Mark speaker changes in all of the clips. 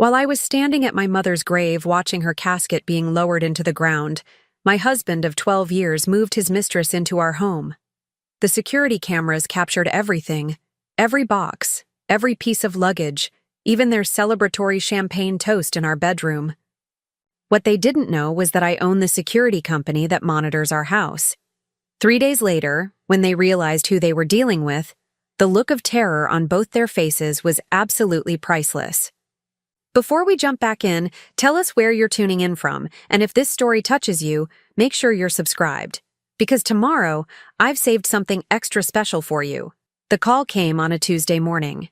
Speaker 1: While I was standing at my mother's grave watching her casket being lowered into the ground, my husband of 12 years moved his mistress into our home. The security cameras captured everything, every box, every piece of luggage, even their celebratory champagne toast in our bedroom. What they didn't know was that I own the security company that monitors our house. 3 days later, when they realized who they were dealing with, the look of terror on both their faces was absolutely priceless. Before we jump back in, tell us where you're tuning in from, and if this story touches you, make sure you're subscribed. Because tomorrow, I've saved something extra special for you. The call came on a Tuesday morning.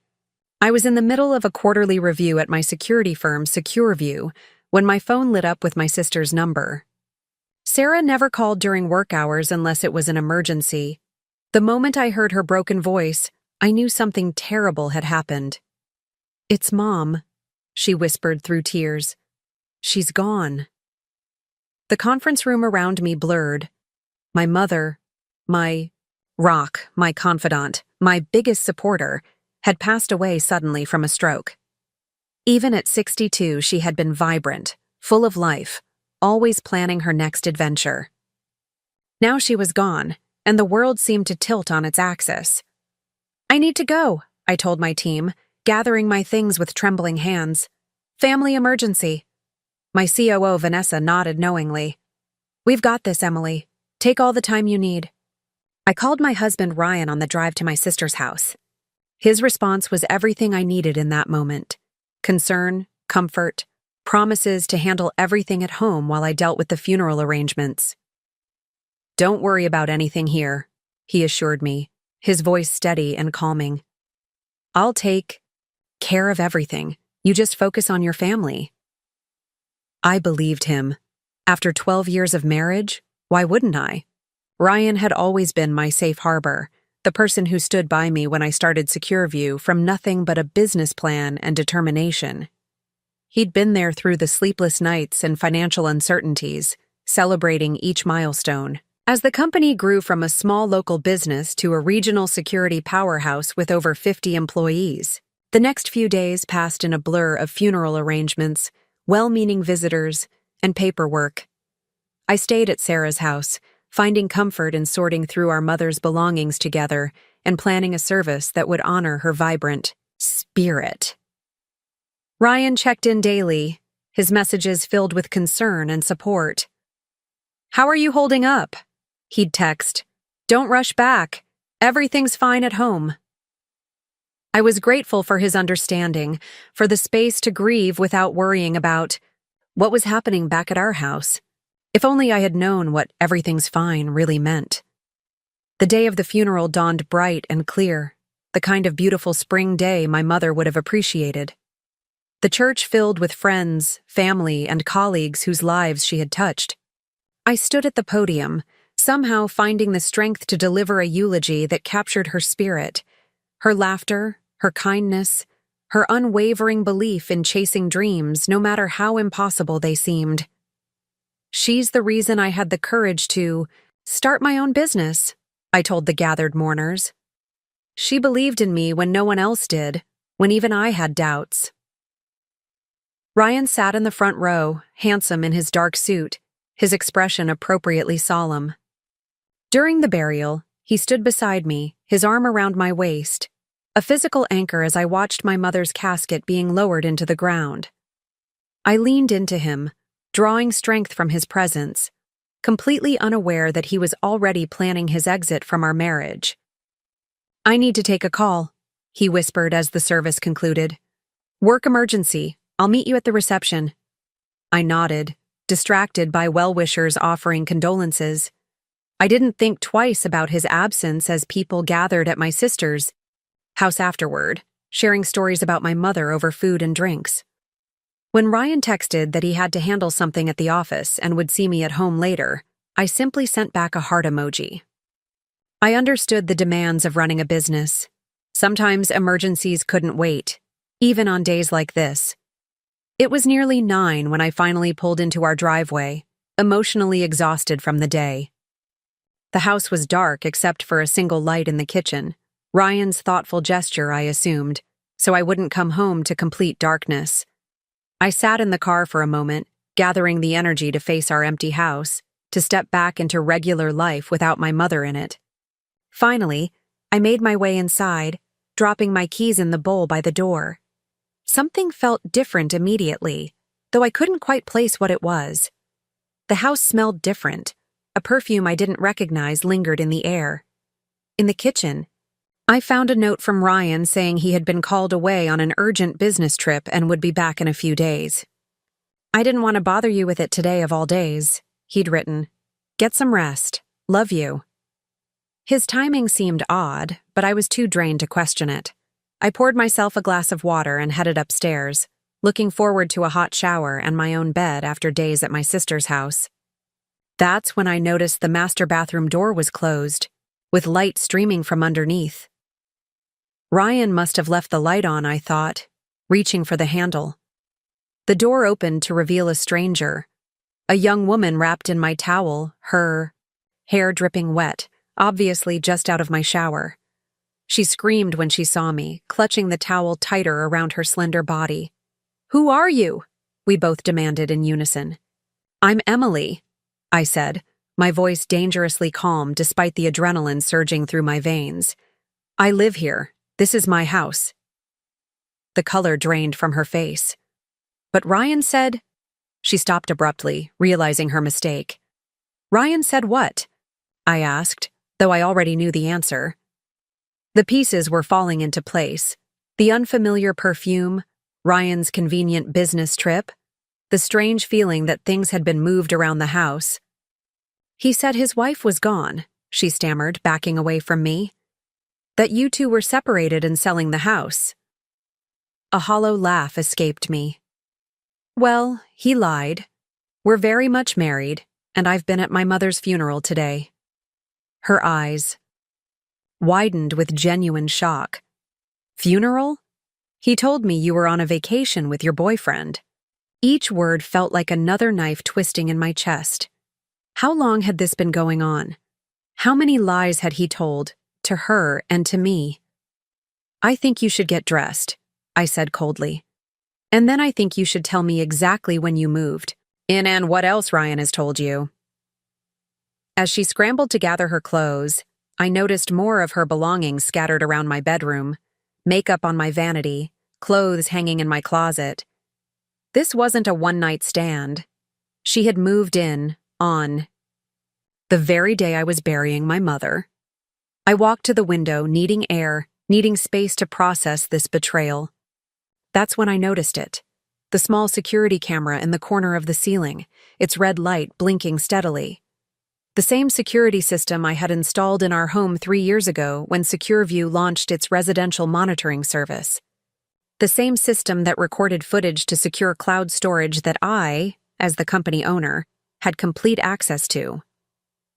Speaker 1: I was in the middle of a quarterly review at my security firm, Secur, when my phone lit up with my sister's number. Sarah never called during work hours unless it was an emergency. The moment I heard her broken voice, I knew something terrible had happened. "It's Mom," she whispered through tears. "She's gone." The conference room around me blurred. My mother, my rock, my confidant, my biggest supporter, had passed away suddenly from a stroke. Even at 62, she had been vibrant, full of life, always planning her next adventure. Now she was gone, and the world seemed to tilt on its axis. "I need to go," I told my team, gathering my things with trembling hands. "Family emergency." My COO, Vanessa, nodded knowingly. "We've got this, Emily. Take all the time you need." I called my husband Ryan on the drive to my sister's house. His response was everything I needed in that moment. Concern, comfort, promises to handle everything at home while I dealt with the funeral arrangements. "Don't worry about anything here," he assured me, his voice steady and calming. "I'll take care of everything. You just focus on your family." I believed him. After 12 years of marriage, why wouldn't I? Ryan had always been my safe harbor, the person who stood by me when I started SecurView from nothing but a business plan and determination. He'd been there through the sleepless nights and financial uncertainties, celebrating each milestone. As the company grew from a small local business to a regional security powerhouse with over 50 employees, the next few days passed in a blur of funeral arrangements, well-meaning visitors, and paperwork. I stayed at Sarah's house, finding comfort in sorting through our mother's belongings together and planning a service that would honor her vibrant spirit. Ryan checked in daily, his messages filled with concern and support. "How are you holding up?" he'd text. "Don't rush back. Everything's fine at home." I was grateful for his understanding, for the space to grieve without worrying about what was happening back at our house. If only I had known what "everything's fine" really meant. The day of the funeral dawned bright and clear, the kind of beautiful spring day my mother would have appreciated. The church filled with friends, family, and colleagues whose lives she had touched. I stood at the podium, somehow finding the strength to deliver a eulogy that captured her spirit, her laughter, her kindness, her unwavering belief in chasing dreams no matter how impossible they seemed. "She's the reason I had the courage to start my own business," I told the gathered mourners. "She believed in me when no one else did, when even I had doubts." Ryan sat in the front row, handsome in his dark suit, his expression appropriately solemn. During the burial, he stood beside me, his arm around my waist, a physical anchor as I watched my mother's casket being lowered into the ground. I leaned into him, drawing strength from his presence, completely unaware that he was already planning his exit from our marriage. "I need to take a call," he whispered as the service concluded. "Work emergency. I'll meet you at the reception." I nodded, distracted by well-wishers offering condolences. I didn't think twice about his absence as people gathered at my sister's house afterward, sharing stories about my mother over food and drinks. When Ryan texted that he had to handle something at the office and would see me at home later, I simply sent back a heart emoji. I understood the demands of running a business. Sometimes emergencies couldn't wait, even on days like this. It was nearly 9 when I finally pulled into our driveway, emotionally exhausted from the day. The house was dark except for a single light in the kitchen, Ryan's thoughtful gesture, I assumed, so I wouldn't come home to complete darkness. I sat in the car for a moment, gathering the energy to face our empty house, to step back into regular life without my mother in it. Finally, I made my way inside, dropping my keys in the bowl by the door. Something felt different immediately, though I couldn't quite place what it was. The house smelled different. A perfume I didn't recognize lingered in the air. In the kitchen, I found a note from Ryan saying he had been called away on an urgent business trip and would be back in a few days. "I didn't want to bother you with it today of all days," he'd written. "Get some rest. Love you." His timing seemed odd, but I was too drained to question it. I poured myself a glass of water and headed upstairs, looking forward to a hot shower and my own bed after days at my sister's house. That's when I noticed the master bathroom door was closed, with light streaming from underneath. Ryan must have left the light on, I thought, reaching for the handle. The door opened to reveal a stranger, a young woman wrapped in my towel, her hair dripping wet, obviously just out of my shower. She screamed when she saw me, clutching the towel tighter around her slender body. "Who are you?" we both demanded in unison. "I'm Emily," I said, my voice dangerously calm despite the adrenaline surging through my veins. "I live here. This is my house." The color drained from her face. "But Ryan said—" She stopped abruptly, realizing her mistake. "Ryan said what?" I asked, though I already knew the answer. The pieces were falling into place. The unfamiliar perfume, Ryan's convenient business trip, the strange feeling that things had been moved around the house. "He said his wife was gone," she stammered, backing away from me. "That you two were separated and selling the house." A hollow laugh escaped me. "Well, he lied. We're very much married, and I've been at my mother's funeral today." Her eyes widened with genuine shock. "Funeral? He told me you were on a vacation with your boyfriend." Each word felt like another knife twisting in my chest. How long had this been going on? How many lies had he told, to her and to me? "I think you should get dressed," I said coldly. "And then I think you should tell me exactly when you moved in and what else Ryan has told you." As she scrambled to gather her clothes, I noticed more of her belongings scattered around my bedroom, makeup on my vanity, clothes hanging in my closet. This wasn't a one-night stand. She had moved in, on the very day I was burying my mother. I walked to the window, needing air, needing space to process this betrayal. That's when I noticed it. The small security camera in the corner of the ceiling, its red light blinking steadily. The same security system I had installed in our home 3 years ago when Secur launched its residential monitoring service. The same system that recorded footage to secure cloud storage that I, as the company owner, had complete access to.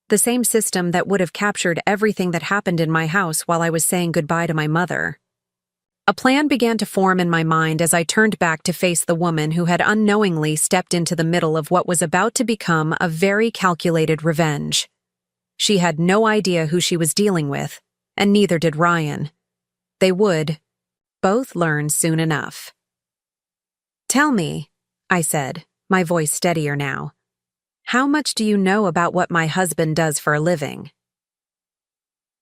Speaker 1: The same system that would have captured everything that happened in my house while I was saying goodbye to my mother. A plan began to form in my mind as I turned back to face the woman who had unknowingly stepped into the middle of what was about to become a very calculated revenge. She had no idea who she was dealing with, and neither did Ryan. They would both learn soon enough. "Tell me," I said, my voice steadier now, "how much do you know about what my husband does for a living?"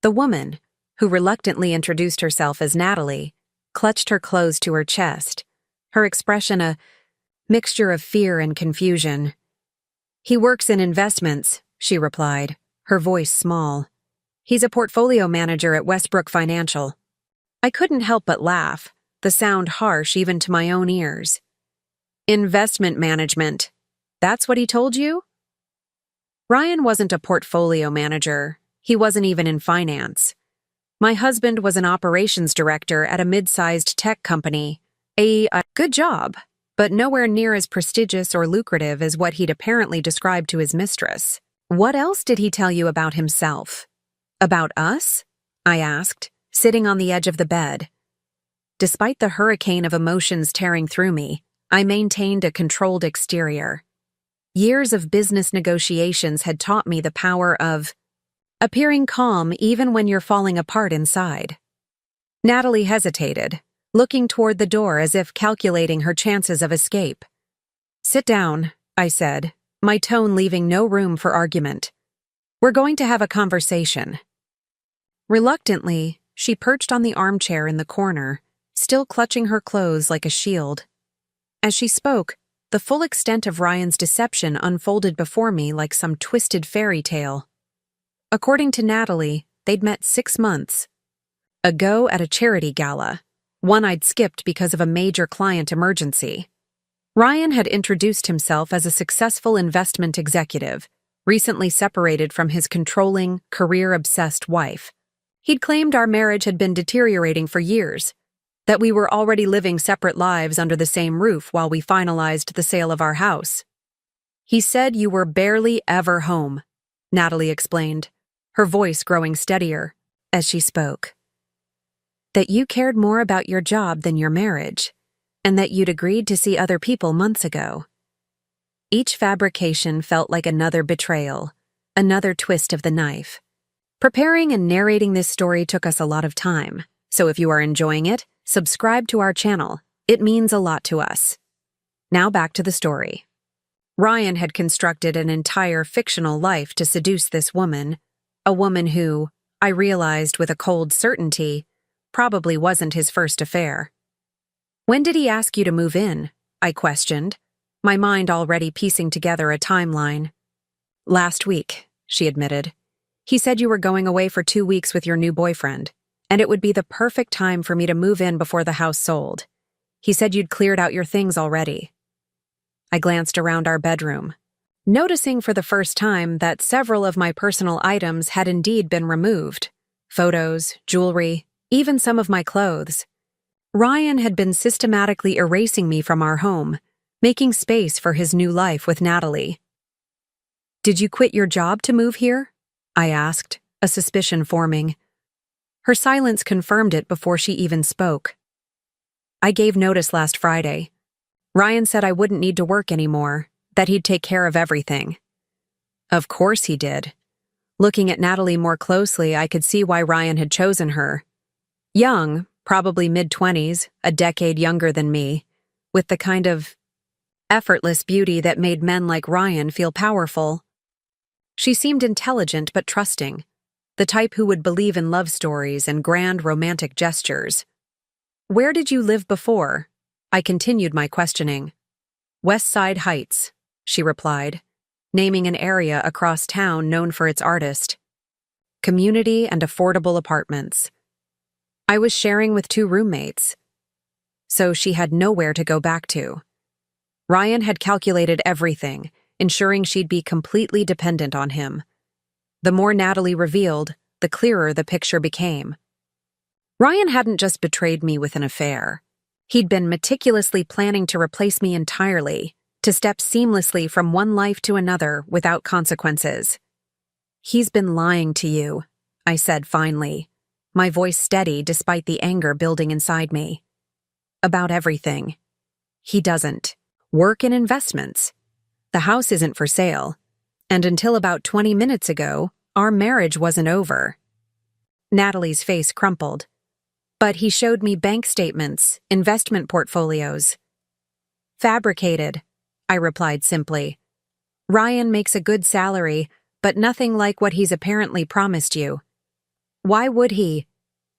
Speaker 1: The woman, who reluctantly introduced herself as Natalie, clutched her clothes to her chest, her expression a mixture of fear and confusion. "He works in investments," she replied, her voice small. "He's a portfolio manager at Westbrook Financial." I couldn't help but laugh, the sound harsh even to my own ears. "Investment management. That's what he told you?" Ryan wasn't a portfolio manager. He wasn't even in finance. My husband was an operations director at a mid-sized tech company. A good job, but nowhere near as prestigious or lucrative as what he'd apparently described to his mistress. "What else did he tell you about himself?" "About us?" I asked, sitting on the edge of the bed. Despite the hurricane of emotions tearing through me, I maintained a controlled exterior. Years of business negotiations had taught me the power of appearing calm even when you're falling apart inside. Natalie hesitated, looking toward the door as if calculating her chances of escape. Sit down, I said, my tone leaving no room for argument. We're going to have a conversation. Reluctantly, she perched on the armchair in the corner, still clutching her clothes like a shield. As she spoke, the full extent of Ryan's deception unfolded before me like some twisted fairy tale. According to Natalie, they'd met 6 months ago at a charity gala, one I'd skipped because of a major client emergency. Ryan had introduced himself as a successful investment executive, recently separated from his controlling, career-obsessed wife. He'd claimed our marriage had been deteriorating for years, that we were already living separate lives under the same roof while we finalized the sale of our house. He said you were barely ever home, Natalie explained, her voice growing steadier as she spoke. That you cared more about your job than your marriage, and that you'd agreed to see other people months ago. Each fabrication felt like another betrayal, another twist of the knife. Preparing and narrating this story took us a lot of time, so if you are enjoying it, subscribe to our channel. It means a lot to us. Now back to the story. Ryan had constructed an entire fictional life to seduce this woman, a woman who, I realized with a cold certainty, probably wasn't his first affair. When did he ask you to move in? I questioned, my mind already piecing together a timeline. Last week, she admitted. He said you were going away for 2 weeks with your new boyfriend, and it would be the perfect time for me to move in before the house sold. He said you'd cleared out your things already. I glanced around our bedroom, noticing for the first time that several of my personal items had indeed been removed. Photos, jewelry, even some of my clothes. Ryan had been systematically erasing me from our home, making space for his new life with Natalie. Did you quit your job to move here? I asked, a suspicion forming. Her silence confirmed it before she even spoke. I gave notice last Friday. Ryan said I wouldn't need to work anymore, that he'd take care of everything. Of course he did. Looking at Natalie more closely, I could see why Ryan had chosen her. Young, probably mid-20s, a decade younger than me, with the kind of effortless beauty that made men like Ryan feel powerful. She seemed intelligent but trusting, the type who would believe in love stories and grand romantic gestures. Where did you live before? I continued my questioning. West Side Heights, she replied, naming an area across town known for its artist. Community and affordable apartments. I was sharing with 2 roommates, so she had nowhere to go back to. Ryan had calculated everything, ensuring she'd be completely dependent on him. The more Natalie revealed, the clearer the picture became. Ryan hadn't just betrayed me with an affair. He'd been meticulously planning to replace me entirely, to step seamlessly from one life to another without consequences. He's been lying to you, I said finally, my voice steady despite the anger building inside me. About everything. He doesn't work in investments. The house isn't for sale, and until about 20 minutes ago, our marriage wasn't over. Natalie's face crumpled. But he showed me bank statements, investment portfolios. Fabricated, I replied simply. Ryan makes a good salary, but nothing like what he's apparently promised you. Why would he?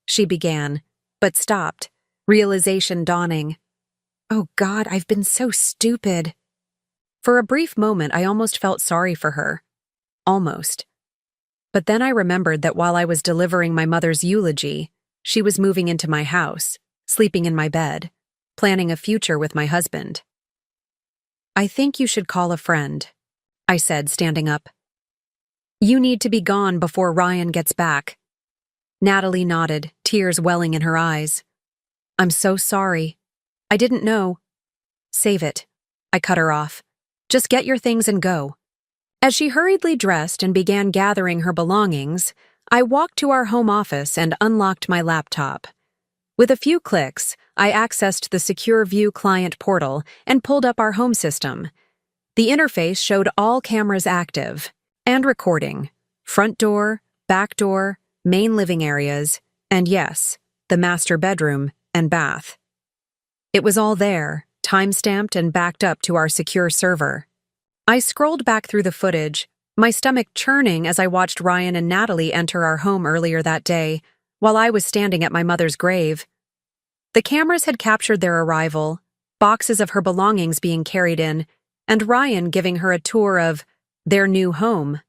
Speaker 1: She began, but stopped, realization dawning. Oh God, I've been so stupid. For a brief moment, I almost felt sorry for her. Almost. But then I remembered that while I was delivering my mother's eulogy, she was moving into my house, sleeping in my bed, planning a future with my husband. I think you should call a friend, I said, standing up. You need to be gone before Ryan gets back. Natalie nodded, tears welling in her eyes. I'm so sorry. I didn't know. Save it. I cut her off. Just get your things and go. As she hurriedly dressed and began gathering her belongings, I walked to our home office and unlocked my laptop. With a few clicks, I accessed the Secur View client portal and pulled up our home system. The interface showed all cameras active and recording, front door, back door, main living areas, and yes, the master bedroom and bath. It was all there, time-stamped and backed up to our secure server. I scrolled back through the footage, my stomach churning as I watched Ryan and Natalie enter our home earlier that day, while I was standing at my mother's grave. The cameras had captured their arrival, boxes of her belongings being carried in, and Ryan giving her a tour of their new home.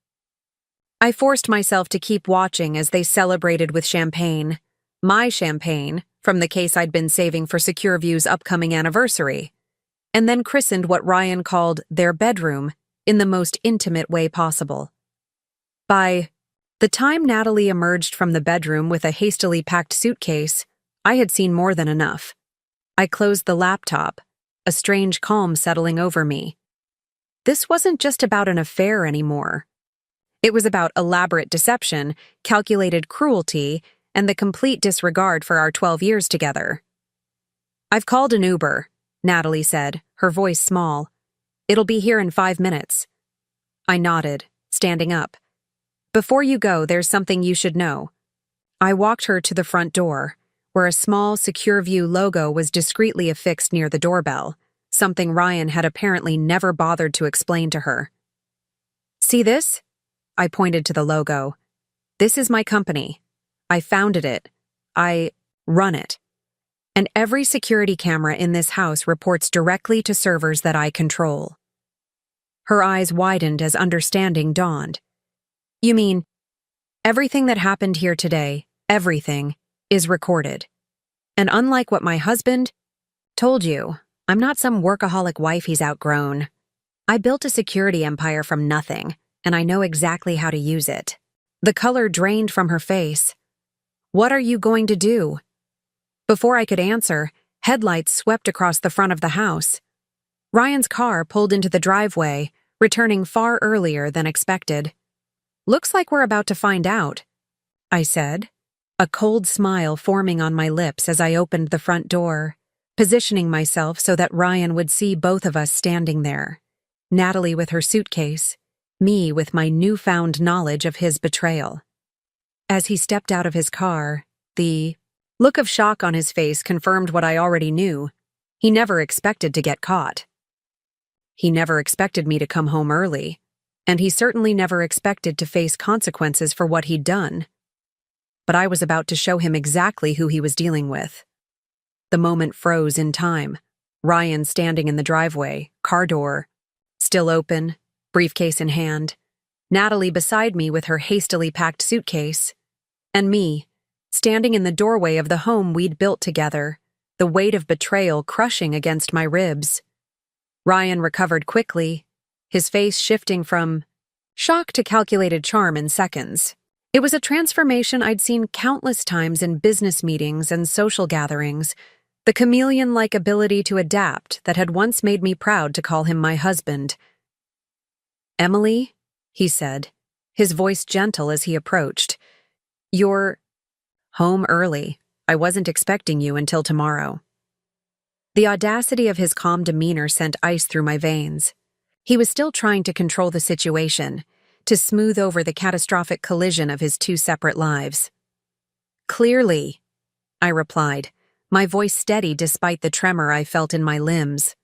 Speaker 1: I forced myself to keep watching as they celebrated with champagne, my champagne, from the case I'd been saving for Secure View's upcoming anniversary, and then christened what Ryan called their bedroom in the most intimate way possible. By the time Natalie emerged from the bedroom with a hastily packed suitcase, I had seen more than enough. I closed the laptop, a strange calm settling over me. This wasn't just about an affair anymore. It was about elaborate deception, calculated cruelty, and the complete disregard for our 12 years together. "I've called an Uber," Natalie said, her voice small. "It'll be here in 5 minutes." I nodded, standing up. "Before you go, there's something you should know." I walked her to the front door, where a small Secure View logo was discreetly affixed near the doorbell, something Ryan had apparently never bothered to explain to her. "See this?" I pointed to the logo. "This is my company. I founded it. I run it. And every security camera in this house reports directly to servers that I control." Her eyes widened as understanding dawned. "You mean, everything that happened here today, everything, is recorded. And unlike what my husband told you, I'm not some workaholic wife he's outgrown. I built a security empire from nothing, and I know exactly how to use it." The color drained from her face. "What are you going to do?" Before I could answer, headlights swept across the front of the house. Ryan's car pulled into the driveway, returning far earlier than expected. "Looks like we're about to find out," I said, a cold smile forming on my lips as I opened the front door, positioning myself so that Ryan would see both of us standing there, Natalie with her suitcase, me with my newfound knowledge of his betrayal. As he stepped out of his car, the look of shock on his face confirmed what I already knew. He never expected to get caught. He never expected me to come home early, and he certainly never expected to face consequences for what he'd done. But I was about to show him exactly who he was dealing with. The moment froze in time, Ryan standing in the driveway, car door still open, briefcase in hand, Natalie beside me with her hastily packed suitcase, and me, standing in the doorway of the home we'd built together, the weight of betrayal crushing against my ribs. Ryan recovered quickly, his face shifting from shock to calculated charm in seconds. It was a transformation I'd seen countless times in business meetings and social gatherings, the chameleon-like ability to adapt that had once made me proud to call him my husband. "Emily," he said, his voice gentle as he approached, "You're home early. I wasn't expecting you until tomorrow." The audacity of his calm demeanor sent ice through my veins. He was still trying to control the situation, to smooth over the catastrophic collision of his two separate lives. "Clearly," I replied, my voice steady despite the tremor I felt in my limbs.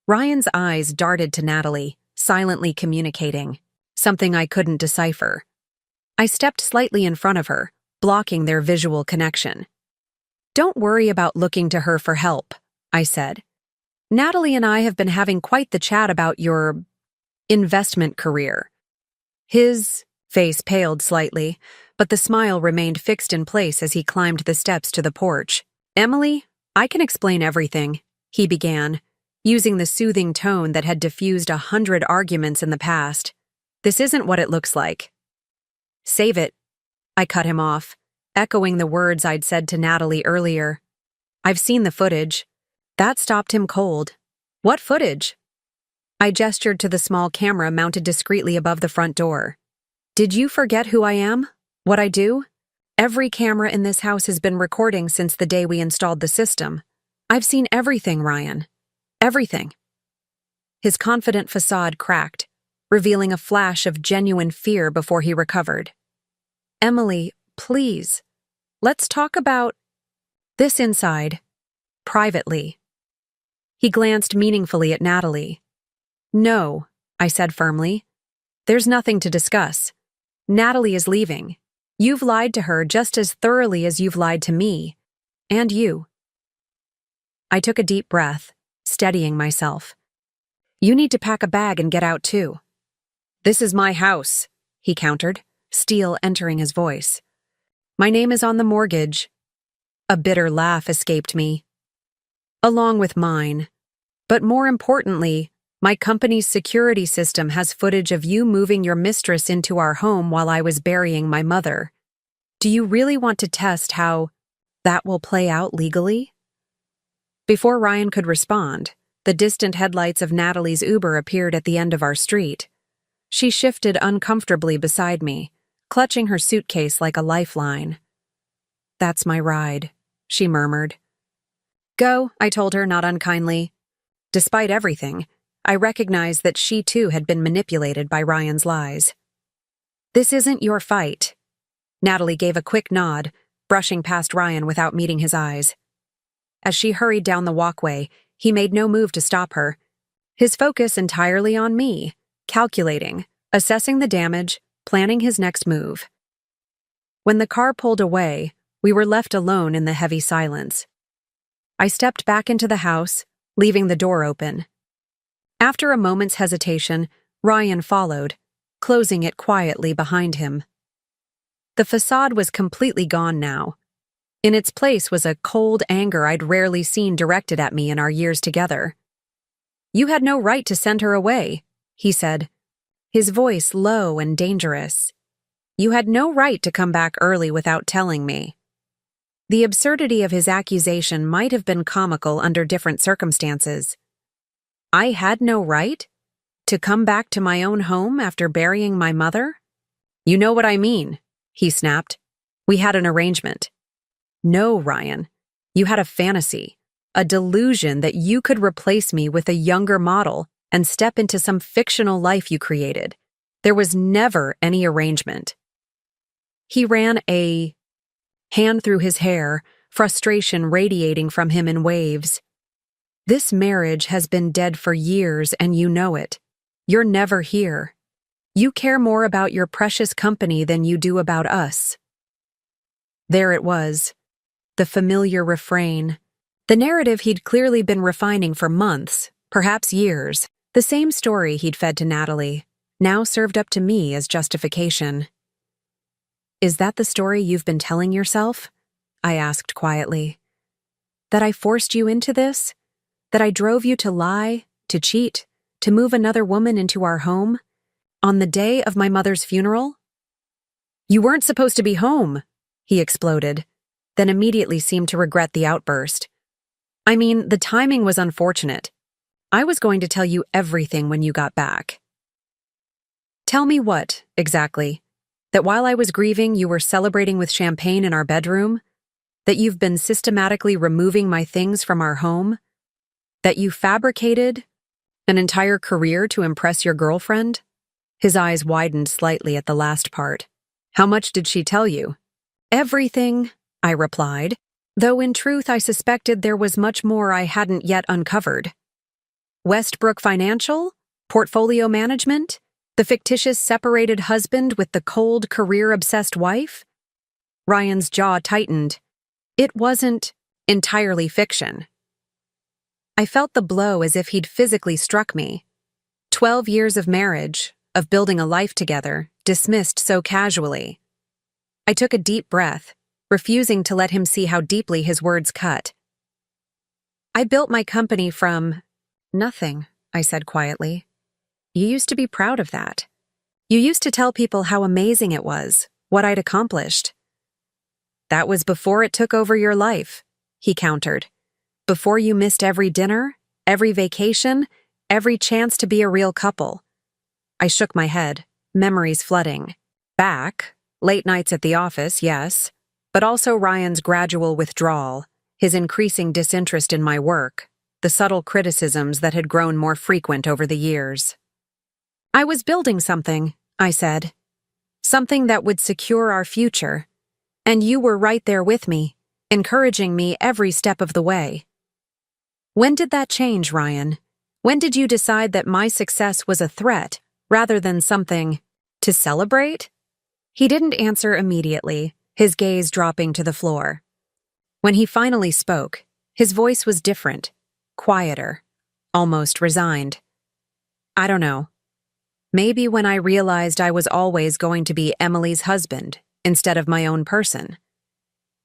Speaker 1: Ryan's eyes darted to Natalie, silently communicating, something I couldn't decipher. I stepped slightly in front of her, blocking their visual connection. "Don't worry about looking to her for help," I said. "Natalie and I have been having quite the chat about your investment career." His face paled slightly, but the smile remained fixed in place as he climbed the steps to the porch. "Emily, I can explain everything," he began, using the soothing tone that had diffused 100 arguments in the past. "This isn't what it looks like." "Save it," I cut him off, echoing the words I'd said to Natalie earlier. "I've seen the footage." That stopped him cold. "What footage?" I gestured to the small camera mounted discreetly above the front door. "Did you forget who I am? What I do? Every camera in this house has been recording since the day we installed the system. I've seen everything, Ryan. Everything." His confident facade cracked, revealing a flash of genuine fear before he recovered. "Emily, please, let's talk about this inside, privately." He glanced meaningfully at Natalie. "No," I said firmly. "There's nothing to discuss. Natalie is leaving. You've lied to her just as thoroughly as you've lied to me. And you." I took a deep breath, steadying myself. "You need to pack a bag and get out too." "This is my house," he countered, steel entering his voice. "My name is on the mortgage." A bitter laugh escaped me. "Along with mine. But more importantly, my company's security system has footage of you moving your mistress into our home while I was burying my mother. Do you really want to test how that will play out legally?" Before Ryan could respond, the distant headlights of Natalie's Uber appeared at the end of our street. She shifted uncomfortably beside me, clutching her suitcase like a lifeline. "That's my ride," she murmured. "Go," I told her, not unkindly. Despite everything, I recognized that she too had been manipulated by Ryan's lies. "This isn't your fight." Natalie gave a quick nod, brushing past Ryan without meeting his eyes. As she hurried down the walkway, he made no move to stop her, his focus entirely on me, calculating, assessing the damage, planning his next move. When the car pulled away, we were left alone in the heavy silence. I stepped back into the house, leaving the door open. After a moment's hesitation, Ryan followed, closing it quietly behind him. The facade was completely gone now. In its place was a cold anger I'd rarely seen directed at me in our years together. "You had no right to send her away," he said, his voice low and dangerous. "You had no right to come back early without telling me." The absurdity of his accusation might have been comical under different circumstances. I had no right to come back to my own home after burying my mother? "You know what I mean," he snapped. "We had an arrangement." "No, Ryan. You had a fantasy, a delusion that you could replace me with a younger model and step into some fictional life you created. There was never any arrangement." He ran a hand through his hair, frustration radiating from him in waves. "This marriage has been dead for years and you know it. You're never here. You care more about your precious company than you do about us." There it was, the familiar refrain. The narrative he'd clearly been refining for months, perhaps years. The same story he'd fed to Natalie, now served up to me as justification. "Is that the story you've been telling yourself?" I asked quietly. "That I forced you into this? That I drove you to lie, to cheat, to move another woman into our home? On the day of my mother's funeral?" "You weren't supposed to be home," he exploded, then immediately seemed to regret the outburst. "I mean, the timing was unfortunate. I was going to tell you everything when you got back." "Tell me what, exactly? That while I was grieving, you were celebrating with champagne in our bedroom? That you've been systematically removing my things from our home? That you fabricated an entire career to impress your girlfriend?" His eyes widened slightly at the last part. "How much did she tell you?" "Everything," I replied, though in truth I suspected there was much more I hadn't yet uncovered. Westbrook Financial? Portfolio management? The fictitious separated husband with the cold, career-obsessed wife? Ryan's jaw tightened. It wasn't entirely fiction. I felt the blow as if he'd physically struck me. 12 years of marriage, of building a life together, dismissed so casually. I took a deep breath, refusing to let him see how deeply his words cut. "I built my company from nothing," I said quietly. "You used to be proud of that. You used to tell people how amazing it was, what I'd accomplished." "That was before it took over your life," he countered. "Before you missed every dinner, every vacation, every chance to be a real couple." I shook my head, memories flooding. Back, late nights at the office, yes, but also Ryan's gradual withdrawal, his increasing disinterest in my work, the subtle criticisms that had grown more frequent over the years. "I was building something," I said. "Something that would secure our future. And you were right there with me, encouraging me every step of the way." When did that change, Ryan? When did you decide that my success was a threat rather than something to celebrate? He didn't answer immediately, his gaze dropping to the floor. When he finally spoke, his voice was different, quieter, almost resigned. I don't know. Maybe when I realized I was always going to be Emily's husband instead of my own person.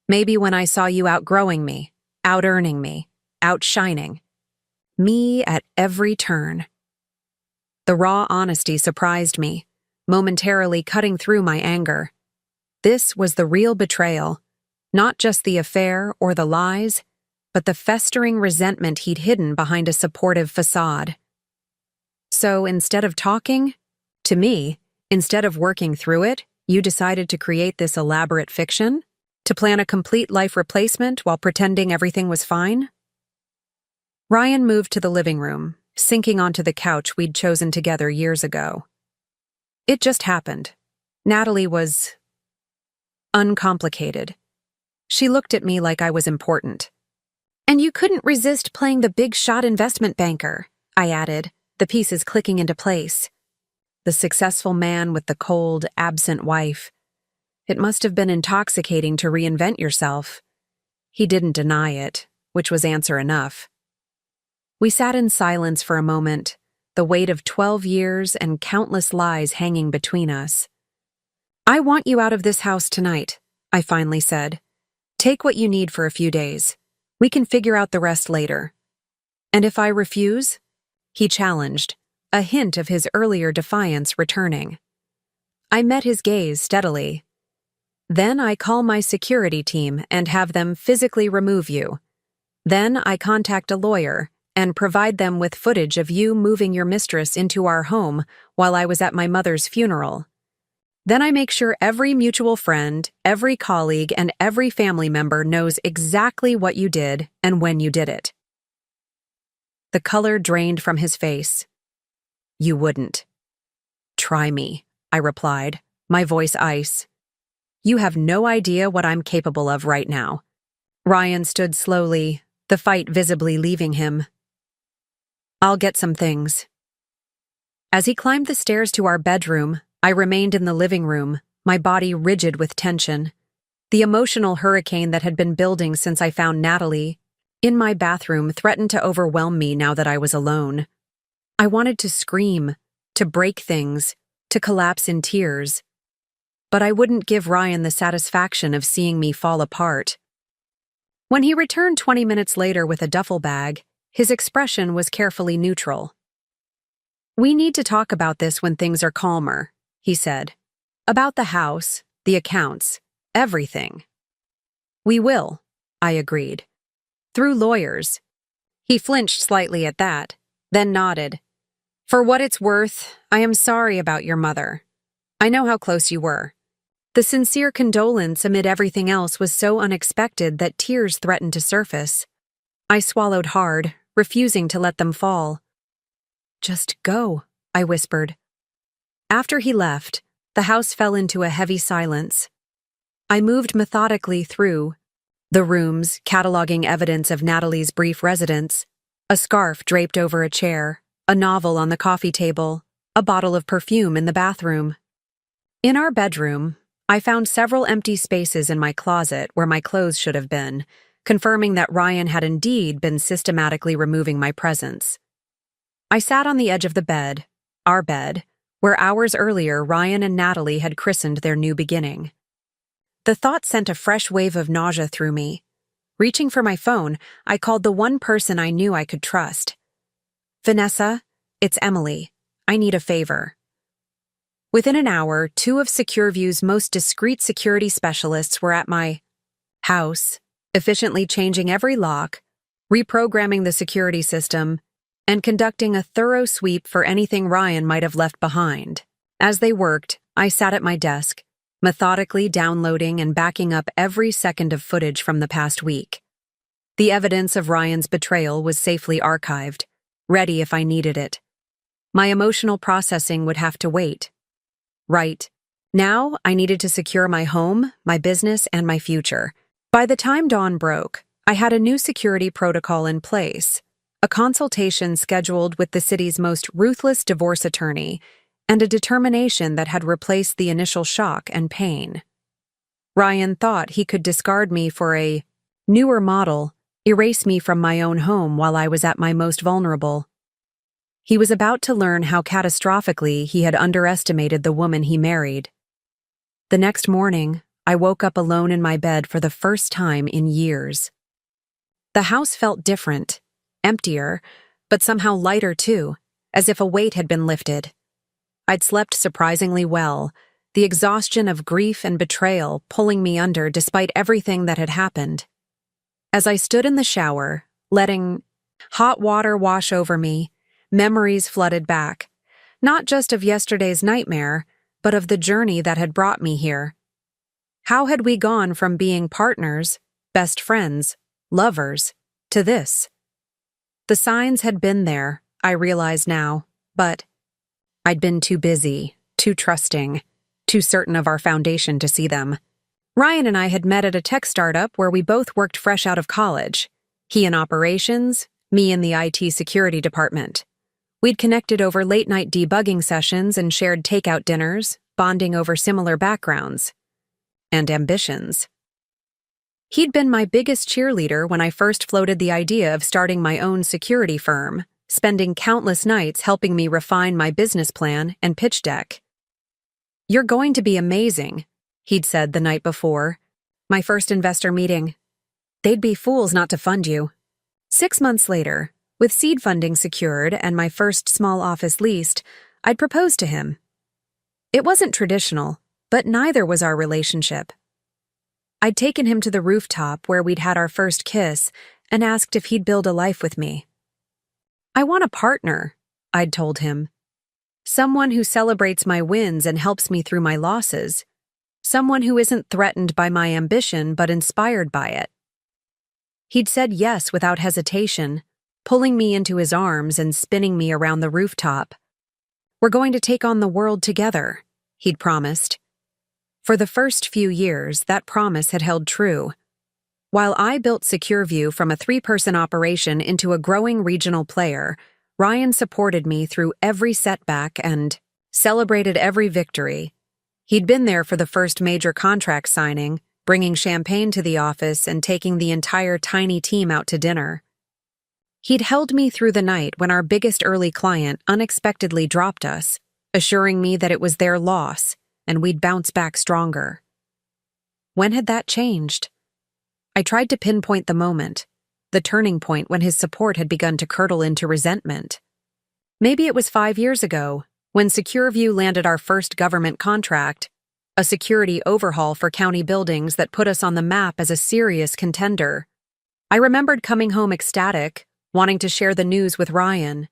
Speaker 1: Maybe when I saw you outgrowing me, out-earning me, outshining. Me at every turn. The raw honesty surprised me, momentarily cutting through my anger. This was the real betrayal, not just the affair or the lies, but the festering resentment he'd hidden behind a supportive facade. So instead of talking, to me, instead of working through it, you decided to create this elaborate fiction? To plan a complete life replacement while pretending everything was fine? Ryan moved to the living room, sinking onto the couch we'd chosen together years ago. It just happened. Natalie was uncomplicated. She looked at me like I was important. And you couldn't resist playing the big-shot investment banker, I added, the pieces clicking into place. The successful man with the cold, absent wife. It must have been intoxicating to reinvent yourself. He didn't deny it, which was answer enough. We sat in silence for a moment, the weight of 12 years and countless lies hanging between us. I want you out of this house tonight, I finally said. Take what you need for a few days. We can figure out the rest later. And if I refuse? He challenged, a hint of his earlier defiance returning. I met his gaze steadily. Then I call my security team and have them physically remove you. Then I contact a lawyer and provide them with footage of you moving your mistress into our home while I was at my mother's funeral. Then I make sure every mutual friend, every colleague, and every family member knows exactly what you did and when you did it. The color drained from his face. You wouldn't. Try me, I replied, my voice ice. You have no idea what I'm capable of right now. Ryan stood slowly, the fight visibly leaving him. I'll get some things. As he climbed the stairs to our bedroom, I remained in the living room, my body rigid with tension. The emotional hurricane that had been building since I found Natalie in my bathroom threatened to overwhelm me now that I was alone. I wanted to scream, to break things, to collapse in tears. But I wouldn't give Ryan the satisfaction of seeing me fall apart. When he returned 20 minutes later with a duffel bag, his expression was carefully neutral. We need to talk about this when things are calmer, he said. About the house, the accounts, everything. We will, I agreed. Through lawyers. He flinched slightly at that, then nodded. For what it's worth, I am sorry about your mother. I know how close you were. The sincere condolence amid everything else was so unexpected that tears threatened to surface. I swallowed hard, refusing to let them fall. Just go, I whispered. After he left, the house fell into a heavy silence. I moved methodically through the rooms, cataloging evidence of Natalie's brief residence, a scarf draped over a chair, a novel on the coffee table, a bottle of perfume in the bathroom. In our bedroom, I found several empty spaces in my closet where my clothes should have been, confirming that Ryan had indeed been systematically removing my presence. I sat on the edge of the bed, our bed, where hours earlier Ryan and Natalie had christened their new beginning. The thought sent a fresh wave of nausea through me. Reaching for my phone, I called the one person I knew I could trust. Vanessa, it's Emily. I need a favor. Within an hour, 2 of SecureView's most discreet security specialists were at my house, efficiently changing every lock, reprogramming the security system, and conducting a thorough sweep for anything Ryan might have left behind. As they worked, I sat at my desk, methodically downloading and backing up every second of footage from the past week. The evidence of Ryan's betrayal was safely archived, ready if I needed it. My emotional processing would have to wait. Right. Now, I needed to secure my home, my business, and my future. By the time dawn broke, I had a new security protocol in place, a consultation scheduled with the city's most ruthless divorce attorney, and a determination that had replaced the initial shock and pain. Ryan thought he could discard me for a newer model, erase me from my own home while I was at my most vulnerable. He was about to learn how catastrophically he had underestimated the woman he married. The next morning, I woke up alone in my bed for the first time in years. The house felt different, emptier, but somehow lighter too, as if a weight had been lifted. I'd slept surprisingly well, the exhaustion of grief and betrayal pulling me under despite everything that had happened. As I stood in the shower, letting hot water wash over me, memories flooded back, not just of yesterday's nightmare, but of the journey that had brought me here. How had we gone from being partners, best friends, lovers, to this? The signs had been there, I realize now, but I'd been too busy, too trusting, too certain of our foundation to see them. Ryan and I had met at a tech startup where we both worked fresh out of college. He in operations, me in the IT security department. We'd connected over late-night debugging sessions and shared takeout dinners, bonding over similar backgrounds and ambitions. He'd been my biggest cheerleader when I first floated the idea of starting my own security firm, spending countless nights helping me refine my business plan and pitch deck. "You're going to be amazing," he'd said the night before. My first investor meeting. "They'd be fools not to fund you." 6 months later, with seed funding secured and my first small office leased, I'd proposed to him. It wasn't traditional, but neither was our relationship. I'd taken him to the rooftop where we'd had our first kiss and asked if he'd build a life with me. "I want a partner," I'd told him. "Someone who celebrates my wins and helps me through my losses. Someone who isn't threatened by my ambition but inspired by it." He'd said yes without hesitation, pulling me into his arms and spinning me around the rooftop. "We're going to take on the world together," he'd promised. For the first few years, that promise had held true. While I built SecurView from a 3-person operation into a growing regional player, Ryan supported me through every setback and celebrated every victory. He'd been there for the first major contract signing, bringing champagne to the office and taking the entire tiny team out to dinner. He'd held me through the night when our biggest early client unexpectedly dropped us, assuring me that it was their loss and we'd bounce back stronger. When had that changed? I tried to pinpoint the moment, the turning point when his support had begun to curdle into resentment. Maybe it was 5 years ago, when SecurView landed our first government contract, a security overhaul for county buildings that put us on the map as a serious contender. I remembered coming home ecstatic, wanting to share the news with Ryan,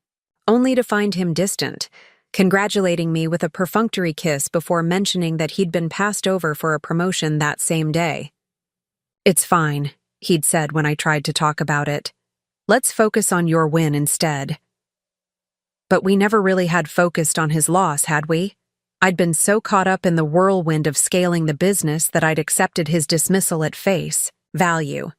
Speaker 1: only to find him distant, congratulating me with a perfunctory kiss before mentioning that he'd been passed over for a promotion that same day. "It's fine," he'd said when I tried to talk about it. "Let's focus on your win instead." But we never really had focused on his loss, had we? I'd been so caught up in the whirlwind of scaling the business that I'd accepted his dismissal at face value,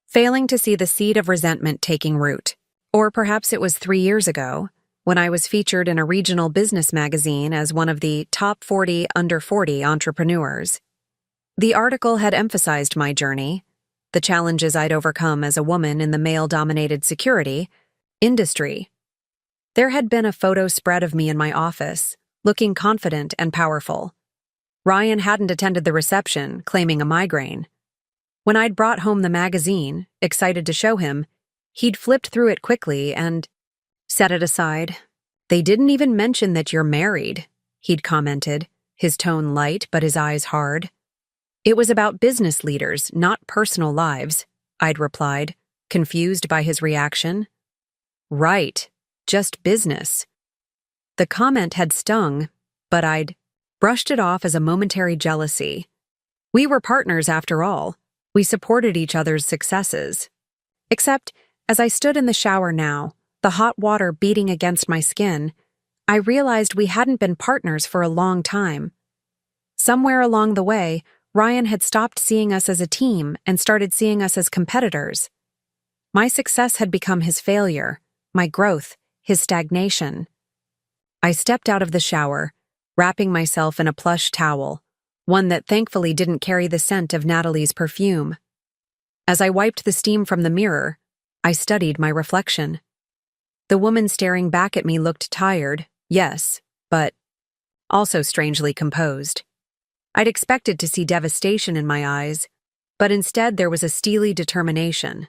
Speaker 1: failing to see the seed of resentment taking root. Or perhaps it was 3 years ago, when I was featured in a regional business magazine as one of the top 40 under 40 entrepreneurs. The article had emphasized my journey, the challenges I'd overcome as a woman in the male-dominated security industry. There had been a photo spread of me in my office, looking confident and powerful. Ryan hadn't attended the reception, claiming a migraine. When I'd brought home the magazine, excited to show him, he'd flipped through it quickly and set it aside. "They didn't even mention that you're married," he'd commented, his tone light but his eyes hard. "It was about business leaders, not personal lives," I'd replied, confused by his reaction. "Right, just business." The comment had stung, but I'd brushed it off as a momentary jealousy. We were partners after all. We supported each other's successes. Except, as I stood in the shower now, the hot water beating against my skin, I realized we hadn't been partners for a long time. Somewhere along the way, Ryan had stopped seeing us as a team and started seeing us as competitors. My success had become his failure, my growth, his stagnation. I stepped out of the shower, wrapping myself in a plush towel, one that thankfully didn't carry the scent of Natalie's perfume. As I wiped the steam from the mirror, I studied my reflection. The woman staring back at me looked tired, yes, but also strangely composed. I'd expected to see devastation in my eyes, but instead there was a steely determination.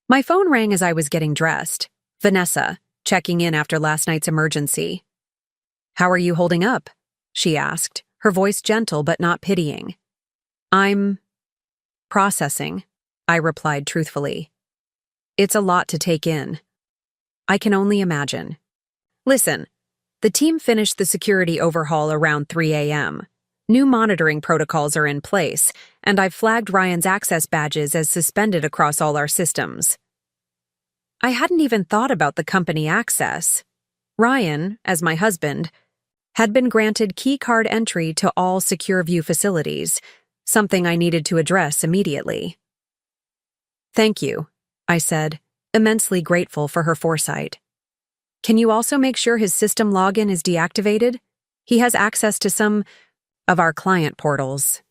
Speaker 1: My phone rang as I was getting dressed. Vanessa, checking in after last night's emergency. "How are you holding up?" she asked, her voice gentle but not pitying. "I'm processing," I replied truthfully. "It's a lot to take in." "I can only imagine." "Listen, the team finished the security overhaul around 3 a.m. New monitoring protocols are in place, and I've flagged Ryan's access badges as suspended across all our systems." I hadn't even thought about the company access. Ryan, as my husband, had been granted keycard entry to all Secure View facilities, something I needed to address immediately. "Thank you," I said, immensely grateful for her foresight. "Can you also make sure his system login is deactivated? He has access to some of our client portals."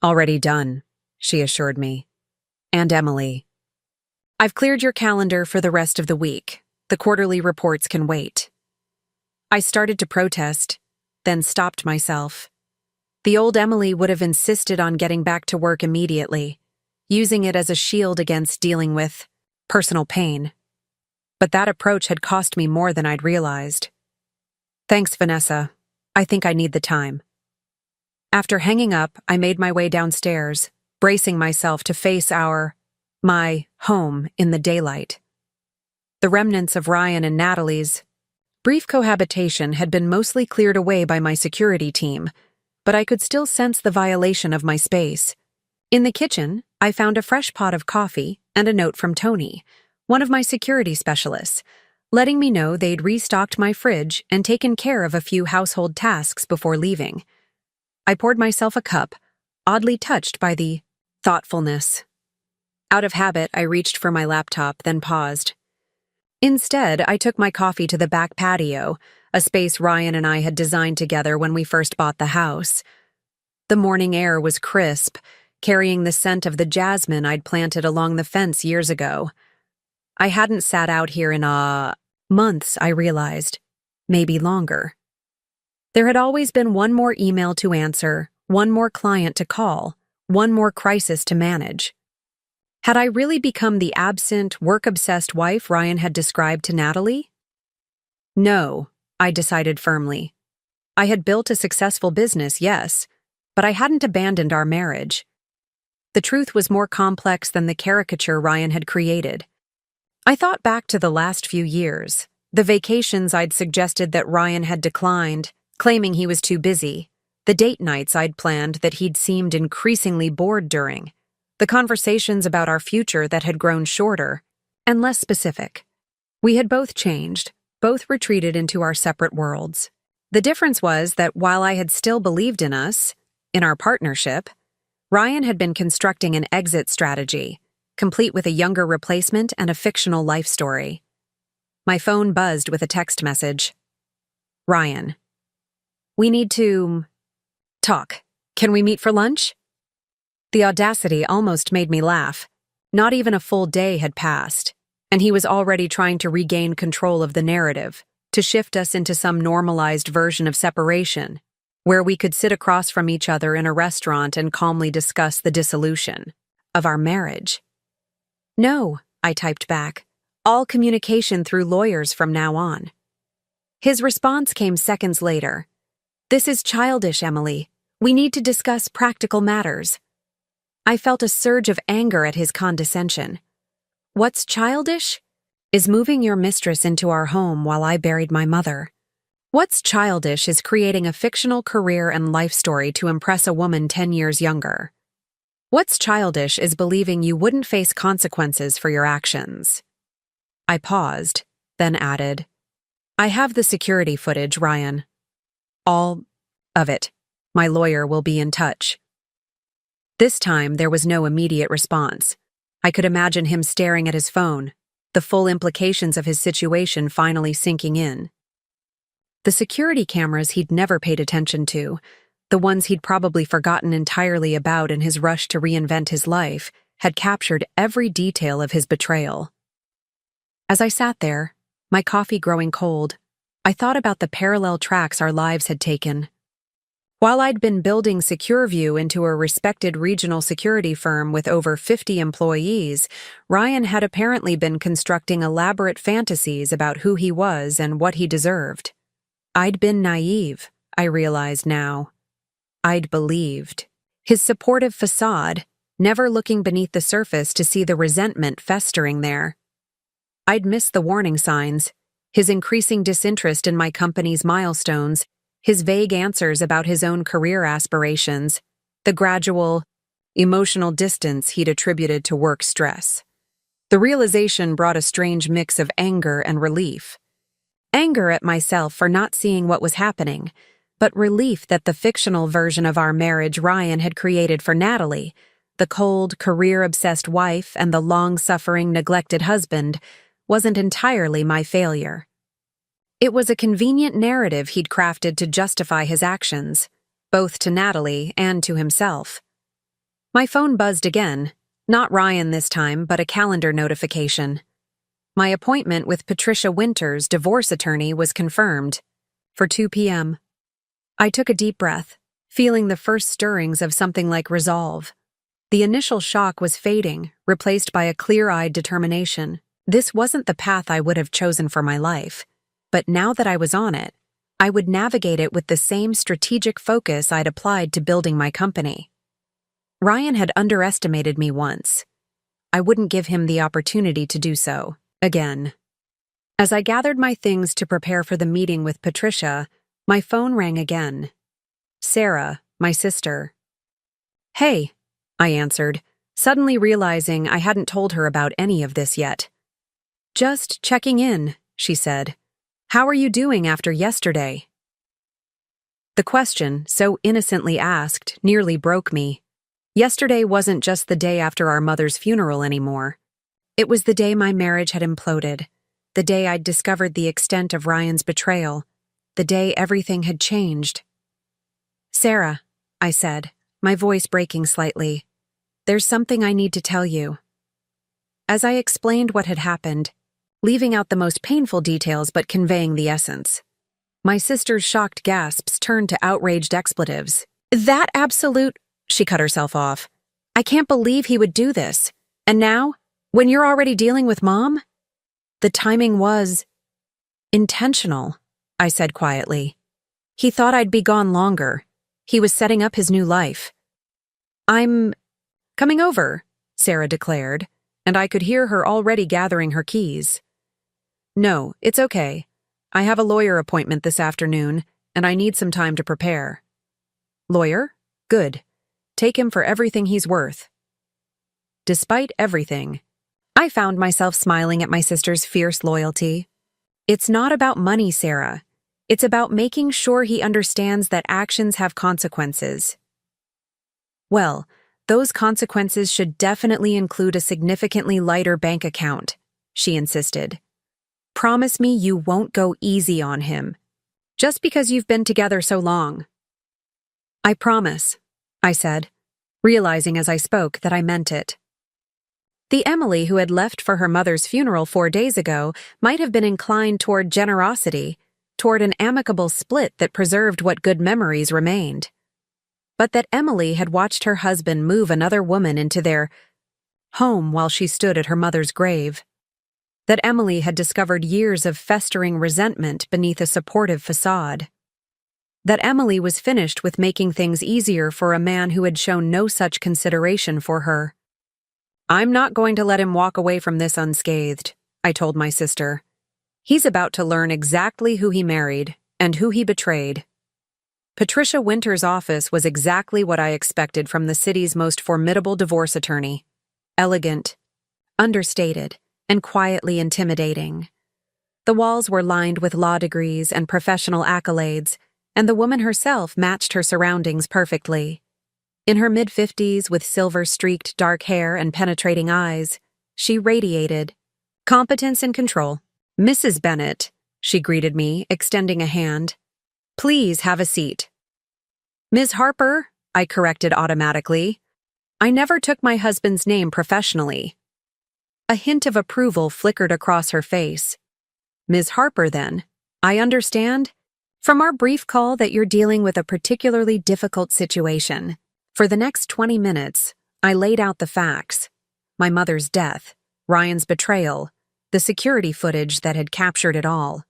Speaker 1: "Already done," she assured me. "And Emily. I've cleared your calendar for the rest of the week. The quarterly reports can wait." I started to protest, then stopped myself. The old Emily would have insisted on getting back to work immediately, using it as a shield against dealing with personal pain. But that approach had cost me more than I'd realized. "Thanks, Vanessa. I think I need the time." After hanging up, I made my way downstairs, bracing myself to face my home in the daylight. The remnants of Ryan and Natalie's brief cohabitation had been mostly cleared away by my security team, but I could still sense the violation of my space. In the kitchen, I found a fresh pot of coffee and a note from Tony, one of my security specialists, letting me know they'd restocked my fridge and taken care of a few household tasks before leaving. I poured myself a cup, oddly touched by the thoughtfulness. Out of habit, I reached for my laptop, then paused. Instead, I took my coffee to the back patio, a space Ryan and I had designed together when we first bought the house. The morning air was crisp, carrying the scent of the jasmine I'd planted along the fence years ago. I hadn't sat out here in months, I realized. Maybe longer. There had always been one more email to answer, one more client to call, one more crisis to manage. Had I really become the absent, work-obsessed wife Ryan had described to Natalie? No, I decided firmly. I had built a successful business, yes, but I hadn't abandoned our marriage. The truth was more complex than the caricature Ryan had created. I thought back to the last few years, the vacations I'd suggested that Ryan had declined, claiming he was too busy, the date nights I'd planned that he'd seemed increasingly bored during, the conversations about our future that had grown shorter and less specific. We had both changed, both retreated into our separate worlds. The difference was that while I had still believed in us, in our partnership, Ryan had been constructing an exit strategy, complete with a younger replacement and a fictional life story. My phone buzzed with a text message. "Ryan, we need to talk. Can we meet for lunch?" The audacity almost made me laugh. Not even a full day had passed, and he was already trying to regain control of the narrative, to shift us into some normalized version of separation, where we could sit across from each other in a restaurant and calmly discuss the dissolution of our marriage. "No," I typed back. "All communication through lawyers from now on." His response came seconds later. "This is childish, Emily. We need to discuss practical matters." I felt a surge of anger at his condescension. "What's childish? Is moving your mistress into our home while I buried my mother. What's childish is creating a fictional career and life story to impress a woman 10 years younger. What's childish is believing you wouldn't face consequences for your actions." I paused, then added, "I have the security footage, Ryan. All of it. My lawyer will be in touch." This time, there was no immediate response. I could imagine him staring at his phone, the full implications of his situation finally sinking in. The security cameras he'd never paid attention to, the ones he'd probably forgotten entirely about in his rush to reinvent his life, had captured every detail of his betrayal. As I sat there, my coffee growing cold, I thought about the parallel tracks our lives had taken. While I'd been building Secur into a respected regional security firm with over 50 employees, Ryan had apparently been constructing elaborate fantasies about who he was and what he deserved. I'd been naive, I realized now. I'd believed. His supportive facade, never looking beneath the surface to see the resentment festering there. I'd missed the warning signs, his increasing disinterest in my company's milestones, his vague answers about his own career aspirations, the gradual, emotional distance he'd attributed to work stress. The realization brought a strange mix of anger and relief. Anger at myself for not seeing what was happening, but relief that the fictional version of our marriage Ryan had created for Natalie, the cold, career-obsessed wife and the long-suffering, neglected husband, wasn't entirely my failure. It was a convenient narrative he'd crafted to justify his actions, both to Natalie and to himself. My phone buzzed again, not Ryan this time, but a calendar notification. My appointment with Patricia Winters, divorce attorney, was confirmed for 2 p.m. I took a deep breath, feeling the first stirrings of something like resolve. The initial shock was fading, replaced by a clear-eyed determination. This wasn't the path I would have chosen for my life. But now that I was on it, I would navigate it with the same strategic focus I'd applied to building my company. Ryan had underestimated me once. I wouldn't give him the opportunity to do so again. As I gathered my things to prepare for the meeting with Patricia, my phone rang again. Sarah, my sister. "Hey," I answered, suddenly realizing I hadn't told her about any of this yet. "Just checking in," she said. "How are you doing after yesterday?" The question, so innocently asked, nearly broke me. Yesterday wasn't just the day after our mother's funeral anymore. It was the day my marriage had imploded, the day I'd discovered the extent of Ryan's betrayal, the day everything had changed. "Sarah," I said, my voice breaking slightly, "there's something I need to tell you." As I explained what had happened, leaving out the most painful details but conveying the essence, my sister's shocked gasps turned to outraged expletives. "That absolute—" She cut herself off. "I can't believe he would do this. And now, when you're already dealing with Mom?" "The timing was intentional," I said quietly. "He thought I'd be gone longer. He was setting up his new life." "I'm coming over," Sarah declared, and I could hear her already gathering her keys. "No, it's okay. I have a lawyer appointment this afternoon, and I need some time to prepare." "Lawyer? Good. Take him for everything he's worth." Despite everything, I found myself smiling at my sister's fierce loyalty. "It's not about money, Sarah. It's about making sure he understands that actions have consequences." "Well, those consequences should definitely include a significantly lighter bank account," she insisted. "Promise me you won't go easy on him, just because you've been together so long." "I promise," I said, realizing as I spoke that I meant it. The Emily who had left for her mother's funeral 4 days ago might have been inclined toward generosity, toward an amicable split that preserved what good memories remained. But that Emily had watched her husband move another woman into their home while she stood at her mother's grave. That Emily had discovered years of festering resentment beneath a supportive facade. That Emily was finished with making things easier for a man who had shown no such consideration for her. "I'm not going to let him walk away from this unscathed," I told my sister. "He's about to learn exactly who he married and who he betrayed." Patricia Winters' office was exactly what I expected from the city's most formidable divorce attorney. Elegant, understated, and quietly intimidating. The walls were lined with law degrees and professional accolades, and the woman herself matched her surroundings perfectly. In her mid-50s, with silver-streaked dark hair and penetrating eyes, she radiated, Competence and control. Mrs. Bennet, she greeted me, extending a hand. Please have a seat. Ms. Harper, I corrected automatically. I never took my husband's name professionally. A hint of approval flickered across her face. Ms. Harper, then. I understand, from our brief call, that you're dealing with a particularly difficult situation. For the next 20 minutes, I laid out the facts. My mother's death, Ryan's betrayal, the security footage that had captured it all.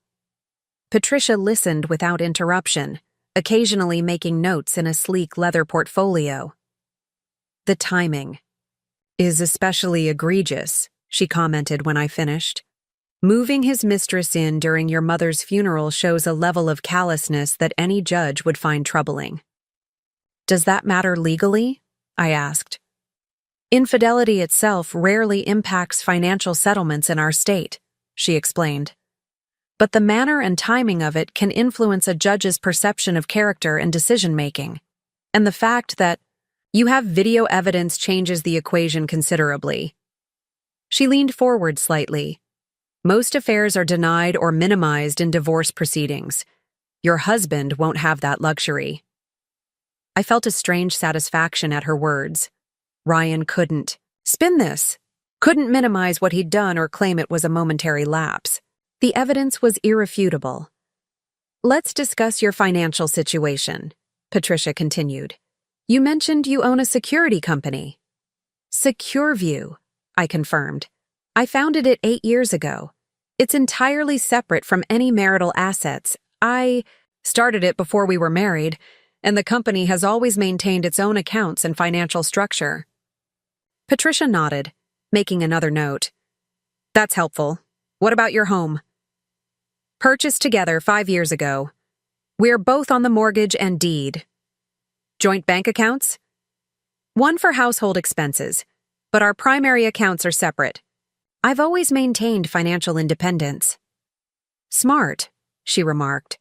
Speaker 1: Patricia listened without interruption, occasionally making notes in a sleek leather portfolio. The timing is especially egregious, she commented when I finished. Moving his mistress in during your mother's funeral shows a level of callousness that any judge would find troubling. Does that matter legally? I asked. Infidelity itself rarely impacts financial settlements in our state, she explained. But the manner and timing of it can influence a judge's perception of character and decision-making. And the fact that you have video evidence changes the equation considerably. She leaned forward slightly. Most affairs are denied or minimized in divorce proceedings. Your husband won't have that luxury. I felt a strange satisfaction at her words. Ryan couldn't spin this, couldn't minimize what he'd done or claim it was a momentary lapse. The evidence was irrefutable. Let's discuss your financial situation, Patricia continued. You mentioned you own a security company. Secureview, I confirmed. I founded it 8 years ago. It's entirely separate from any marital assets. I started it before we were married, and the company has always maintained its own accounts and financial structure. Patricia nodded, making another note. That's helpful. What about your home? Purchased together 5 years ago. We're both on the mortgage and deed. Joint bank accounts? One for household expenses, but our primary accounts are separate. I've always maintained financial independence. Smart, she remarked.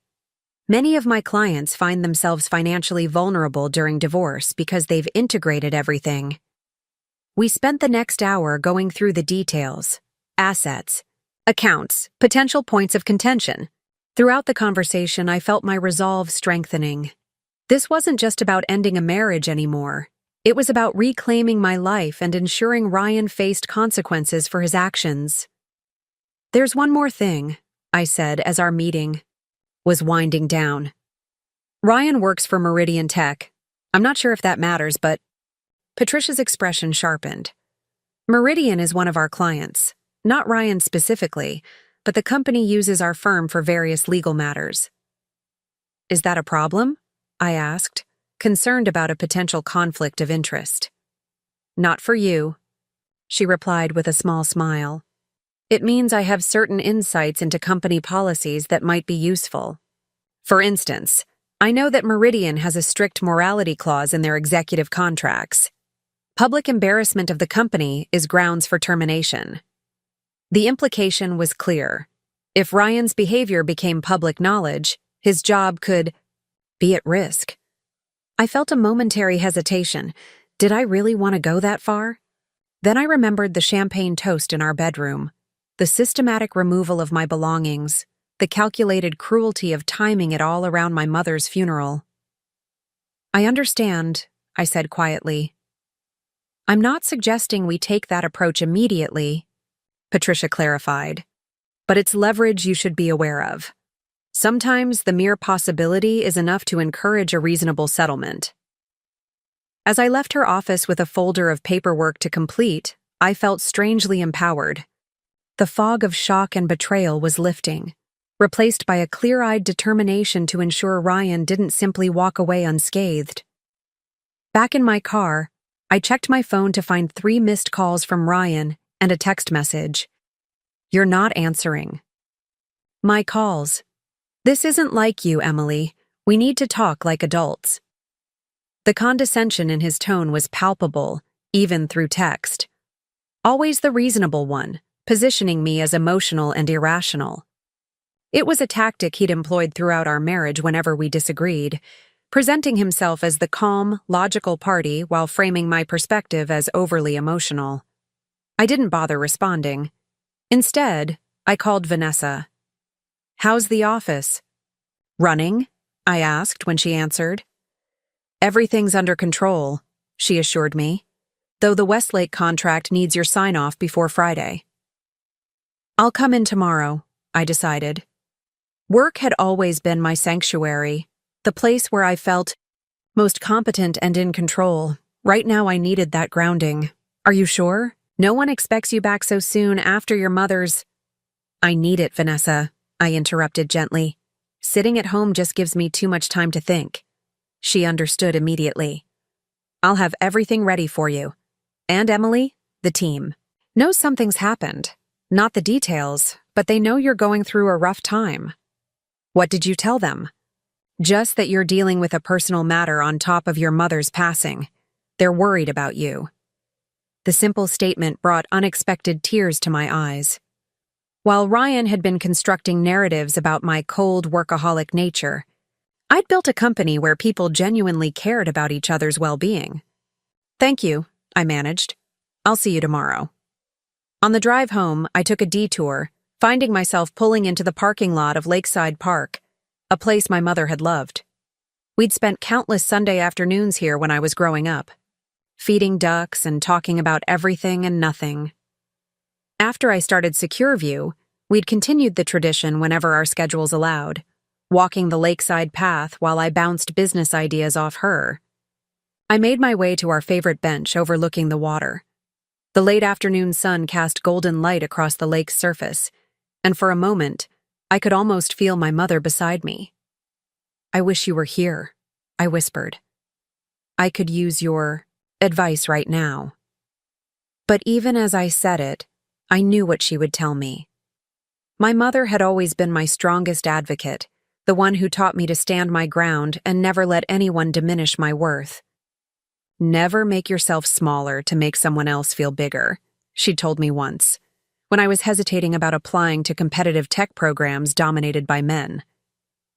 Speaker 1: Many of my clients find themselves financially vulnerable during divorce because they've integrated everything. We spent the next hour going through the details, assets, accounts, potential points of contention. Throughout the conversation, I felt my resolve strengthening. This wasn't just about ending a marriage anymore. It was about reclaiming my life and ensuring Ryan faced consequences for his actions. There's one more thing, I said as our meeting was winding down. Ryan works for Meridian Tech. I'm not sure if that matters, but Patricia's expression sharpened. Meridian is one of our clients, not Ryan specifically, but the company uses our firm for various legal matters. Is that a problem? I asked, concerned about a potential conflict of interest. Not for you, she replied with a small smile. It means I have certain insights into company policies that might be useful. For instance, I know that Meridian has a strict morality clause in their executive contracts. Public embarrassment of the company is grounds for termination. The implication was clear. If Ryan's behavior became public knowledge, his job could be at risk. I felt a momentary hesitation. Did I really want to go that far? Then I remembered the champagne toast in our bedroom, the systematic removal of my belongings, the calculated cruelty of timing it all around my mother's funeral. I understand, I said quietly. I'm not suggesting we take that approach immediately, Patricia clarified, but it's leverage you should be aware of. Sometimes the mere possibility is enough to encourage a reasonable settlement. As I left her office with a folder of paperwork to complete, I felt strangely empowered. The fog of shock and betrayal was lifting, replaced by a clear-eyed determination to ensure Ryan didn't simply walk away unscathed. Back in my car, I checked my phone to find 3 missed calls from Ryan and a text message. You're not answering. My calls. This isn't like you, Emily. We need to talk like adults. The condescension in his tone was palpable, even through text. Always the reasonable one, positioning me as emotional and irrational. It was a tactic he'd employed throughout our marriage whenever we disagreed, presenting himself as the calm, logical party while framing my perspective as overly emotional. I didn't bother responding. Instead, I called Vanessa. "How's the office?" "Running?" I asked when she answered. "Everything's under control," she assured me, "though the Westlake contract needs your sign-off before Friday." "I'll come in tomorrow," I decided. Work had always been my sanctuary, the place where I felt most competent and in control. Right now I needed that grounding. "Are you sure? No one expects you back so soon after your mother's—" "I need it, Vanessa," I interrupted gently. "Sitting at home just gives me too much time to think." She understood immediately. "I'll have everything ready for you. And Emily, the team, knows something's happened. Not the details, but they know you're going through a rough time." "What did you tell them?" "Just that you're dealing with a personal matter on top of your mother's passing. They're worried about you." The simple statement brought unexpected tears to my eyes. While Ryan had been constructing narratives about my cold, workaholic nature, I'd built a company where people genuinely cared about each other's well-being. "Thank you," I managed. "I'll see you tomorrow." On the drive home, I took a detour, finding myself pulling into the parking lot of Lakeside Park, a place my mother had loved. We'd spent countless Sunday afternoons here when I was growing up, feeding ducks and talking about everything and nothing. After I started Secur, we'd continued the tradition whenever our schedules allowed, walking the lakeside path while I bounced business ideas off her. I made my way to our favorite bench overlooking the water. The late afternoon sun cast golden light across the lake's surface, and for a moment, I could almost feel my mother beside me. "I wish you were here," I whispered. "I could use your advice right now." But even as I said it, I knew what she would tell me. My mother had always been my strongest advocate, the one who taught me to stand my ground and never let anyone diminish my worth. "Never make yourself smaller to make someone else feel bigger," she told me once, when I was hesitating about applying to competitive tech programs dominated by men.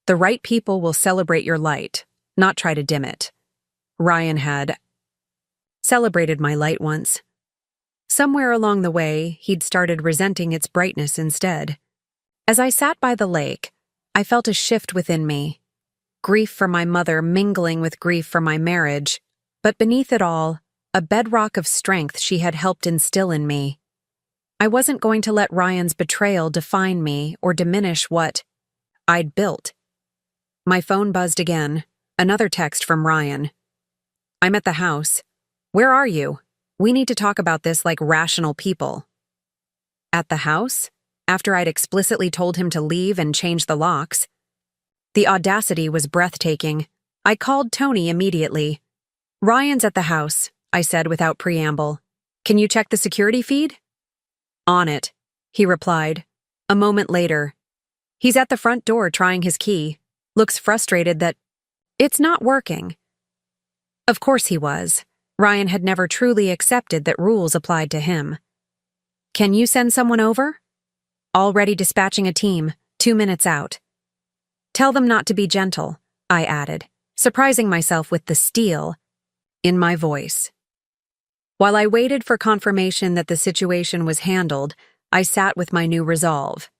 Speaker 1: "The right people will celebrate your light, not try to dim it." Ryan had celebrated my light once. Somewhere along the way, he'd started resenting its brightness instead. As I sat by the lake, I felt a shift within me. Grief for my mother mingling with grief for my marriage, but beneath it all, a bedrock of strength she had helped instill in me. I wasn't going to let Ryan's betrayal define me or diminish what I'd built. My phone buzzed again, another text from Ryan. "I'm at the house. Where are you? We need to talk about this like rational people." At the house? After I'd explicitly told him to leave and change the locks. The audacity was breathtaking. I called Tony immediately. "Ryan's at the house," I said without preamble. "Can you check the security feed?" "On it," he replied. A moment later, "He's at the front door trying his key. Looks frustrated that it's not working." Of course he was. Ryan had never truly accepted that rules applied to him. "Can you send someone over?" "Already dispatching a team, 2 minutes out." "Tell them not to be gentle," I added, surprising myself with the steel in my voice. While I waited for confirmation that the situation was handled, I sat with my new resolve.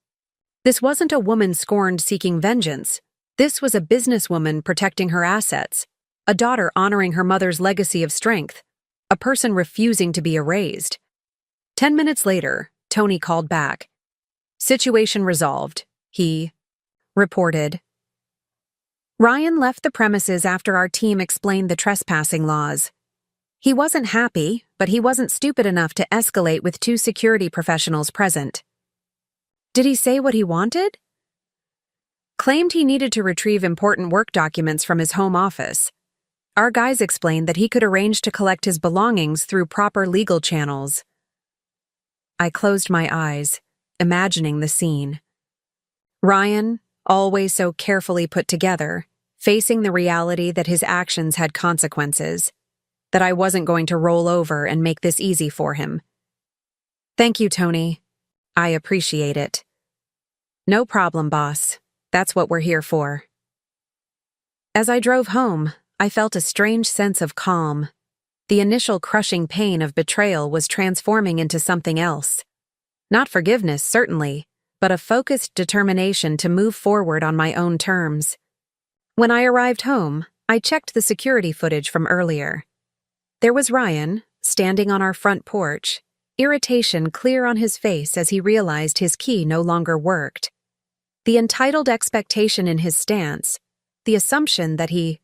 Speaker 1: This wasn't a woman scorned seeking vengeance. This was a businesswoman protecting her assets, a daughter honoring her mother's legacy of strength, a person refusing to be erased. 10 minutes later, Tony called back. "Situation resolved," he reported. Ryan left the premises after our team explained the trespassing laws. He wasn't happy, but he wasn't stupid enough to escalate with 2 security professionals present. Did he say what he wanted? Claimed he needed to retrieve important work documents from his home office. Our guys explained that he could arrange to collect his belongings through proper legal channels. I closed my eyes, imagining the scene. Ryan, always so carefully put together, facing the reality that his actions had consequences, that I wasn't going to roll over and make this easy for him. "Thank you, Tony. I appreciate it." "No problem, boss. That's what we're here for." As I drove home, I felt a strange sense of calm. The initial crushing pain of betrayal was transforming into something else. Not forgiveness, certainly, but a focused determination to move forward on my own terms. When I arrived home, I checked the security footage from earlier. There was Ryan, standing on our front porch, irritation clear on his face as he realized his key no longer worked. The entitled expectation in his stance, the assumption that he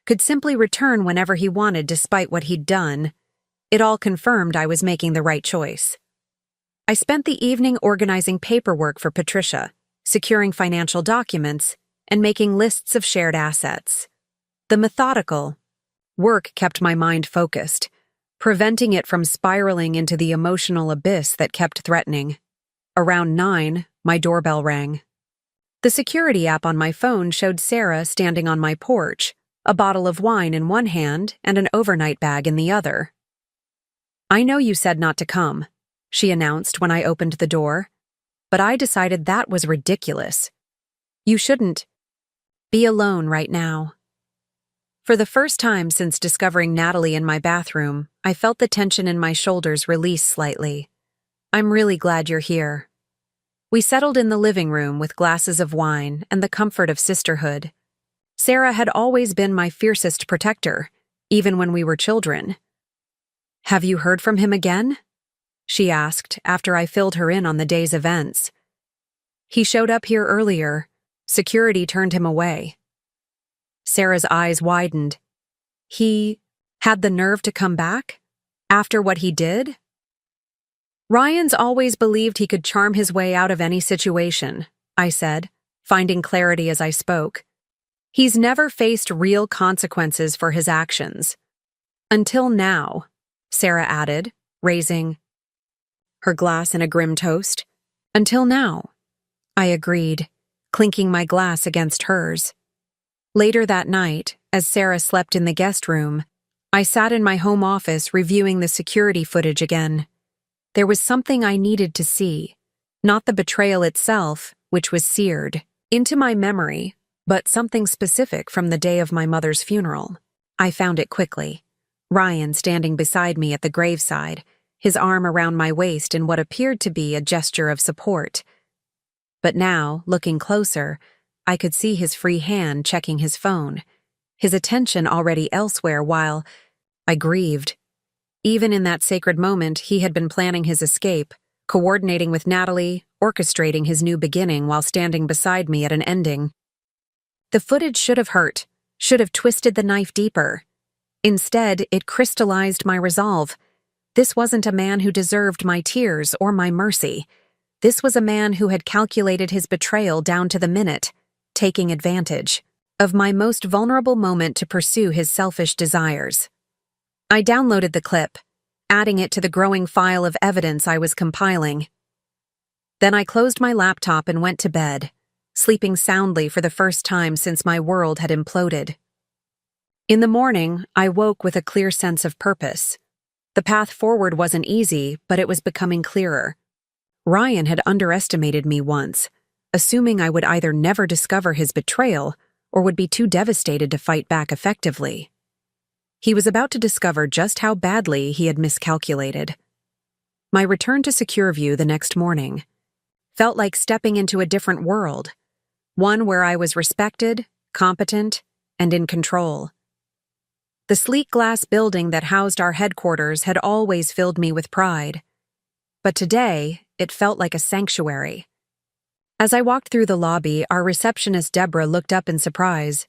Speaker 1: could simply return whenever he wanted despite what he'd done, it all confirmed I was making the right choice. I spent the evening organizing paperwork for Patricia, securing financial documents, and making lists of shared assets. The methodical work kept my mind focused, preventing it from spiraling into the emotional abyss that kept threatening. Around 9, my doorbell rang. The security app on my phone showed Sarah standing on my porch, a bottle of wine in one hand and an overnight bag in the other. "I know you said not to come," she announced when I opened the door, "but I decided that was ridiculous. You shouldn't be alone right now." For the first time since discovering Natalie in my bathroom, I felt the tension in my shoulders release slightly. "I'm really glad you're here." We settled in the living room with glasses of wine and the comfort of sisterhood. Sarah had always been my fiercest protector, even when we were children. "Have you heard from him again?" she asked after I filled her in on the day's events. "He showed up here earlier. Security turned him away." Sarah's eyes widened. "He had the nerve to come back? After what he did?" "Ryan's always believed he could charm his way out of any situation," I said, finding clarity as I spoke. "He's never faced real consequences for his actions. Until now," Sarah added, raising her glass in a grim toast. "Until now," I agreed, clinking my glass against hers. Later that night, as Sarah slept in the guest room, I sat in my home office reviewing the security footage again. There was something I needed to see, not the betrayal itself, which was seared into my memory, but something specific from the day of my mother's funeral. I found it quickly. Ryan standing beside me at the graveside, his arm around my waist in what appeared to be a gesture of support. But now, looking closer, I could see his free hand checking his phone, his attention already elsewhere while I grieved. Even in that sacred moment, he had been planning his escape, coordinating with Natalie, orchestrating his new beginning while standing beside me at an ending. The footage should have hurt, should have twisted the knife deeper. Instead, it crystallized my resolve. This wasn't a man who deserved my tears or my mercy. This was a man who had calculated his betrayal down to the minute, taking advantage of my most vulnerable moment to pursue his selfish desires. I downloaded the clip, adding it to the growing file of evidence I was compiling. Then I closed my laptop and went to bed, sleeping soundly for the first time since my world had imploded. In the morning, I woke with a clear sense of purpose. The path forward wasn't easy, but it was becoming clearer. Ryan had underestimated me once, assuming I would either never discover his betrayal or would be too devastated to fight back effectively. He was about to discover just how badly he had miscalculated. My return to Secureview the next morning felt like stepping into a different world, one where I was respected, competent, and in control. The sleek glass building that housed our headquarters had always filled me with pride, but today it felt like a sanctuary. As I walked through the lobby, our receptionist Deborah looked up in surprise.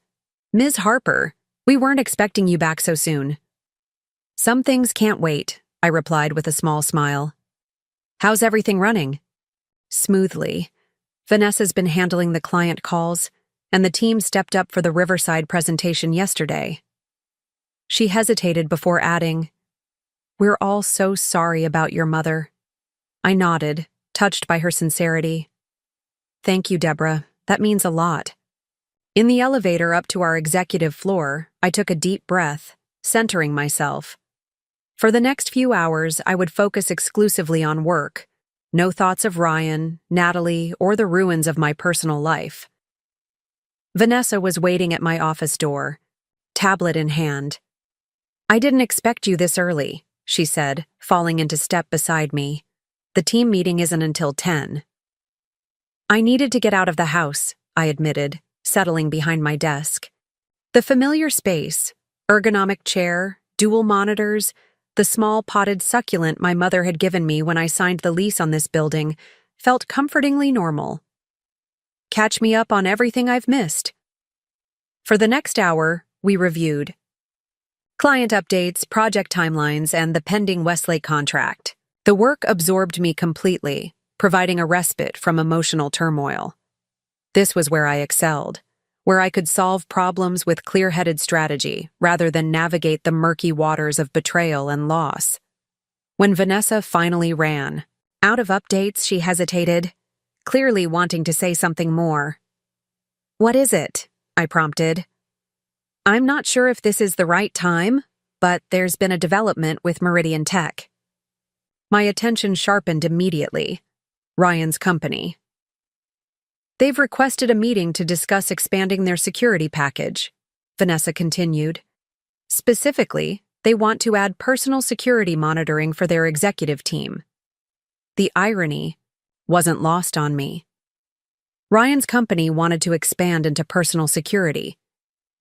Speaker 1: "Ms. Harper, we weren't expecting you back so soon." "Some things can't wait," I replied with a small smile. "How's everything running?" "Smoothly. Vanessa's been handling the client calls, and the team stepped up for the Riverside presentation yesterday." She hesitated before adding, "We're all so sorry about your mother." I nodded, touched by her sincerity. "Thank you, Deborah. That means a lot." In the elevator up to our executive floor, I took a deep breath, centering myself. For the next few hours, I would focus exclusively on work. No thoughts of Ryan, Natalie, or the ruins of my personal life. Vanessa was waiting at my office door, tablet in hand. "I didn't expect you this early," she said, falling into step beside me. The team meeting isn't until 10. I needed to get out of the house, I admitted, settling behind my desk. The familiar space, ergonomic chair, dual monitors, the small potted succulent my mother had given me when I signed the lease on this building, felt comfortingly normal. Catch me up on everything I've missed. For the next hour, we reviewed client updates, project timelines, and the pending Westlake contract. The work absorbed me completely, providing a respite from emotional turmoil. This was where I excelled, where I could solve problems with clear-headed strategy rather than navigate the murky waters of betrayal and loss. When Vanessa finally ran, out of updates, she hesitated, clearly wanting to say something more. "What is it?" I prompted. "I'm not sure if this is the right time, but there's been a development with Meridian Tech." My attention sharpened immediately. Ryan's company. "They've requested a meeting to discuss expanding their security package," Vanessa continued. "Specifically, they want to add personal security monitoring for their executive team." The irony wasn't lost on me. Ryan's company wanted to expand into personal security,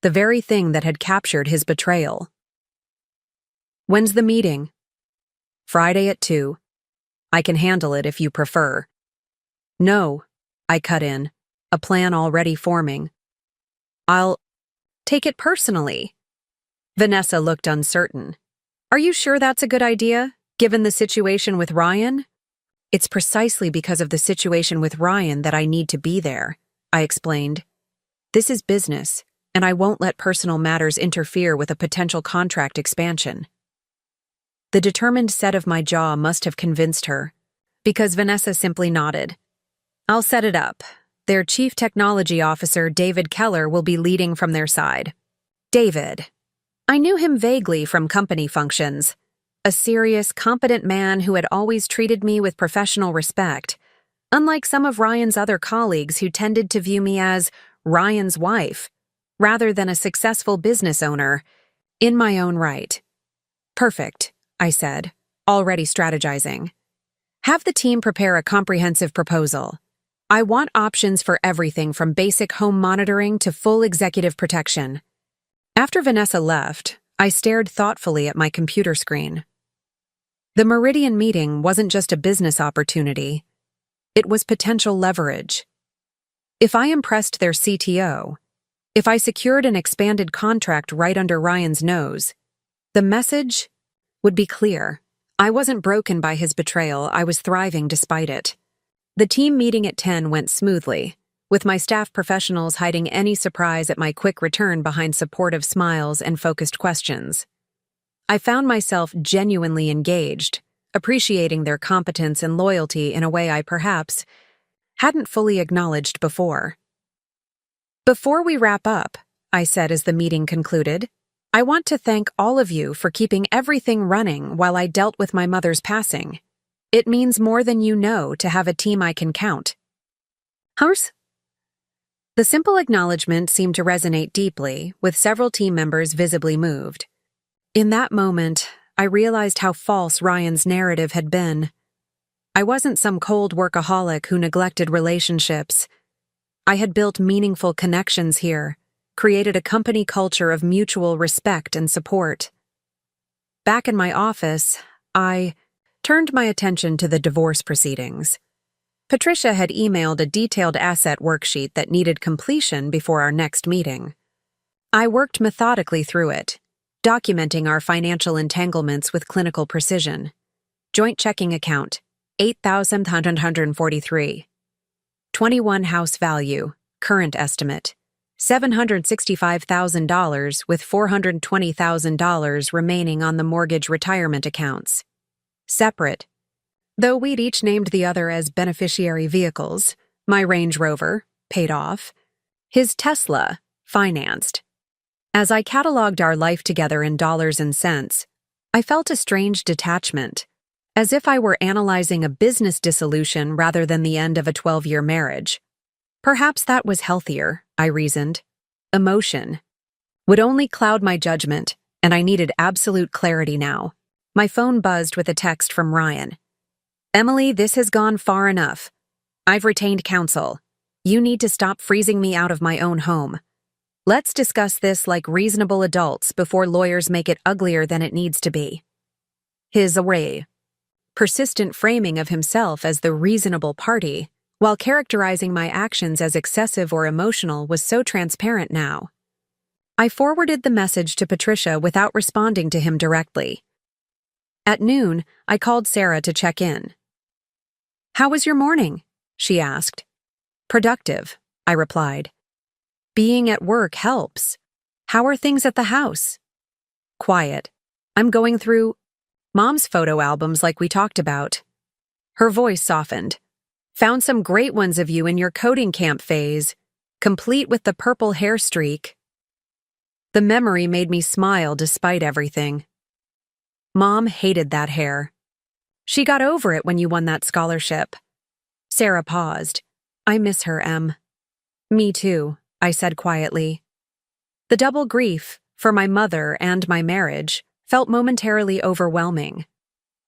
Speaker 1: the very thing that had captured his betrayal. "When's the meeting?" "Friday at 2. I can handle it if you prefer." "No," I cut in, a plan already forming. "I'll take it personally." Vanessa looked uncertain. "Are you sure that's a good idea, given the situation with Ryan?" "It's precisely because of the situation with Ryan that I need to be there," I explained. "This is business, and I won't let personal matters interfere with a potential contract expansion." The determined set of my jaw must have convinced her, because Vanessa simply nodded. "I'll set it up. Their Chief Technology Officer, David Keller, will be leading from their side." David. I knew him vaguely from company functions. A serious, competent man who had always treated me with professional respect, unlike some of Ryan's other colleagues who tended to view me as Ryan's wife, rather than a successful business owner, in my own right. "Perfect," I said, already strategizing. "Have the team prepare a comprehensive proposal. I want options for everything from basic home monitoring to full executive protection." After Vanessa left, I stared thoughtfully at my computer screen. The Meridian meeting wasn't just a business opportunity. It was potential leverage. If I impressed their CTO, if I secured an expanded contract right under Ryan's nose, the message would be clear. I wasn't broken by his betrayal, I was thriving despite it. The team meeting at 10 went smoothly, with my staff professionals hiding any surprise at my quick return behind supportive smiles and focused questions. I found myself genuinely engaged, appreciating their competence and loyalty in a way I perhaps hadn't fully acknowledged before. "Before we wrap up," I said as the meeting concluded, "I want to thank all of you for keeping everything running while I dealt with my mother's passing. It means more than you know to have a team I can count." Hers? The simple acknowledgement seemed to resonate deeply, with several team members visibly moved. In that moment, I realized how false Ryan's narrative had been. I wasn't some cold workaholic who neglected relationships. I had built meaningful connections here, created a company culture of mutual respect and support. Back in my office, I turned my attention to the divorce proceedings. Patricia had emailed a detailed asset worksheet that needed completion before our next meeting. I worked methodically through it, documenting our financial entanglements with clinical precision. Joint checking account, $8,143. 21 house value, current estimate, $765,000 with $420,000 remaining on the mortgage retirement accounts. Separate. Though we'd each named the other as beneficiary vehicles, my Range Rover, paid off, his Tesla, financed. As I cataloged our life together in dollars and cents, I felt a strange detachment, as if I were analyzing a business dissolution rather than the end of a 12-year marriage. Perhaps that was healthier, I reasoned. Emotion would only cloud my judgment, and I needed absolute clarity now. My phone buzzed with a text from Ryan. Emily, this has gone far enough. I've retained counsel. You need to stop freezing me out of my own home. Let's discuss this like reasonable adults before lawyers make it uglier than it needs to be. His persistent framing of himself as the reasonable party, while characterizing my actions as excessive or emotional, was so transparent now. I forwarded the message to Patricia without responding to him directly. At noon, I called Sarah to check in. "How was your morning?" she asked. "Productive," I replied. "Being at work helps. How are things at the house?" "Quiet. I'm going through Mom's photo albums like we talked about." Her voice softened. "Found some great ones of you in your coding camp phase, complete with the purple hair streak." The memory made me smile despite everything. Mom hated that hair. "She got over it when you won that scholarship." Sarah paused. "I miss her, Em." "Me too," I said quietly. The double grief, for my mother and my marriage, felt momentarily overwhelming.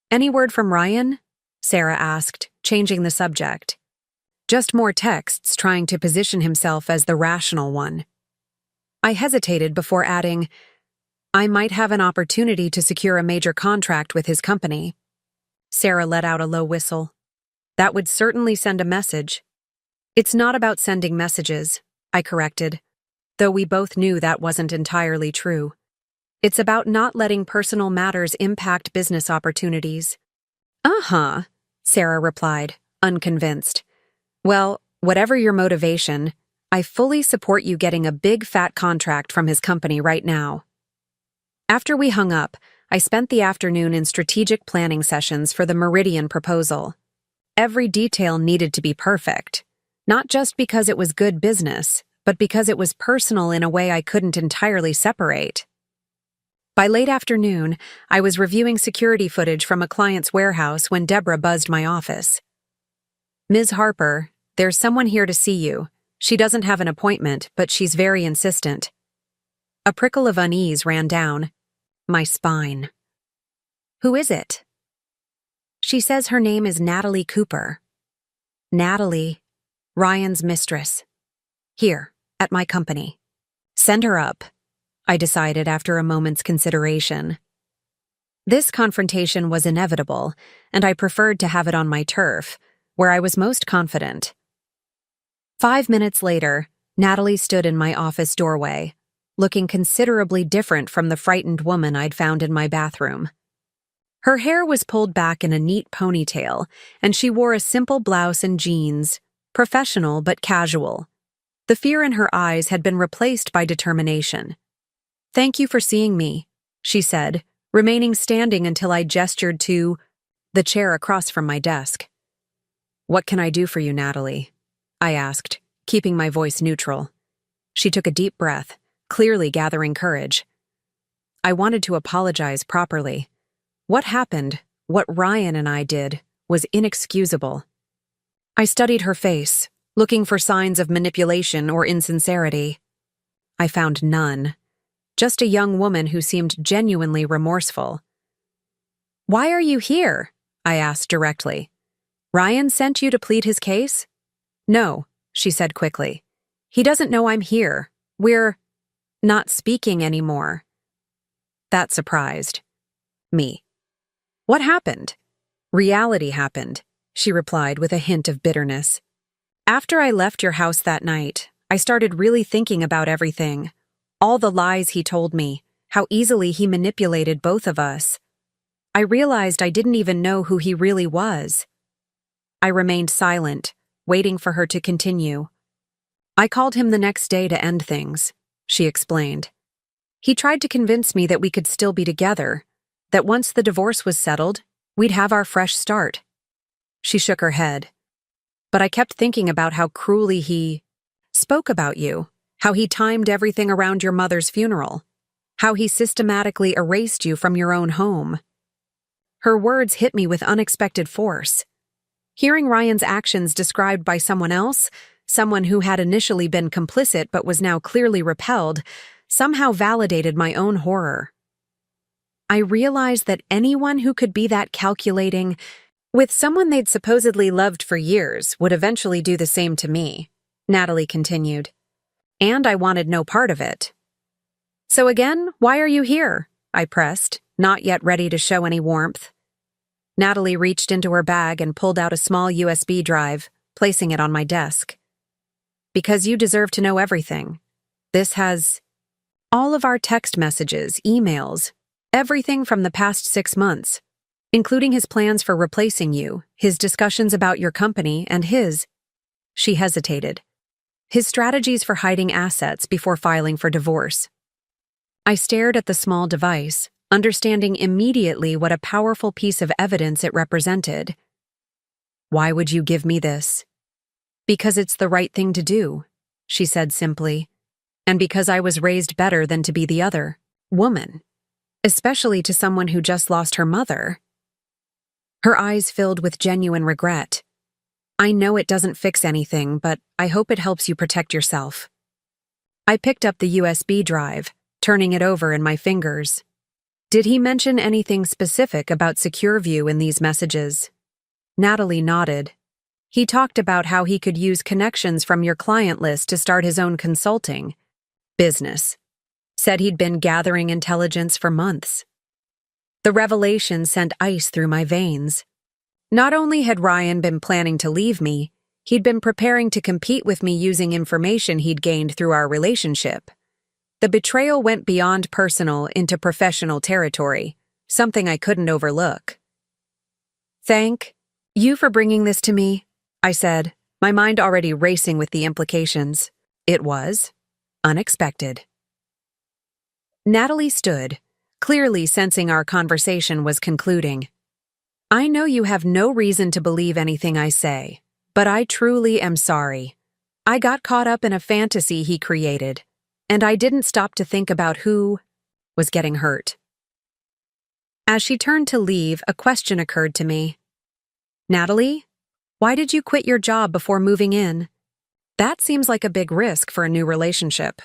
Speaker 1: "Any word from Ryan?" Sarah asked, changing the subject. Just more texts trying to position himself as the rational one. I hesitated before adding, "I might have an opportunity to secure a major contract with his company." Sarah let out a low whistle. "That would certainly send a message." "It's not about sending messages," I corrected, though we both knew that wasn't entirely true. "It's about not letting personal matters impact business opportunities." "Uh-huh," Sarah replied, unconvinced. "Well, whatever your motivation, I fully support you getting a big fat contract from his company right now." After we hung up, I spent the afternoon in strategic planning sessions for the Meridian proposal. Every detail needed to be perfect, not just because it was good business, but because it was personal in a way I couldn't entirely separate. By late afternoon, I was reviewing security footage from a client's warehouse when Deborah buzzed my office. "Ms. Harper, there's someone here to see you. She doesn't have an appointment, but she's very insistent." A prickle of unease ran down my spine. "Who is it?" "She says her name is Natalie Cooper." "Natalie, Ryan's mistress. Here, at my company." "Send her up," I decided after a moment's consideration. This confrontation was inevitable, and I preferred to have it on my turf, where I was most confident. 5 minutes later, Natalie stood in my office doorway, looking considerably different from the frightened woman I'd found in my bathroom. Her hair was pulled back in a neat ponytail, and she wore a simple blouse and jeans, professional but casual. The fear in her eyes had been replaced by determination. "Thank you for seeing me," she said, remaining standing until I gestured to the chair across from my desk. "What can I do for you, Natalie?" I asked, keeping my voice neutral. She took a deep breath, clearly gathering courage. "I wanted to apologize properly. What happened, what Ryan and I did, was inexcusable." I studied her face, looking for signs of manipulation or insincerity. I found none. Just a young woman who seemed genuinely remorseful. "Why are you here?" I asked directly. "Ryan sent you to plead his case?" "No," she said quickly. "He doesn't know I'm here. We're not speaking anymore." That surprised me. "What happened?" "Reality happened," she replied with a hint of bitterness. "After I left your house that night, I started really thinking about everything. All the lies he told me, how easily he manipulated both of us. I realized I didn't even know who he really was." I remained silent, waiting for her to continue. "I called him the next day to end things," she explained. "He tried to convince me that we could still be together, that once the divorce was settled, we'd have our fresh start." She shook her head. "But I kept thinking about how cruelly he spoke about you, how he timed everything around your mother's funeral, how he systematically erased you from your own home." Her words hit me with unexpected force. Hearing Ryan's actions described by someone else, someone who had initially been complicit but was now clearly repelled, somehow validated my own horror. I realized that anyone who could be that calculating, With someone they'd supposedly loved for years would eventually do the same to me, Natalie continued. And I wanted no part of it. So again, why are you here? I pressed, not yet ready to show any warmth. Natalie reached into her bag and pulled out a small USB drive, placing it on my desk. Because you deserve to know everything. This has all of our text messages, emails, everything from the past 6 months, including his plans for replacing you, his discussions about your company, and she hesitated, his strategies for hiding assets before filing for divorce. I stared at the small device, understanding immediately what a powerful piece of evidence it represented. Why would you give me this? Because it's the right thing to do, she said simply, and because I was raised better than to be the other woman, especially to someone who just lost her mother. Her eyes filled with genuine regret. I know it doesn't fix anything, but I hope it helps you protect yourself. I picked up the USB drive, turning it over in my fingers. Did he mention anything specific about SecurView in these messages? Natalie nodded. He talked about how he could use connections from your client list to start his own consulting business. Said he'd been gathering intelligence for months. The revelation sent ice through my veins. Not only had Ryan been planning to leave me, he'd been preparing to compete with me using information he'd gained through our relationship. The betrayal went beyond personal into professional territory, something I couldn't overlook. Thank you for bringing this to me, I said, my mind already racing with the implications. It was unexpected. Natalie stood, clearly sensing our conversation was concluding. I know you have no reason to believe anything I say, but I truly am sorry. I got caught up in a fantasy he created, and I didn't stop to think about who was getting hurt. As she turned to leave, a question occurred to me. Natalie, why did you quit your job before moving in? That seems like a big risk for a new relationship.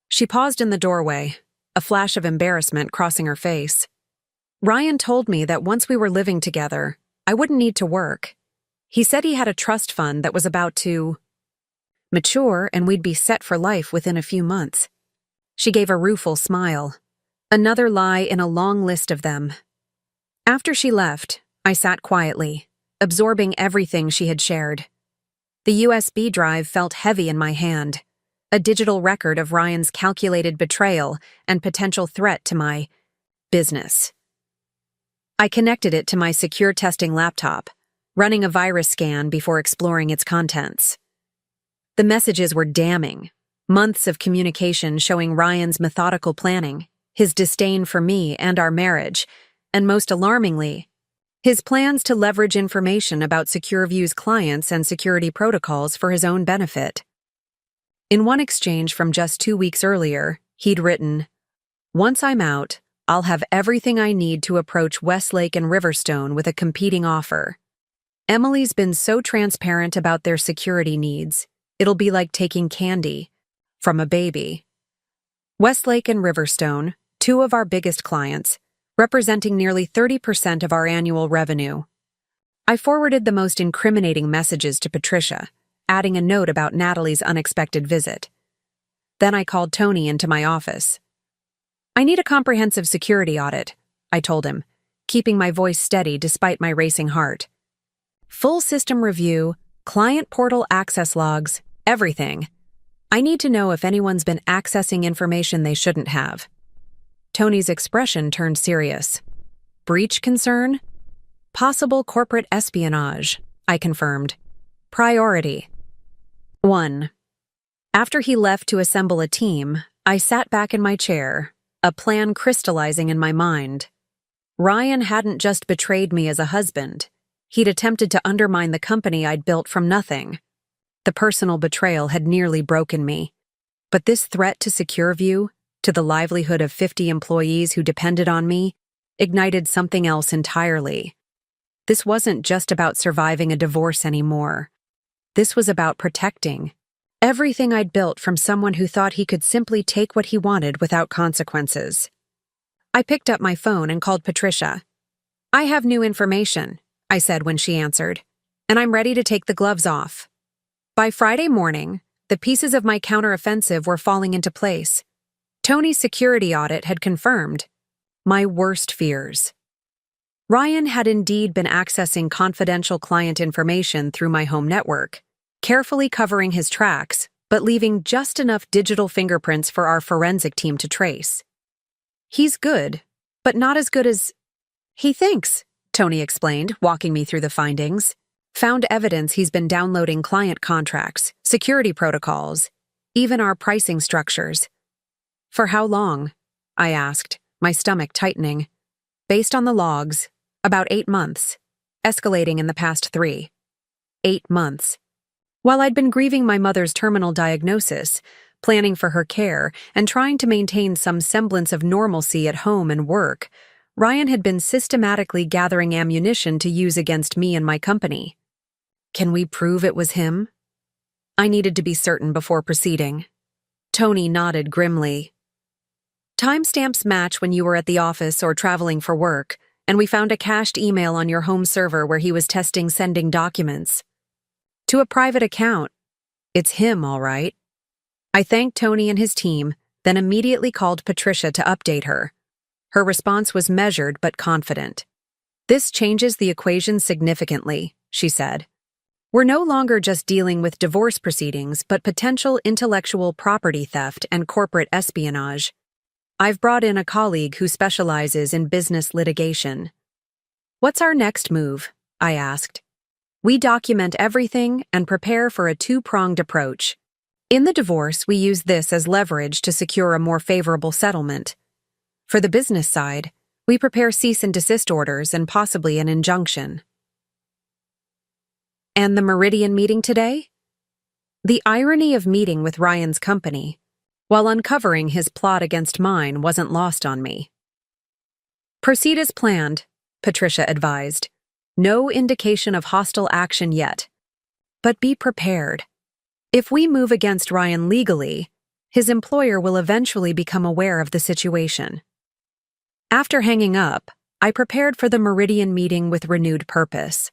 Speaker 1: She paused in the doorway, a flash of embarrassment crossing her face. Ryan told me that once we were living together, I wouldn't need to work. He said he had a trust fund that was about to mature and we'd be set for life within a few months. She gave a rueful smile. Another lie in a long list of them. After she left, I sat quietly, absorbing everything she had shared. The USB drive felt heavy in my hand, a digital record of Ryan's calculated betrayal and potential threat to my business. I connected it to my Secur testing laptop, running a virus scan before exploring its contents. The messages were damning, months of communication showing Ryan's methodical planning, his disdain for me and our marriage, and most alarmingly, his plans to leverage information about SecurView's clients and security protocols for his own benefit. In one exchange from just 2 weeks earlier, he'd written, "Once I'm out, I'll have everything I need to approach Westlake and Riverstone with a competing offer. Emily's been so transparent about their security needs, it'll be like taking candy from a baby." Westlake and Riverstone, 2 of our biggest clients, representing nearly 30% of our annual revenue. I forwarded the most incriminating messages to Patricia, adding a note about Natalie's unexpected visit. Then I called Tony into my office. "I need a comprehensive security audit," I told him, keeping my voice steady despite my racing heart. "Full system review, client portal access logs, everything. I need to know if anyone's been accessing information they shouldn't have." Tony's expression turned serious. "Breach concern?" "Possible corporate espionage," I confirmed. "Priority." 1. After he left to assemble a team, I sat back in my chair, a plan crystallizing in my mind. Ryan hadn't just betrayed me as a husband. He'd attempted to undermine the company I'd built from nothing. The personal betrayal had nearly broken me. But this threat to SecurView, to the livelihood of 50 employees who depended on me, ignited something else entirely. This wasn't just about surviving a divorce anymore. This was about protecting everything I'd built from someone who thought he could simply take what he wanted without consequences. I picked up my phone and called Patricia. "I have new information," I said when she answered, and I'm ready to take the gloves off. By Friday morning, the pieces of my counteroffensive were falling into place. Tony's security audit had confirmed my worst fears. Ryan had indeed been accessing confidential client information through my home network, carefully covering his tracks, but leaving just enough digital fingerprints for our forensic team to trace. He's good, but not as good as he thinks, Tony explained, walking me through the findings. Found evidence he's been downloading client contracts, security protocols, even our pricing structures. For how long? I asked, my stomach tightening. Based on the logs, about 8 months, escalating in the past 3. 8 months. While I'd been grieving my mother's terminal diagnosis, planning for her care, and trying to maintain some semblance of normalcy at home and work, Ryan had been systematically gathering ammunition to use against me and my company. Can we prove it was him? I needed to be certain before proceeding. Tony nodded grimly. Timestamps match when you were at the office or traveling for work, and we found a cached email on your home server where he was testing sending documents. To a private account. It's him, all right. I thanked Tony and his team, then immediately called Patricia to update her. Her response was measured but confident. This changes the equation significantly, she said. We're no longer just dealing with divorce proceedings, but potential intellectual property theft and corporate espionage. I've brought in a colleague who specializes in business litigation. What's our next move? I asked. We document everything and prepare for a two-pronged approach. In the divorce, we use this as leverage to secure a more favorable settlement. For the business side, we prepare cease and desist orders and possibly an injunction. And the Meridian meeting today? The irony of meeting with Ryan's company, while uncovering his plot against mine, wasn't lost on me. Proceed as planned, Patricia advised. No indication of hostile action yet. But be prepared. If we move against Ryan legally, his employer will eventually become aware of the situation. After hanging up, I prepared for the Meridian meeting with renewed purpose.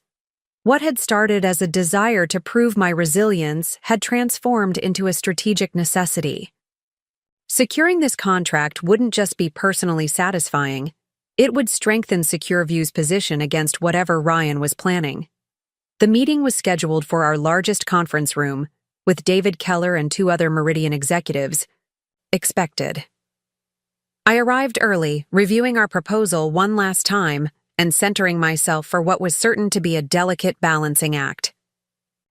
Speaker 1: What had started as a desire to prove my resilience had transformed into a strategic necessity. Securing this contract wouldn't just be personally satisfying, it would strengthen SecureView's position against whatever Ryan was planning. The meeting was scheduled for our largest conference room, with David Keller and 2 other Meridian executives. Expected. I arrived early, reviewing our proposal one last time, and centering myself for what was certain to be a delicate balancing act.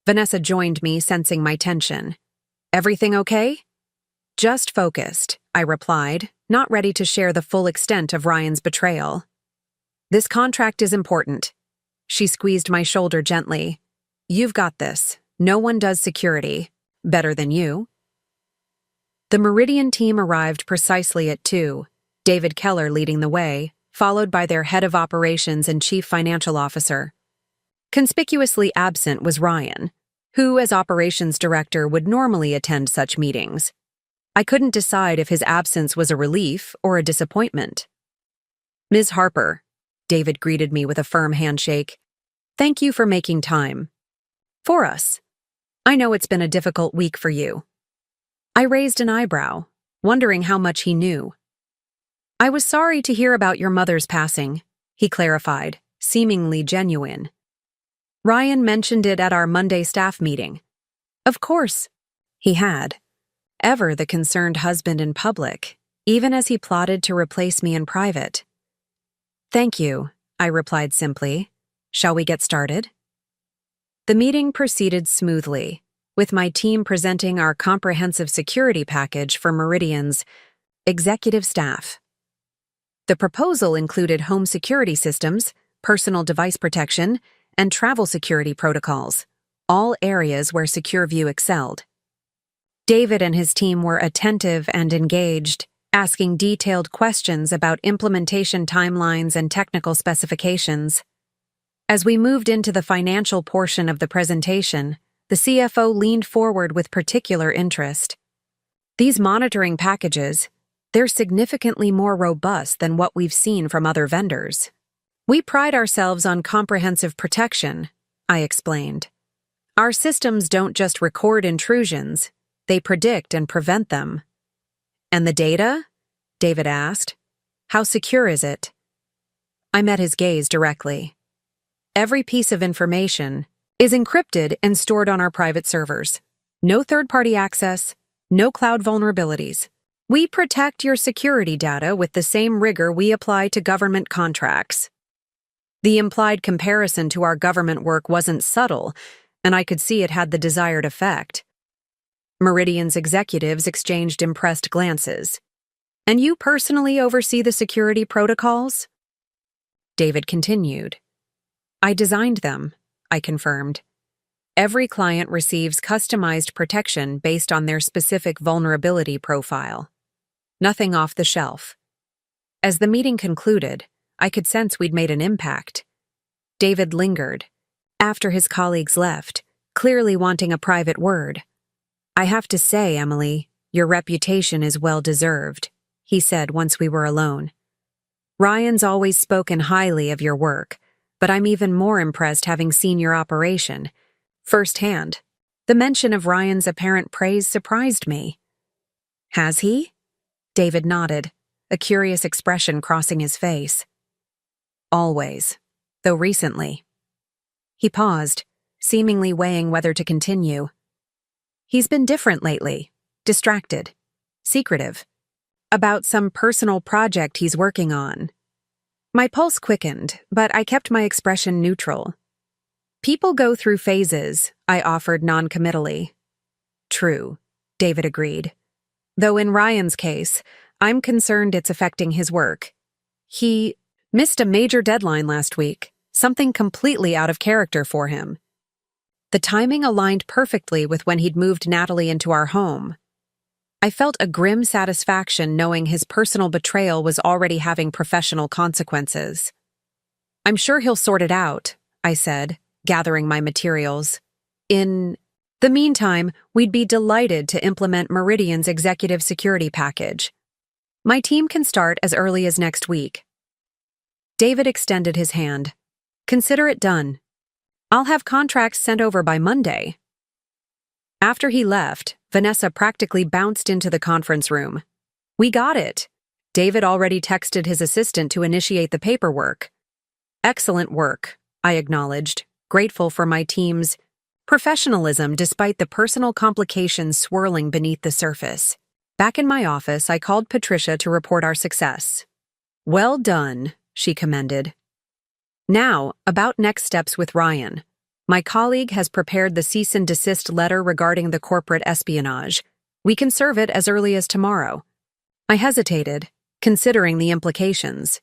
Speaker 1: Vanessa joined me, sensing my tension. Everything okay? Just focused, I replied, not ready to share the full extent of Ryan's betrayal. This contract is important. She squeezed my shoulder gently. You've got this. No one does security better than you. The Meridian team arrived precisely at 2, David Keller leading the way, followed by their head of operations and chief financial officer. Conspicuously absent was Ryan, who, as operations director, would normally attend such meetings. I couldn't decide if his absence was a relief or a disappointment. Ms. Harper, David greeted me with a firm handshake. Thank you for making time. For us. I know it's been a difficult week for you. I raised an eyebrow, wondering how much he knew. I was sorry to hear about your mother's passing, he clarified, seemingly genuine. Ryan mentioned it at our Monday staff meeting. Of course, he had. Ever the concerned husband in public, even as he plotted to replace me in private. Thank you, I replied simply. Shall we get started? The meeting proceeded smoothly, with my team presenting our comprehensive security package for Meridian's executive staff. The proposal included home security systems, personal device protection, and travel security protocols, all areas where SecureView excelled. David and his team were attentive and engaged, asking detailed questions about implementation timelines and technical specifications. As we moved into the financial portion of the presentation, the CFO leaned forward with particular interest. These monitoring packages, they're significantly more robust than what we've seen from other vendors. We pride ourselves on comprehensive protection, I explained. Our systems don't just record intrusions, they predict and prevent them. And the data? David asked. How secure is it? I met his gaze directly. Every piece of information is encrypted and stored on our private servers. No third-party access, no cloud vulnerabilities. We protect your security data with the same rigor we apply to government contracts. The implied comparison to our government work wasn't subtle, and I could see it had the desired effect. Meridian's executives exchanged impressed glances. And you personally oversee the security protocols? David continued. I designed them, I confirmed. Every client receives customized protection based on their specific vulnerability profile. Nothing off the shelf. As the meeting concluded, I could sense we'd made an impact. David lingered, after his colleagues left, clearly wanting a private word. I have to say, Emily, your reputation is well-deserved, he said once we were alone. Ryan's always spoken highly of your work, but I'm even more impressed having seen your operation firsthand. The mention of Ryan's apparent praise surprised me. Has he? David nodded, a curious expression crossing his face. Always, though recently. He paused, seemingly weighing whether to continue. He's been different lately, distracted, secretive, about some personal project he's working on. My pulse quickened, but I kept my expression neutral. People go through phases, I offered non-committally. True, David agreed. Though in Ryan's case, I'm concerned it's affecting his work. He missed a major deadline last week, something completely out of character for him. The timing aligned perfectly with when he'd moved Natalie into our home. I felt a grim satisfaction knowing his personal betrayal was already having professional consequences. I'm sure he'll sort it out, I said, gathering my materials. In the meantime, we'd be delighted to implement Meridian's executive security package. My team can start as early as next week. David extended his hand. Consider it done. I'll have contracts sent over by Monday. After he left, Vanessa practically bounced into the conference room. We got it. David already texted his assistant to initiate the paperwork. Excellent work, I acknowledged, grateful for my team's professionalism despite the personal complications swirling beneath the surface. Back in my office, I called Patricia to report our success. Well done, she commended. Now, about next steps with Ryan. My colleague has prepared the cease and desist letter regarding the corporate espionage. We can serve it as early as tomorrow. I hesitated, considering the implications.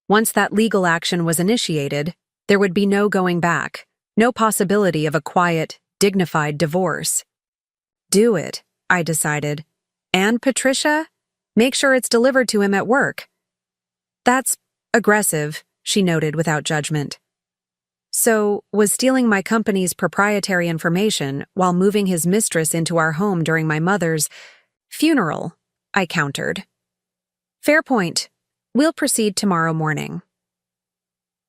Speaker 1: Once that legal action was initiated, there would be no going back, no possibility of a quiet, dignified divorce. Do it, I decided. And Patricia, make sure it's delivered to him at work. That's aggressive, she noted without judgment. So, was stealing my company's proprietary information while moving his mistress into our home during my mother's funeral, I countered. Fair point. We'll proceed tomorrow morning.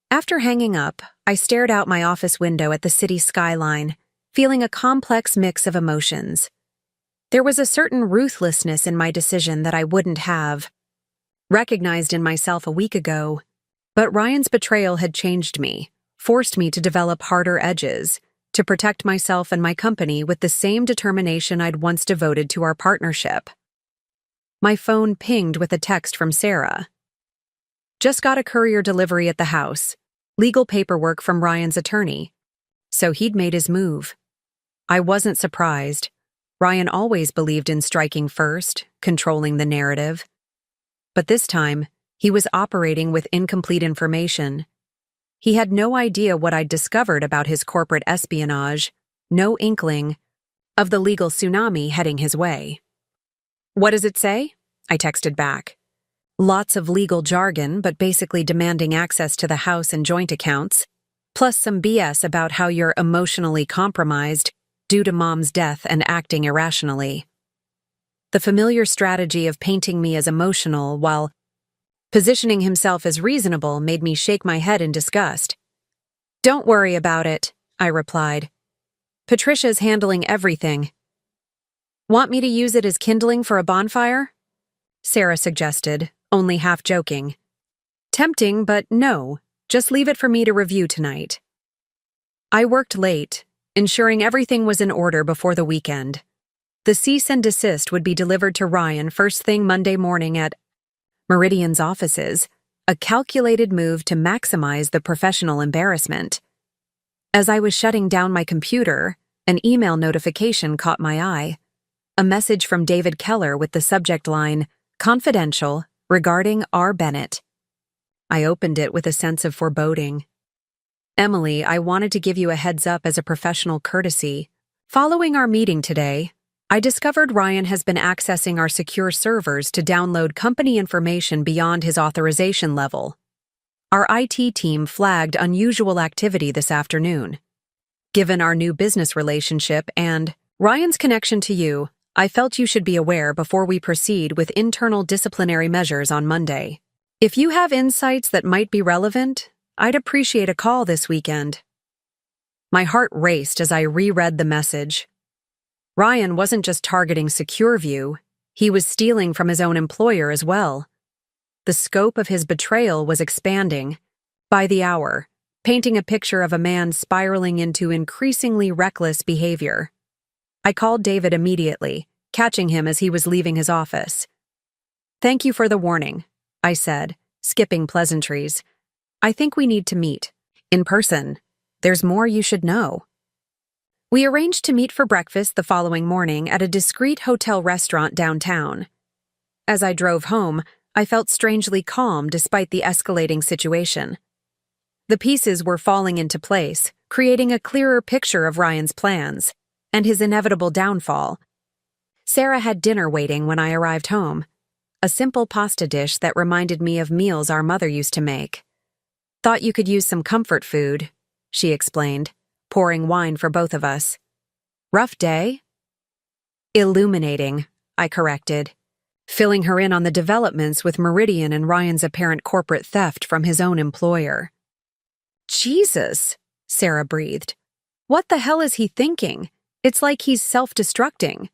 Speaker 1: After hanging up, I stared out my office window at the city skyline, feeling a complex mix of emotions. There was a certain ruthlessness in my decision that I wouldn't have recognized in myself a week ago, but Ryan's betrayal had changed me, forced me to develop harder edges, to protect myself and my company with the same determination I'd once devoted to our partnership. My phone pinged with a text from Sarah. Just got a courier delivery at the house, legal paperwork from Ryan's attorney. So he'd made his move. I wasn't surprised. Ryan always believed in striking first, controlling the narrative. But this time, he was operating with incomplete information. He had no idea what I'd discovered about his corporate espionage, no inkling of the legal tsunami heading his way. What does it say? I texted back. Lots of legal jargon, but basically demanding access to the house and joint accounts, plus some BS about how you're emotionally compromised due to Mom's death and acting irrationally. The familiar strategy of painting me as emotional while Positioning himself as reasonable made me shake my head in disgust. "Don't worry about it," I replied. "Patricia's handling everything." "Want me to use it as kindling for a bonfire?" Sarah suggested, only half joking. Tempting, but no, just leave it for me to review tonight. I worked late, ensuring everything was in order before the weekend. The cease and desist would be delivered to Ryan first thing Monday morning at Meridian's offices, a calculated move to maximize the professional embarrassment. As I was shutting down my computer, an email notification caught my eye. A message from David Keller with the subject line, "Confidential, regarding R. Bennett." I opened it with a sense of foreboding. "Emily, I wanted to give you a heads up as a professional courtesy. Following our meeting today, I discovered Ryan has been accessing our secure servers to download company information beyond his authorization level. Our IT team flagged unusual activity this afternoon. Given our new business relationship and Ryan's connection to you, I felt you should be aware before we proceed with internal disciplinary measures on Monday. If you have insights that might be relevant, I'd appreciate a call this weekend." My heart raced as I reread the message. Ryan wasn't just targeting SecureView, he was stealing from his own employer as well. The scope of his betrayal was expanding, by the hour, painting a picture of a man spiraling into increasingly reckless behavior. I called David immediately, catching him as he was leaving his office. "Thank you for the warning," I said, skipping pleasantries. "I think we need to meet. In person. There's more you should know." We arranged to meet for breakfast the following morning at a discreet hotel restaurant downtown. As I drove home, I felt strangely calm despite the escalating situation. The pieces were falling into place, creating a clearer picture of Ryan's plans and his inevitable downfall. Sarah had dinner waiting when I arrived home. A simple pasta dish that reminded me of meals our mother used to make. "Thought you could use some comfort food," she explained, pouring wine for both of us. "Rough day?" "Illuminating," I corrected, filling her in on the developments with Meridian and Ryan's apparent corporate theft from his own employer. "Jesus," Sarah breathed. "What the hell is he thinking? It's like he's self-destructing."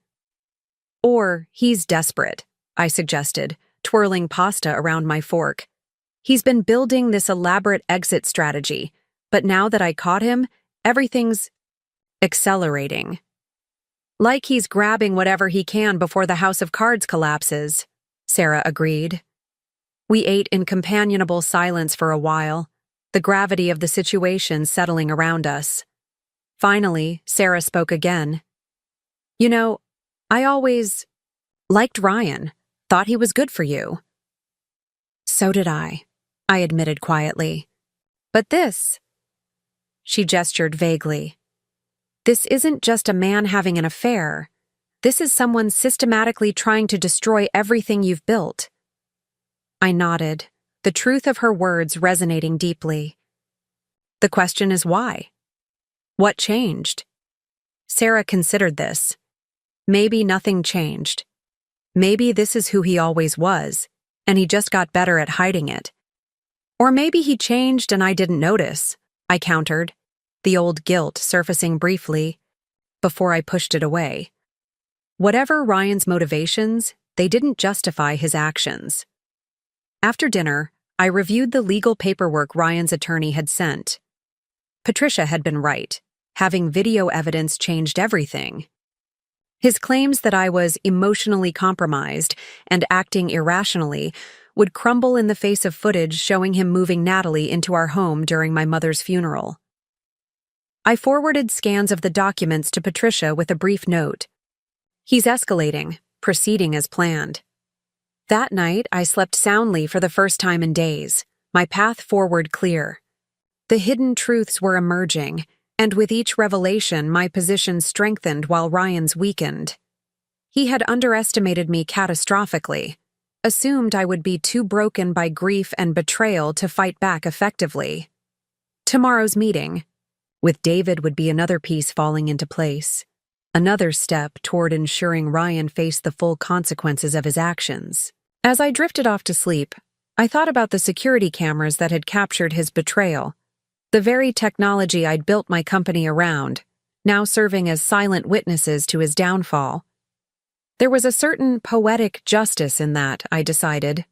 Speaker 1: "Or he's desperate," I suggested, twirling pasta around my fork. "He's been building this elaborate exit strategy, but now that I caught him, everything's accelerating. Like he's grabbing whatever he can before the house of cards collapses," Sarah agreed. We ate in companionable silence for a while, the gravity of the situation settling around us. Finally, Sarah spoke again. "You know, I always liked Ryan. Thought he was good for you." "So did I admitted quietly. "But this," she gestured vaguely, "this isn't just a man having an affair. This is someone systematically trying to destroy everything you've built." I nodded, the truth of her words resonating deeply. "The question is why? What changed?" Sarah considered this. Maybe nothing changed. Maybe this is who he always was, and he just got better at hiding it. Or maybe he changed and I didn't notice, I countered, the old guilt surfacing briefly, before I pushed it away. Whatever Ryan's motivations, they didn't justify his actions. After dinner, I reviewed the legal paperwork Ryan's attorney had sent. Patricia had been right. Having video evidence changed everything. His claims that I was emotionally compromised and acting irrationally would crumble in the face of footage showing him moving Natalie into our home during my mother's funeral. I forwarded scans of the documents to Patricia with a brief note. "He's escalating, proceeding as planned." That night, I slept soundly for the first time in days, my path forward clear. The hidden truths were emerging, and with each revelation, my position strengthened while Ryan's weakened. He had underestimated me catastrophically, assumed I would be too broken by grief and betrayal to fight back effectively. Tomorrow's meeting with David would be another piece falling into place, another step toward ensuring Ryan faced the full consequences of his actions. As I drifted off to sleep, I thought about the security cameras that had captured his betrayal, the very technology I'd built my company around, now serving as silent witnesses to his downfall. There was a certain poetic justice in that, I decided.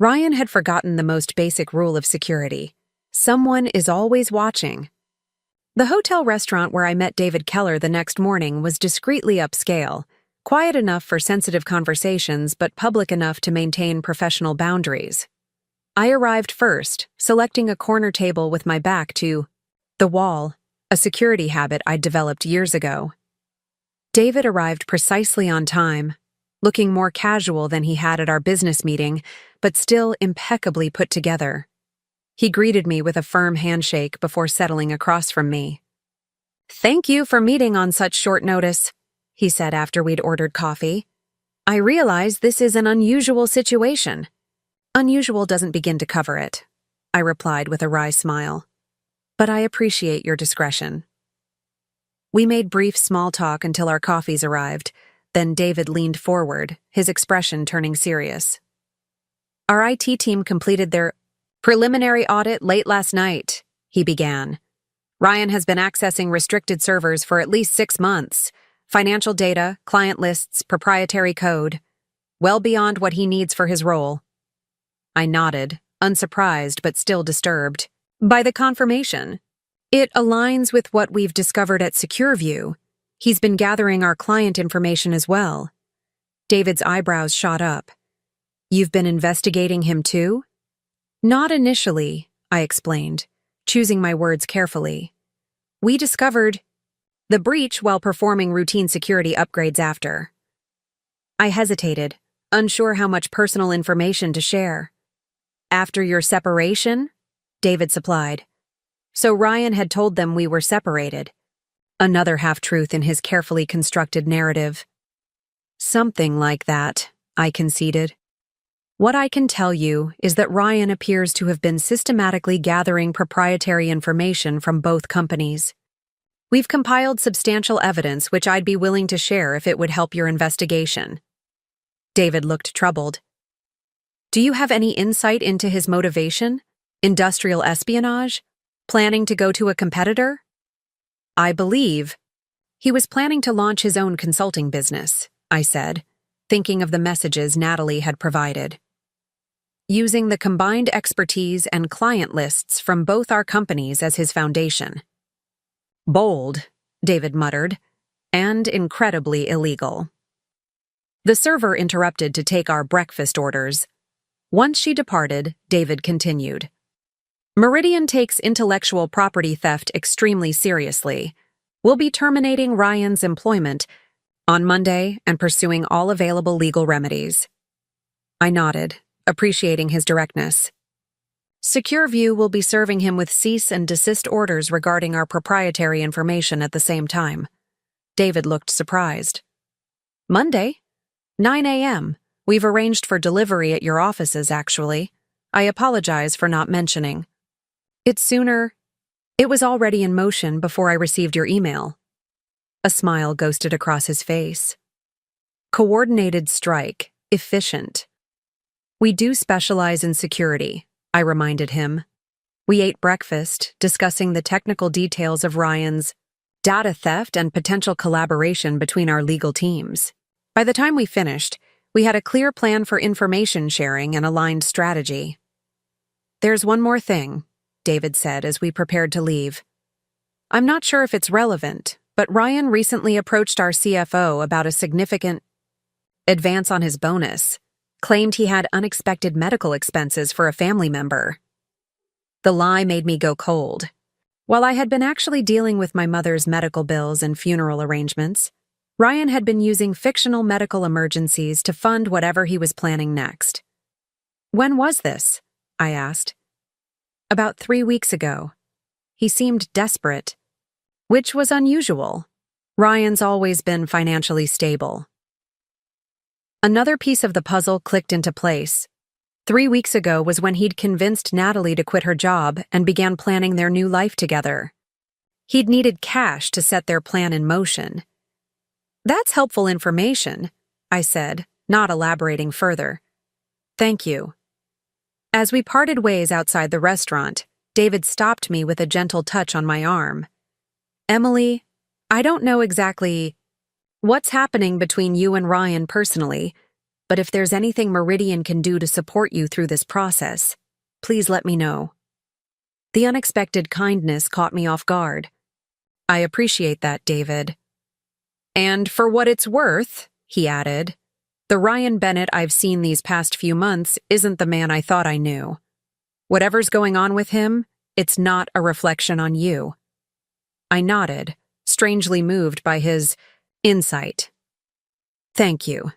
Speaker 1: Ryan had forgotten the most basic rule of security. Someone is always watching. The hotel restaurant where I met David Keller the next morning was discreetly upscale, quiet enough for sensitive conversations but public enough to maintain professional boundaries. I arrived first, selecting a corner table with my back to the wall, a security habit I'd developed years ago. David arrived precisely on time, looking more casual than he had at our business meeting, but still impeccably put together. He greeted me with a firm handshake before settling across from me. "Thank you for meeting on such short notice," he said after we'd ordered coffee. "I realize this is an unusual situation." "Unusual doesn't begin to cover it," I replied with a wry smile. "But I appreciate your discretion." We made brief small talk until our coffees arrived, then David leaned forward, his expression turning serious. "Our IT team completed their preliminary audit late last night," he began. "Ryan has been accessing restricted servers for at least 6 months. Financial data, client lists, proprietary code. Well beyond what he needs for his role." I nodded, unsurprised but still disturbed by the confirmation. "It aligns with what we've discovered at Secur. He's been gathering our client information as well." David's eyebrows shot up. "You've been investigating him too?" "Not initially," I explained, choosing my words carefully. "We discovered the breach while performing routine security upgrades after." I hesitated, unsure how much personal information to share. "After your separation?" David supplied. So Ryan had told them we were separated. Another half-truth in his carefully constructed narrative. "Something like that," I conceded. "What I can tell you is that Ryan appears to have been systematically gathering proprietary information from both companies. We've compiled substantial evidence which I'd be willing to share if it would help your investigation." David looked troubled. "Do you have any insight into his motivation? Industrial espionage? Planning to go to a competitor?" "I believe he was planning to launch his own consulting business," I said, thinking of the messages Natalie had provided. "Using the combined expertise and client lists from both our companies as his foundation." "Bold," David muttered, "and incredibly illegal." The server interrupted to take our breakfast orders. Once she departed, David continued. "Meridian takes intellectual property theft extremely seriously. We'll be terminating Ryan's employment on Monday and pursuing all available legal remedies." I nodded, appreciating his directness. Secur will be serving him with cease and desist orders regarding our proprietary information at the same time. David looked surprised. "Monday? 9 a.m. We've arranged for delivery at your offices, actually. I apologize for not mentioning." "It's sooner." "It was already in motion before I received your email." A smile ghosted across his face. "Coordinated strike. Efficient." "We do specialize in security," I reminded him. We ate breakfast, discussing the technical details of Ryan's data theft and potential collaboration between our legal teams. By the time we finished, we had a clear plan for information sharing and aligned strategy. "There's one more thing," David said as we prepared to leave. "I'm not sure if it's relevant, but Ryan recently approached our CFO about a significant advance on his bonus, claimed he had unexpected medical expenses for a family member." The lie made me go cold. While I had been actually dealing with my mother's medical bills and funeral arrangements, Ryan had been using fictional medical emergencies to fund whatever he was planning next. "When was this?" I asked. "About 3 weeks ago." He seemed desperate, which was unusual. Ryan's always been financially stable. Another piece of the puzzle clicked into place. 3 weeks ago was when he'd convinced Natalie to quit her job and began planning their new life together. He'd needed cash to set their plan in motion. "That's helpful information," I said, not elaborating further. "Thank you." As we parted ways outside the restaurant, David stopped me with a gentle touch on my arm. Emily, I don't know exactly what's happening between you and Ryan personally, but if there's anything Meridian can do to support you through this process, please let me know. The unexpected kindness caught me off guard. I appreciate that, David. And for what it's worth, he added, the Ryan Bennett I've seen these past few months isn't the man I thought I knew. Whatever's going on with him, it's not a reflection on you. I nodded, strangely moved by his insight. Thank you.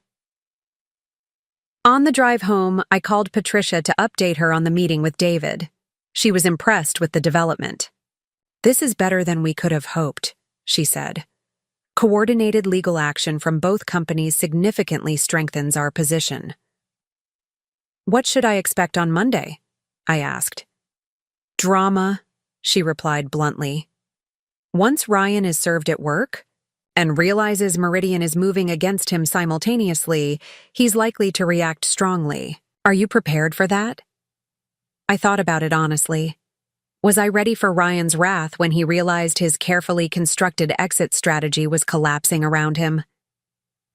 Speaker 1: On the drive home, I called Patricia to update her on the meeting with David. She was impressed with the development. This is better than we could have hoped, she said. Coordinated legal action from both companies significantly strengthens our position. What should I expect on Monday? I asked. Drama, she replied bluntly. Once Ryan is served at work and realizes Meridian is moving against him simultaneously, he's likely to react strongly. Are you prepared for that? I thought about it honestly. Was I ready for Ryan's wrath when he realized his carefully constructed exit strategy was collapsing around him?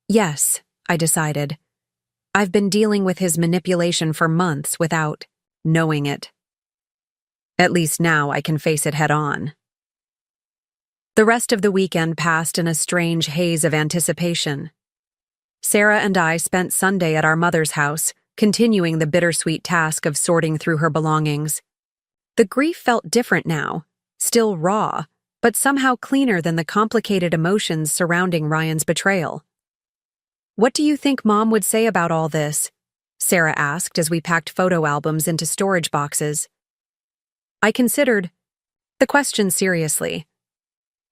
Speaker 1: Yes, I decided. I've been dealing with his manipulation for months without knowing it. At least now I can face it head on. The rest of the weekend passed in a strange haze of anticipation. Sarah and I spent Sunday at our mother's house, continuing the bittersweet task of sorting through her belongings. The grief felt different now, still raw, but somehow cleaner than the complicated emotions surrounding Ryan's betrayal. What do you think Mom would say about all this? Sarah asked as we packed photo albums into storage boxes. I considered the question seriously.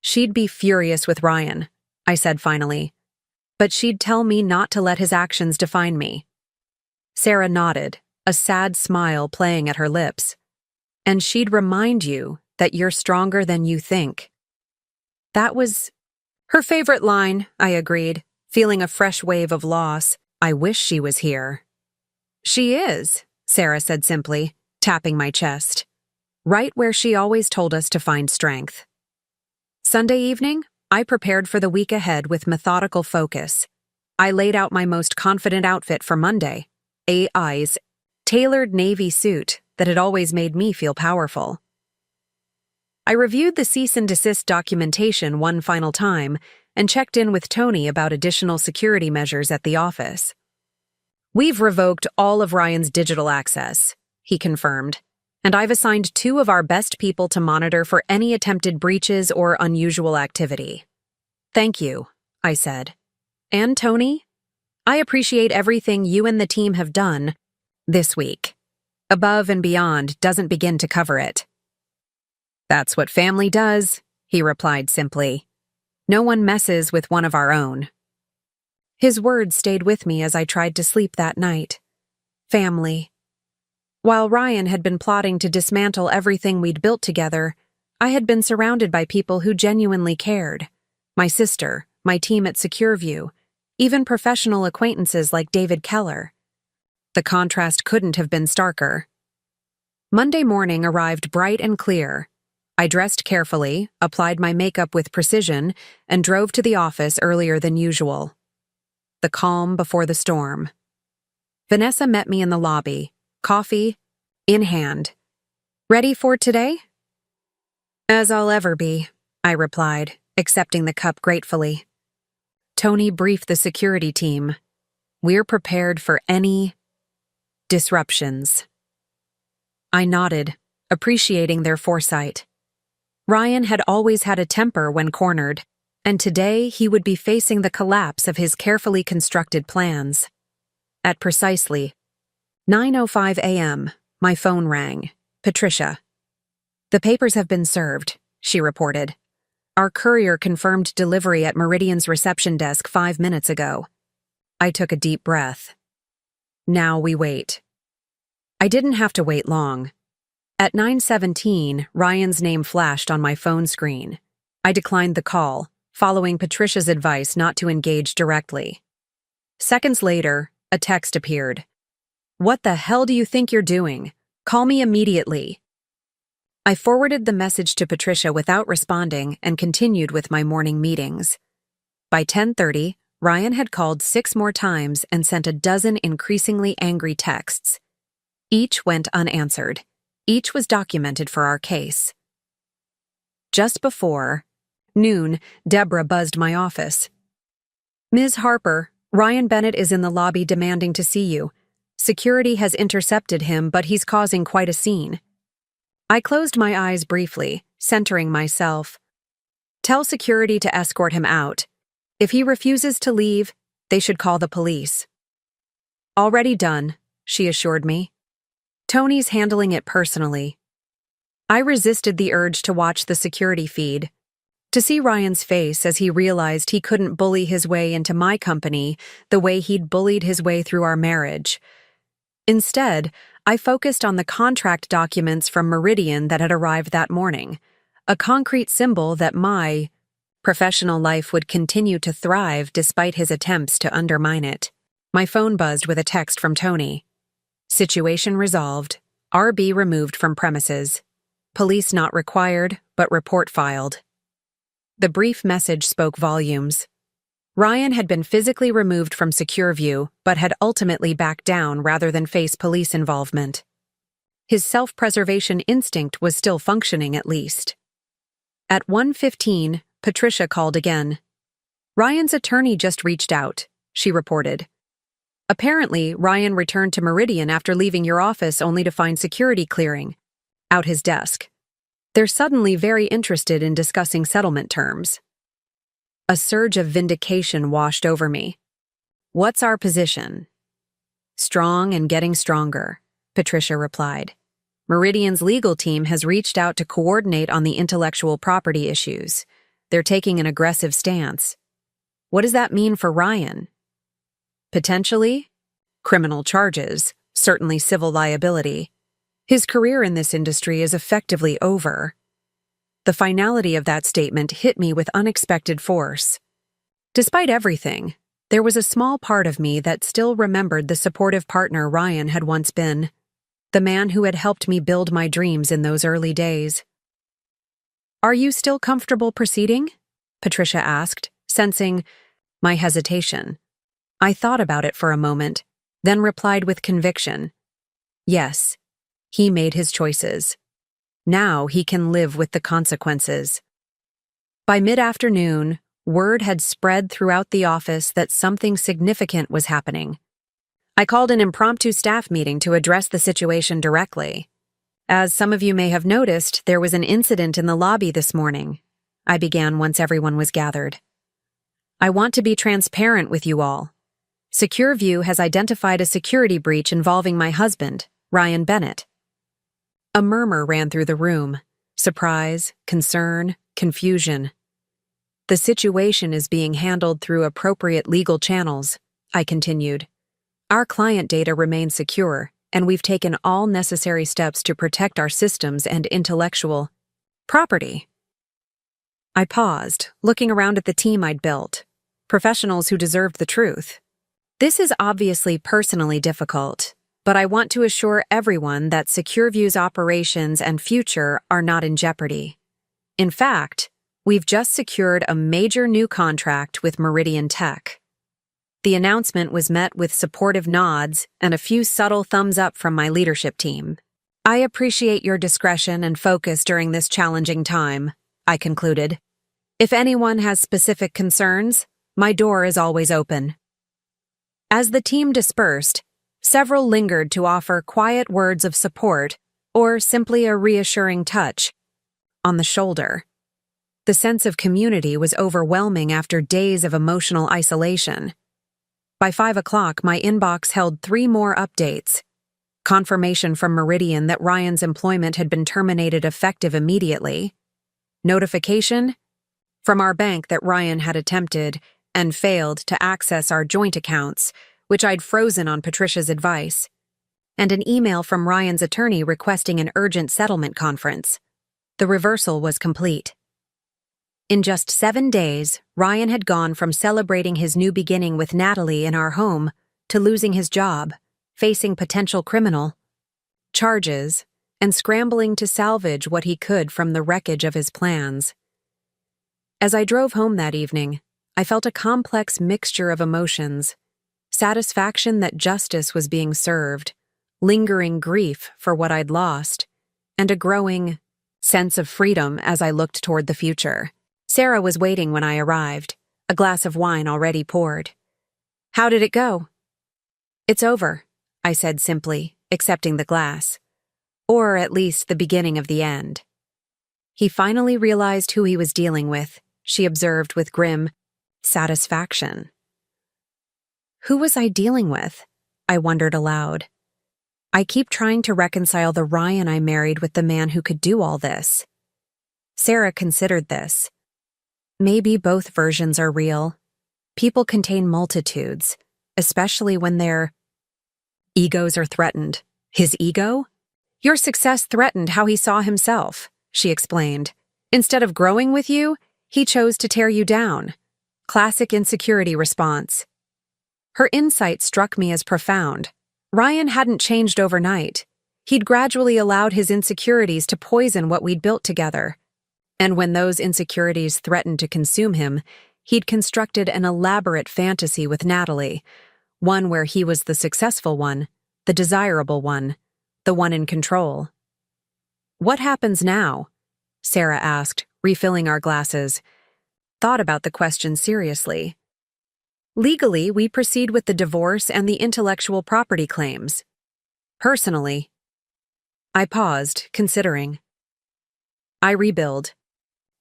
Speaker 1: She'd be furious with Ryan, I said finally, but she'd tell me not to let his actions define me. Sarah nodded, a sad smile playing at her lips. And she'd remind you that you're stronger than you think. That was her favorite line, I agreed, feeling a fresh wave of loss. I wish she was here. She is, Sarah said simply, tapping my chest, right where she always told us to find strength. Sunday evening, I prepared for the week ahead with methodical focus. I laid out my most confident outfit for Monday, AI's tailored navy suit that had always made me feel powerful. I reviewed the cease and desist documentation one final time and checked in with Tony about additional security measures at the office. We've revoked all of Ryan's digital access, he confirmed, and I've assigned 2 of our best people to monitor for any attempted breaches or unusual activity. Thank you, I said. And Tony, I appreciate everything you and the team have done this week. Above and beyond doesn't begin to cover it. That's what family does, he replied simply. No one messes with one of our own. His words stayed with me as I tried to sleep that night. Family. While Ryan had been plotting to dismantle everything we'd built together, I had been surrounded by people who genuinely cared. My sister, my team at Secur, even professional acquaintances like David Keller. The contrast couldn't have been starker. Monday morning arrived bright and clear. I dressed carefully, applied my makeup with precision, and drove to the office earlier than usual. The calm before the storm. Vanessa met me in the lobby, coffee in hand. Ready for today? As I'll ever be, I replied, accepting the cup gratefully. Tony briefed the security team. We're prepared for any disruptions. I nodded, appreciating their foresight. Ryan had always had a temper when cornered, and today he would be facing the collapse of his carefully constructed plans. At precisely 9:05 a.m., my phone rang. Patricia. The papers have been served, she reported. Our courier confirmed delivery at Meridian's reception desk 5 minutes ago. I took a deep breath. Now we wait. I didn't have to wait long. At 9:17, Ryan's name flashed on my phone screen. I declined the call, following Patricia's advice not to engage directly. Seconds later, a text appeared. What the hell do you think you're doing? Call me immediately. I forwarded the message to Patricia without responding and continued with my morning meetings. By 10:30, Ryan had called 6 more times and sent a dozen increasingly angry texts. Each went unanswered. Each was documented for our case. Just before noon, Deborah buzzed my office. "Ms. Harper, Ryan Bennett is in the lobby demanding to see you. Security has intercepted him, but he's causing quite a scene." I closed my eyes briefly, centering myself. "Tell security to escort him out. If he refuses to leave, they should call the police." "Already done," she assured me. "Tony's handling it personally." I resisted the urge to watch the security feed. To see Ryan's face as he realized he couldn't bully his way into my company the way he'd bullied his way through our marriage. Instead, I focused on the contract documents from Meridian that had arrived that morning, a concrete symbol that my professional life would continue to thrive despite his attempts to undermine it. My phone buzzed with a text from Tony. "Situation resolved. RB removed from premises. Police not required, but report filed." The brief message spoke volumes. Ryan had been physically removed from Secur view, but had ultimately backed down rather than face police involvement. His self-preservation instinct was still functioning at least. At 1:15, Patricia called again. "Ryan's attorney just reached out," she reported. "Apparently, Ryan returned to Meridian after leaving your office only to find security clearing out his desk. They're suddenly very interested in discussing settlement terms." A surge of vindication washed over me. "What's our position?" "Strong and getting stronger," Patricia replied. "Meridian's legal team has reached out to coordinate on the intellectual property issues. They're taking an aggressive stance." "What does that mean for Ryan?" "Potentially criminal charges, certainly civil liability. His career in this industry is effectively over." The finality of that statement hit me with unexpected force. Despite everything, there was a small part of me that still remembered the supportive partner Ryan had once been, the man who had helped me build my dreams in those early days. "Are you still comfortable proceeding?" Patricia asked, sensing my hesitation. I thought about it for a moment, then replied with conviction. "Yes, he made his choices. Now he can live with the consequences." By mid-afternoon, word had spread throughout the office that something significant was happening. I called an impromptu staff meeting to address the situation directly. "As some of you may have noticed, there was an incident in the lobby this morning," I began once everyone was gathered. "I want to be transparent with you all. SecurView has identified a security breach involving my husband, Ryan Bennett." A murmur ran through the room. Surprise, concern, confusion. "The situation is being handled through appropriate legal channels," I continued. "Our client data remains secure, and we've taken all necessary steps to protect our systems and intellectual property." I paused, looking around at the team I'd built, professionals who deserved the truth. This is obviously personally difficult, but I want to assure everyone that SecurView's operations and future are not in jeopardy. In fact, we've just secured a major new contract with Meridian Tech. The announcement was met with supportive nods and a few subtle thumbs up from my leadership team. "I appreciate your discretion and focus during this challenging time," I concluded. "If anyone has specific concerns, my door is always open." As the team dispersed, several lingered to offer quiet words of support or simply a reassuring touch on the shoulder. The sense of community was overwhelming after days of emotional isolation. By 5 o'clock, my inbox held 3 more updates. Confirmation from Meridian that Ryan's employment had been terminated effective immediately. Notification from our bank that Ryan had attempted and failed to access our joint accounts, which I'd frozen on Patricia's advice. And an email from Ryan's attorney requesting an urgent settlement conference. The reversal was complete. In just 7 days, Ryan had gone from celebrating his new beginning with Natalie in our home to losing his job, facing potential criminal charges, and scrambling to salvage what he could from the wreckage of his plans. As I drove home that evening, I felt a complex mixture of emotions: satisfaction that justice was being served, lingering grief for what I'd lost, and a growing sense of freedom as I looked toward the future. Sarah was waiting when I arrived, a glass of wine already poured. "How did it go?" "It's over," I said simply, accepting the glass. "Or at least the beginning of the end." "He finally realized who he was dealing with," she observed with grim satisfaction. Who was I dealing with? I wondered aloud. I keep trying to reconcile the Ryan I married with the man who could do all this. Sarah considered this. Maybe both versions are real. People contain multitudes, especially when their egos are threatened. His ego? Your success threatened how he saw himself, she explained. Instead of growing with you, he chose to tear you down. Classic insecurity response. Her insight struck me as profound. Ryan hadn't changed overnight. He'd gradually allowed his insecurities to poison what we'd built together. And when those insecurities threatened to consume him, he'd constructed an elaborate fantasy with Natalie, one where he was the successful one, the desirable one, the one in control. "What happens now?" Sarah asked, refilling our glasses. Thought about the question seriously. "Legally, we proceed with the divorce and the intellectual property claims. Personally," I paused, considering. "I rebuild.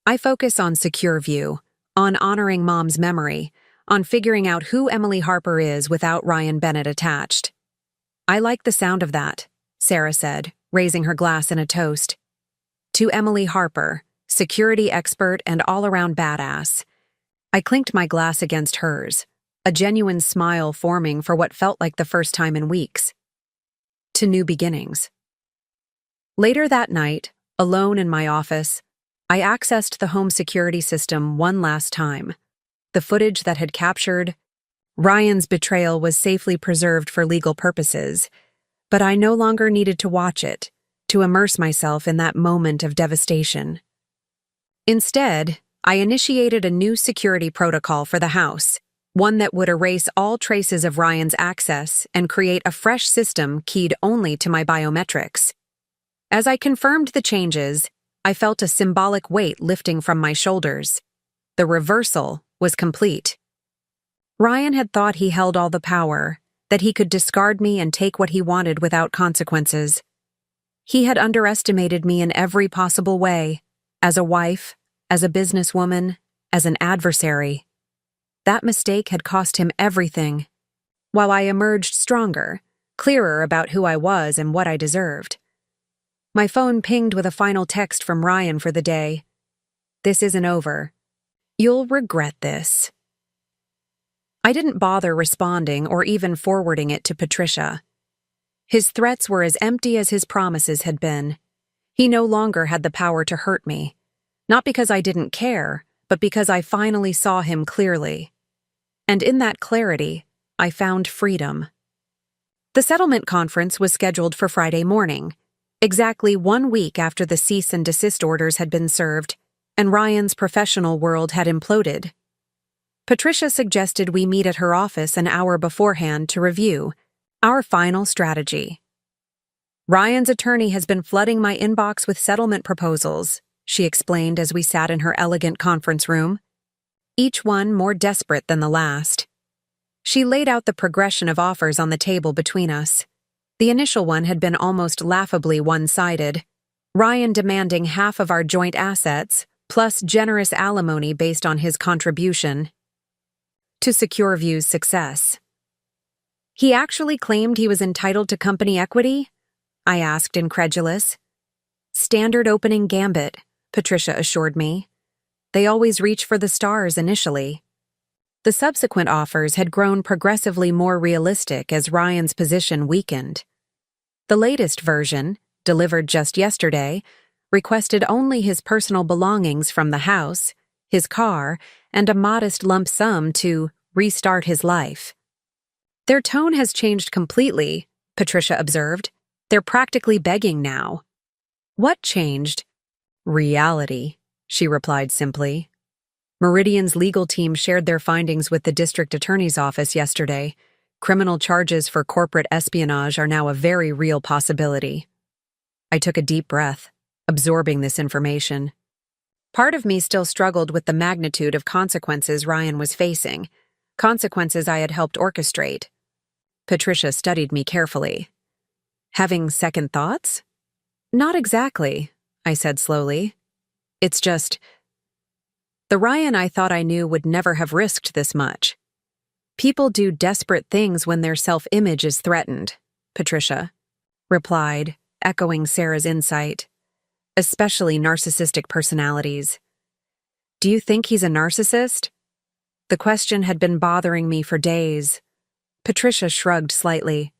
Speaker 1: I focus on Secure View, on honoring Mom's memory, on figuring out who Emily Harper is without Ryan Bennett attached." "I like the sound of that," Sarah said, raising her glass in a toast. "To Emily Harper, security expert and all-around badass." I clinked my glass against hers, a genuine smile forming for what felt like the first time in weeks. To new beginnings. Later that night, alone in my office, I accessed the home security system one last time. The footage that had captured Ryan's betrayal was safely preserved for legal purposes, but I no longer needed to watch it, to immerse myself in that moment of devastation. Instead, I initiated a new security protocol for the house, one that would erase all traces of Ryan's access and create a fresh system keyed only to my biometrics. As I confirmed the changes, I felt a symbolic weight lifting from my shoulders. The reversal was complete. Ryan had thought he held all the power, that he could discard me and take what he wanted without consequences. He had underestimated me in every possible way, as a wife, as a businesswoman, as an adversary. That mistake had cost him everything, while I emerged stronger, clearer about who I was and what I deserved. My phone pinged with a final text from Ryan for the day. "This isn't over. You'll regret this." I didn't bother responding or even forwarding it to Patricia. His threats were as empty as his promises had been. He no longer had the power to hurt me, not because I didn't care, but because I finally saw him clearly. And in that clarity, I found freedom. The settlement conference was scheduled for Friday morning, exactly 1 week after the cease and desist orders had been served, and Ryan's professional world had imploded. Patricia suggested we meet at her office an hour beforehand to review our final strategy. "Ryan's attorney has been flooding my inbox with settlement proposals," she explained as we sat in her elegant conference room, each one more desperate than the last. She laid out the progression of offers on the table between us. The initial one had been almost laughably one-sided, Ryan demanding half of our joint assets, plus generous alimony based on his contribution to Secure View's success. "He actually claimed he was entitled to company equity?" I asked, incredulous. "Standard opening gambit," Patricia assured me. "They always reach for the stars initially." The subsequent offers had grown progressively more realistic as Ryan's position weakened. The latest version, delivered just yesterday, requested only his personal belongings from the house, his car, and a modest lump sum to restart his life. "Their tone has changed completely," Patricia observed. They're practically begging now. What changed? Reality, she replied simply. Meridian's legal team shared their findings with the district attorney's office yesterday. Criminal charges for corporate espionage are now a very real possibility. I took a deep breath, absorbing this information. Part of me still struggled with the magnitude of consequences Ryan was facing, consequences I had helped orchestrate. Patricia studied me carefully. Having second thoughts? Not exactly, I said slowly. It's just, the Ryan I thought I knew would never have risked this much. People do desperate things when their self-image is threatened, Patricia replied, echoing Sarah's insight. Especially narcissistic personalities. Do you think he's a narcissist? The question had been bothering me for days. Patricia shrugged slightly.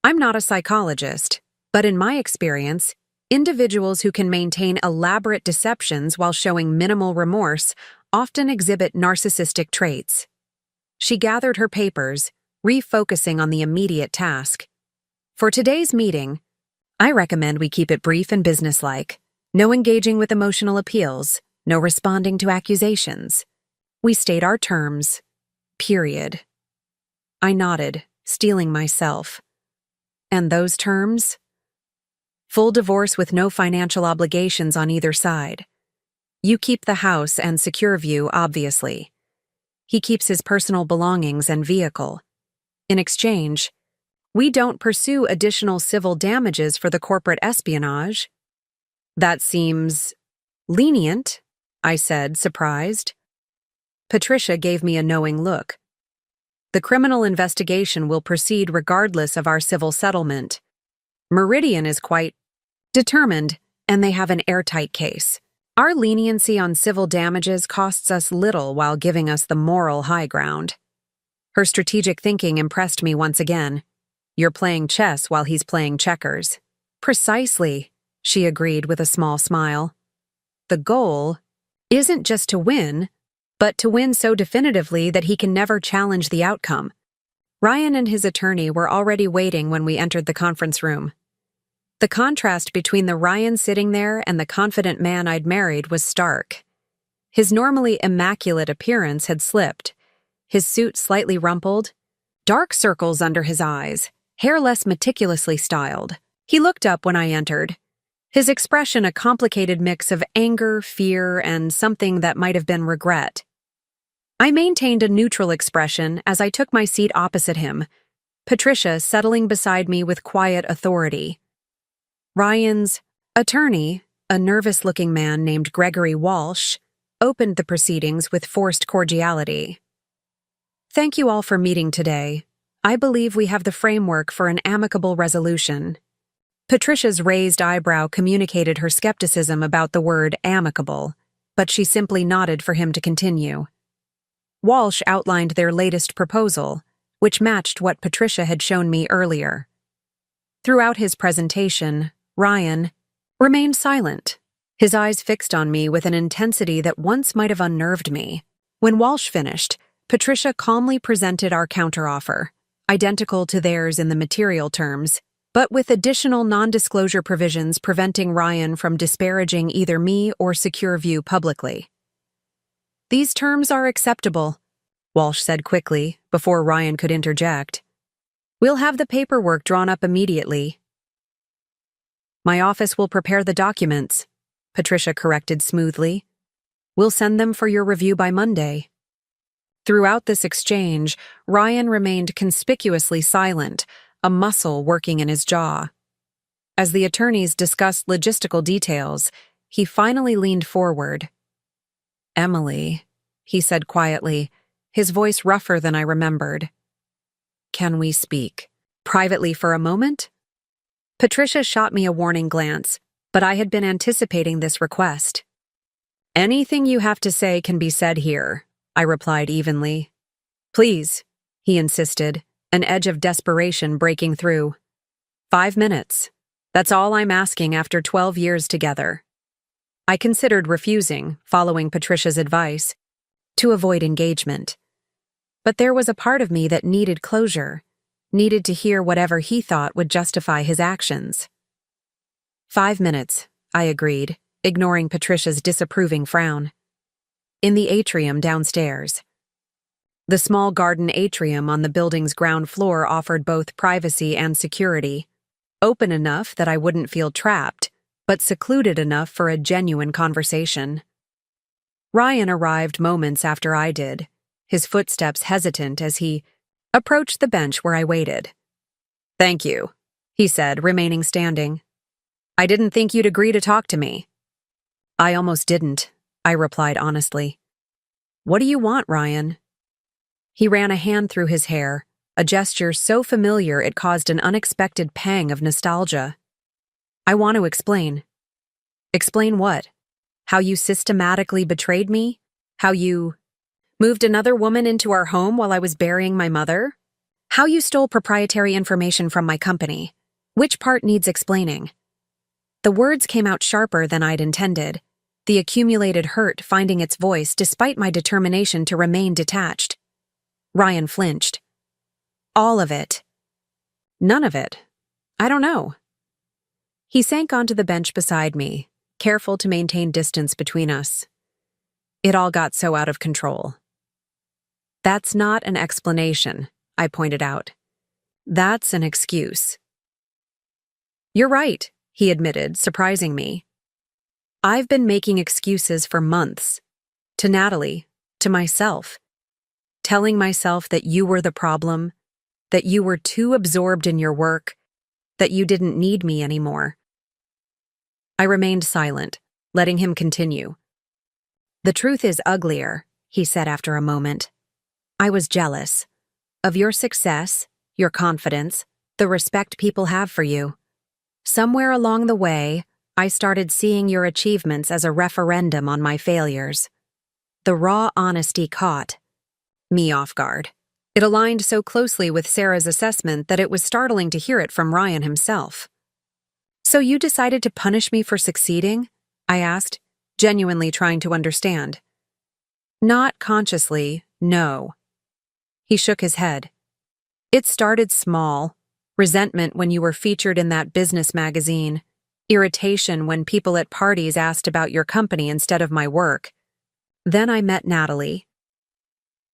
Speaker 1: I'm not a psychologist, but in my experience, individuals who can maintain elaborate deceptions while showing minimal remorse often exhibit narcissistic traits. She gathered her papers, refocusing on the immediate task. For today's meeting, I recommend we keep it brief and businesslike. No engaging with emotional appeals, no responding to accusations. We state our terms. Period. I nodded, steeling myself. And those terms? Full divorce with no financial obligations on either side. You keep the house and Secur view, obviously. He keeps his personal belongings and vehicle. In exchange, we don't pursue additional civil damages for the corporate espionage. That seems lenient, I said, surprised. Patricia gave me a knowing look. The criminal investigation will proceed regardless of our civil settlement. Meridian is quite determined, and they have an airtight case. Our leniency on civil damages costs us little while giving us the moral high ground. Her strategic thinking impressed me once again. You're playing chess while he's playing checkers. Precisely, she agreed with a small smile. The goal isn't just to win, but to win so definitively that he can never challenge the outcome. Ryan and his attorney were already waiting when we entered the conference room. The contrast between the Ryan sitting there and the confident man I'd married was stark. His normally immaculate appearance had slipped, his suit slightly rumpled, dark circles under his eyes, hair less meticulously styled. He looked up when I entered, his expression a complicated mix of anger, fear, and something that might have been regret. I maintained a neutral expression as I took my seat opposite him, Patricia settling beside me with quiet authority. Ryan's attorney, a nervous-looking man named Gregory Walsh, opened the proceedings with forced cordiality. Thank you all for meeting today. I believe we have the framework for an amicable resolution. Patricia's raised eyebrow communicated her skepticism about the word amicable, but she simply nodded for him to continue. Walsh outlined their latest proposal, which matched what Patricia had shown me earlier. Throughout his presentation, Ryan remained silent, his eyes fixed on me with an intensity that once might have unnerved me. When Walsh finished, Patricia calmly presented our counteroffer, identical to theirs in the material terms, but with additional non-disclosure provisions preventing Ryan from disparaging either me or Secur View publicly. These terms are acceptable, Walsh said quickly, before Ryan could interject. We'll have the paperwork drawn up immediately. My office will prepare the documents, Patricia corrected smoothly. We'll send them for your review by Monday. Throughout this exchange, Ryan remained conspicuously silent, a muscle working in his jaw. As the attorneys discussed logistical details, he finally leaned forward. Emily, he said quietly, his voice rougher than I remembered. Can we speak privately for a moment? Patricia shot me a warning glance, but I had been anticipating this request. Anything you have to say can be said here, I replied evenly. Please, he insisted, an edge of desperation breaking through. 5 minutes. That's all I'm asking after 12 years together. I considered refusing, following Patricia's advice, to avoid engagement. But there was a part of me that needed closure, needed to hear whatever he thought would justify his actions. 5 minutes, I agreed, ignoring Patricia's disapproving frown. In the atrium downstairs. The small garden atrium on the building's ground floor offered both privacy and security, open enough that I wouldn't feel trapped, but secluded enough for a genuine conversation. Ryan arrived moments after I did, his footsteps hesitant as he approached the bench where I waited. "Thank you," he said, remaining standing. "I didn't think you'd agree to talk to me." "I almost didn't," I replied honestly. "What do you want, Ryan?" He ran a hand through his hair, a gesture so familiar it caused an unexpected pang of nostalgia. "I want to explain." "Explain what? How you systematically betrayed me? How you moved another woman into our home while I was burying my mother? How you stole proprietary information from my company? Which part needs explaining?" The words came out sharper than I'd intended, the accumulated hurt finding its voice despite my determination to remain detached. Ryan flinched. "All of it." "None of it. I don't know." He sank onto the bench beside me, careful to maintain distance between us. "It all got so out of control." "That's not an explanation," I pointed out. "That's an excuse." "You're right," he admitted, surprising me. "I've been making excuses for months. To Natalie, to myself. Telling myself that you were the problem, that you were too absorbed in your work, that you didn't need me anymore." I remained silent, letting him continue. "The truth is uglier," he said after a moment. "I was jealous. Of your success, your confidence, the respect people have for you. Somewhere along the way, I started seeing your achievements as a referendum on my failures. The raw honesty caught me off guard. It aligned so closely with Sarah's assessment that it was startling to hear it from Ryan himself. "So you decided to punish me for succeeding?" I asked, genuinely trying to understand. "Not consciously, no." He shook his head. "It started small. Resentment when you were featured in that business magazine. Irritation when people at parties asked about your company instead of my work. Then I met Natalie."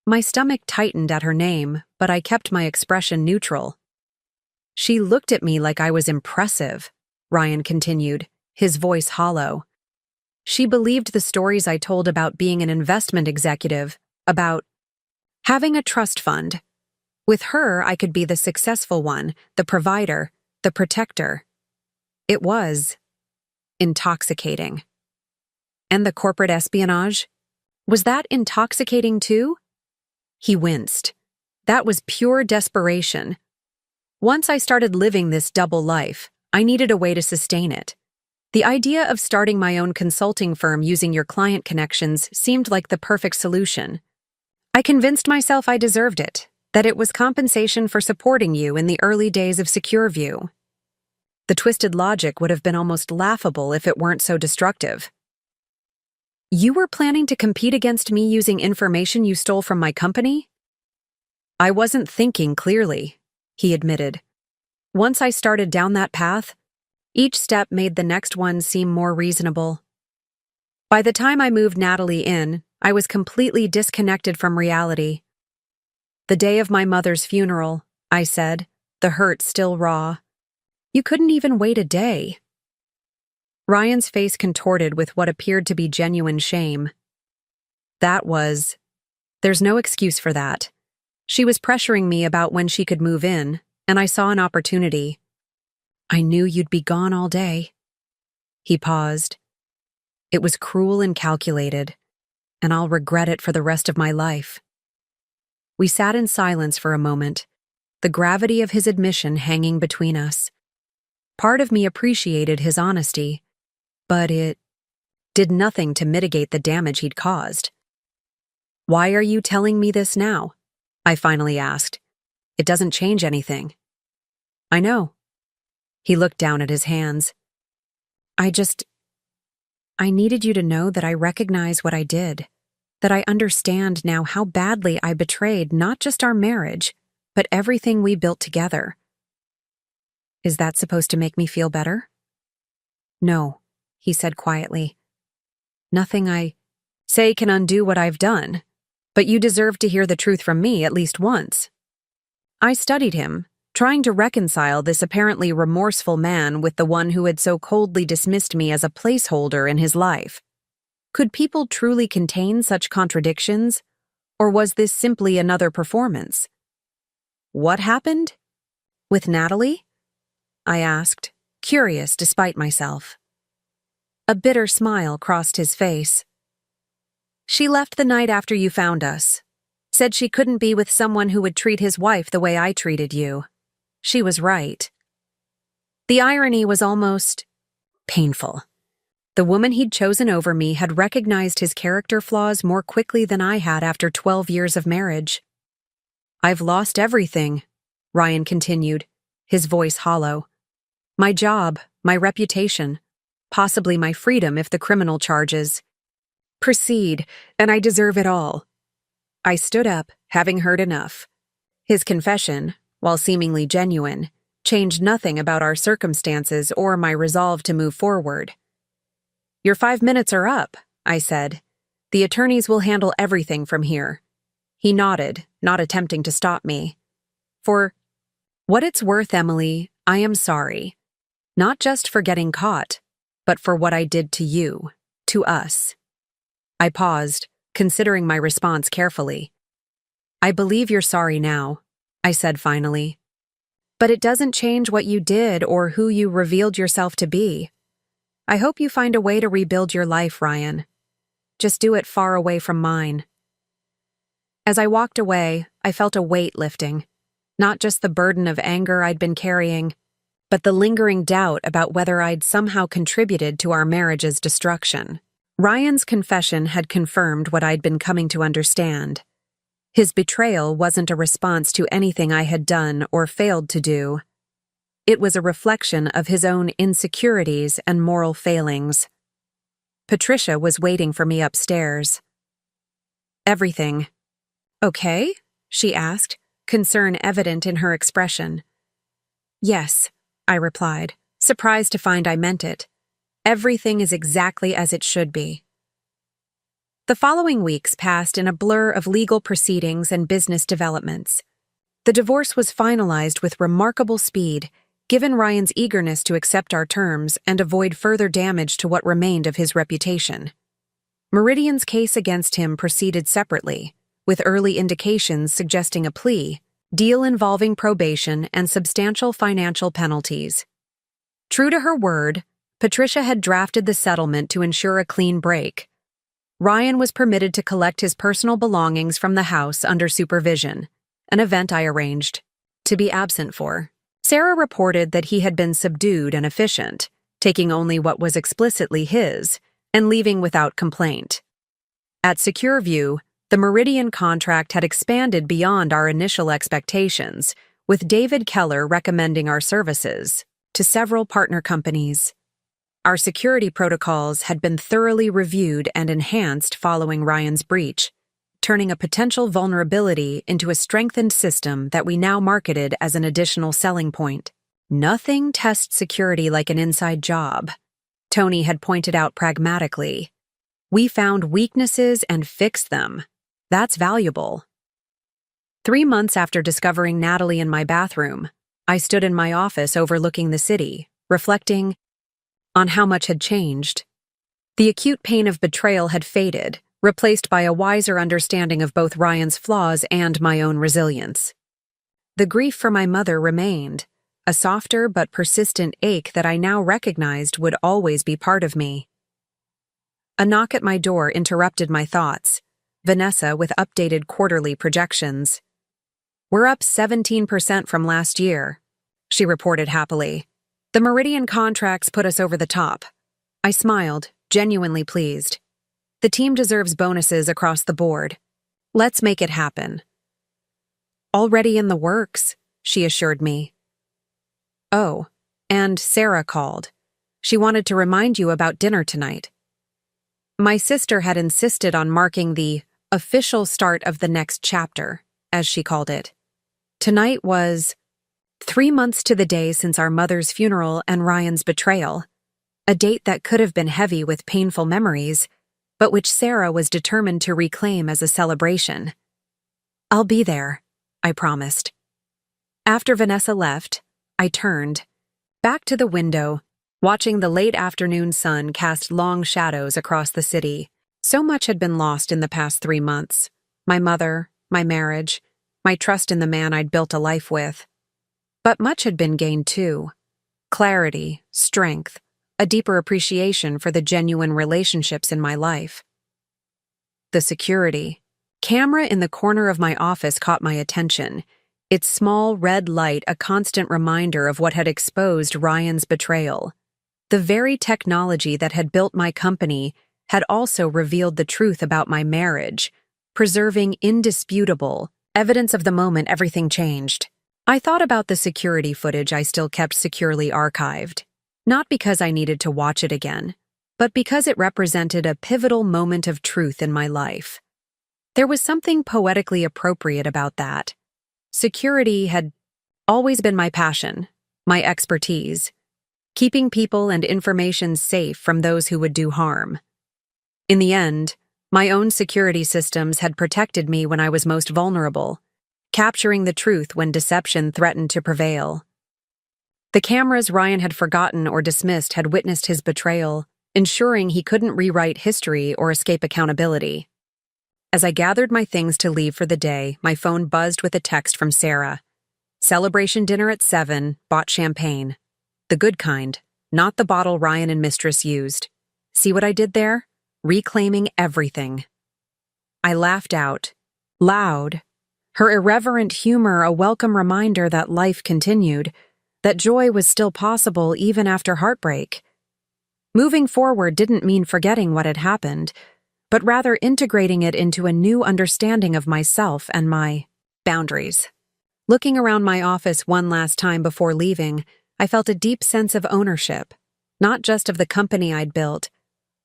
Speaker 1: My stomach tightened at her name, but I kept my expression neutral. "She looked at me like I was impressive," Ryan continued, his voice hollow. "She believed the stories I told about being an investment executive, about having a trust fund. With her, I could be the successful one, the provider, the protector. It was intoxicating." "And the corporate espionage? Was that intoxicating too?" He winced. "That was pure desperation. Once I started living this double life, I needed a way to sustain it. The idea of starting my own consulting firm using your client connections seemed like the perfect solution. I convinced myself I deserved it, that it was compensation for supporting you in the early days of Secur. The twisted logic would have been almost laughable if it weren't so destructive. "You were planning to compete against me using information you stole from my company?" "I wasn't thinking clearly," he admitted. "Once I started down that path, each step made the next one seem more reasonable. By the time I moved Natalie in, I was completely disconnected from reality. The day of my mother's funeral, I said, the hurt still raw. You couldn't even wait a day." Ryan's face contorted with what appeared to be genuine shame. There's no excuse for that. She was pressuring me about when she could move in, and I saw an opportunity. I knew you'd be gone all day." He paused. "It was cruel and calculated, and I'll regret it for the rest of my life." We sat in silence for a moment, the gravity of his admission hanging between us. Part of me appreciated his honesty, but it did nothing to mitigate the damage he'd caused. "Why are you telling me this now?" I finally asked. "It doesn't change anything." "I know." He looked down at his hands. I needed you to know that I recognize what I did, that I understand now how badly I betrayed not just our marriage, but everything we built together. Is that supposed to make me feel better? No, he said quietly. Nothing I say can undo what I've done, but you deserve to hear the truth from me at least once. I studied him, trying to reconcile this apparently remorseful man with the one who had so coldly dismissed me as a placeholder in his life. Could people truly contain such contradictions, or was this simply another performance? What happened? With Natalie? I asked, curious despite myself. A bitter smile crossed his face. She left the night after you found us. Said she couldn't be with someone who would treat his wife the way I treated you. She was right. The irony was almost painful. The woman he'd chosen over me had recognized his character flaws more quickly than I had after 12 years of marriage. I've lost everything, Ryan continued, his voice hollow. My job, my reputation, possibly my freedom if the criminal charges proceed, and I deserve it all. I stood up, having heard enough. His confession, while seemingly genuine, changed nothing about our circumstances or my resolve to move forward. Your 5 minutes are up, I said. The attorneys will handle everything from here. He nodded, not attempting to stop me. For what it's worth, Emily, I am sorry. Not just for getting caught, but for what I did to you, to us. I paused, considering my response carefully. I believe you're sorry now, I said finally. But it doesn't change what you did or who you revealed yourself to be. I hope you find a way to rebuild your life, Ryan. Just do it far away from mine. As I walked away, I felt a weight lifting. Not just the burden of anger I'd been carrying, but the lingering doubt about whether I'd somehow contributed to our marriage's destruction. Ryan's confession had confirmed what I'd been coming to understand. His betrayal wasn't a response to anything I had done or failed to do. It was a reflection of his own insecurities and moral failings. Patricia was waiting for me upstairs. Everything. Okay? She asked, concern evident in her expression. Yes, I replied, surprised to find I meant it. Everything is exactly as it should be. The following weeks passed in a blur of legal proceedings and business developments. The divorce was finalized with remarkable speed, given Ryan's eagerness to accept our terms and avoid further damage to what remained of his reputation. Meridian's case against him proceeded separately, with early indications suggesting a plea, deal involving probation and substantial financial penalties. True to her word, Patricia had drafted the settlement to ensure a clean break. Ryan was permitted to collect his personal belongings from the house under supervision, an event I arranged to be absent for. Sarah reported that he had been subdued and efficient, taking only what was explicitly his and leaving without complaint. At Secur View, the Meridian contract had expanded beyond our initial expectations, with David Keller recommending our services to several partner companies. Our security protocols had been thoroughly reviewed and enhanced following Ryan's breach, turning a potential vulnerability into a strengthened system that we now marketed as an additional selling point. Nothing tests security like an inside job, Tony had pointed out pragmatically. We found weaknesses and fixed them. That's valuable. 3 months after discovering Natalie in my bathroom, I stood in my office overlooking the city, reflecting on how much had changed. The acute pain of betrayal had faded, replaced by a wiser understanding of both Ryan's flaws and my own resilience. The grief for my mother remained, a softer but persistent ache that I now recognized would always be part of me. A knock at my door interrupted my thoughts, Vanessa with updated quarterly projections. We're up 17% from last year, she reported happily. The Meridian contracts put us over the top. I smiled, genuinely pleased. The team deserves bonuses across the board. Let's make it happen. Already in the works, she assured me. Oh, and Sarah called. She wanted to remind you about dinner tonight. My sister had insisted on marking the official start of the next chapter, as she called it. Tonight was 3 months to the day since our mother's funeral and Ryan's betrayal, a date that could have been heavy with painful memories, but which Sarah was determined to reclaim as a celebration. "I'll be there," I promised. After Vanessa left, I turned back to the window, watching the late afternoon sun cast long shadows across the city. So much had been lost in the past 3 months. My mother, my marriage, my trust in the man I'd built a life with. But much had been gained too. Clarity, strength, a deeper appreciation for the genuine relationships in my life. The security camera in the corner of my office caught my attention, its small red light a constant reminder of what had exposed Ryan's betrayal. The very technology that had built my company had also revealed the truth about my marriage, preserving indisputable evidence of the moment everything changed. I thought about the security footage I still kept securely archived, not because I needed to watch it again, but because it represented a pivotal moment of truth in my life. There was something poetically appropriate about that. Security had always been my passion, my expertise, keeping people and information safe from those who would do harm. In the end, my own security systems had protected me when I was most vulnerable, capturing the truth when deception threatened to prevail. The cameras Ryan had forgotten or dismissed had witnessed his betrayal, ensuring he couldn't rewrite history or escape accountability. As I gathered my things to leave for the day, my phone buzzed with a text from Sarah. "Celebration dinner at 7, bought champagne. The good kind, not the bottle Ryan and Mistress used. See what I did there? Reclaiming everything." I laughed out, loud, her irreverent humor a welcome reminder that life continued, that joy was still possible even after heartbreak. Moving forward didn't mean forgetting what had happened, but rather integrating it into a new understanding of myself and my boundaries. Looking around my office one last time before leaving, I felt a deep sense of ownership, not just of the company I'd built,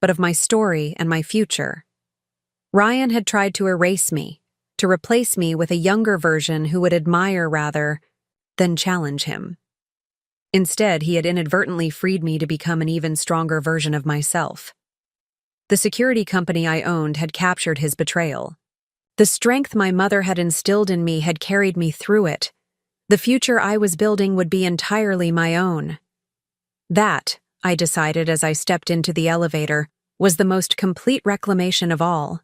Speaker 1: but of my story and my future. Ryan had tried to erase me, to replace me with a younger version who would admire rather than challenge him. Instead, he had inadvertently freed me to become an even stronger version of myself. The security company I owned had captured his betrayal. The strength my mother had instilled in me had carried me through it. The future I was building would be entirely my own. That, I decided as I stepped into the elevator, was the most complete reclamation of all.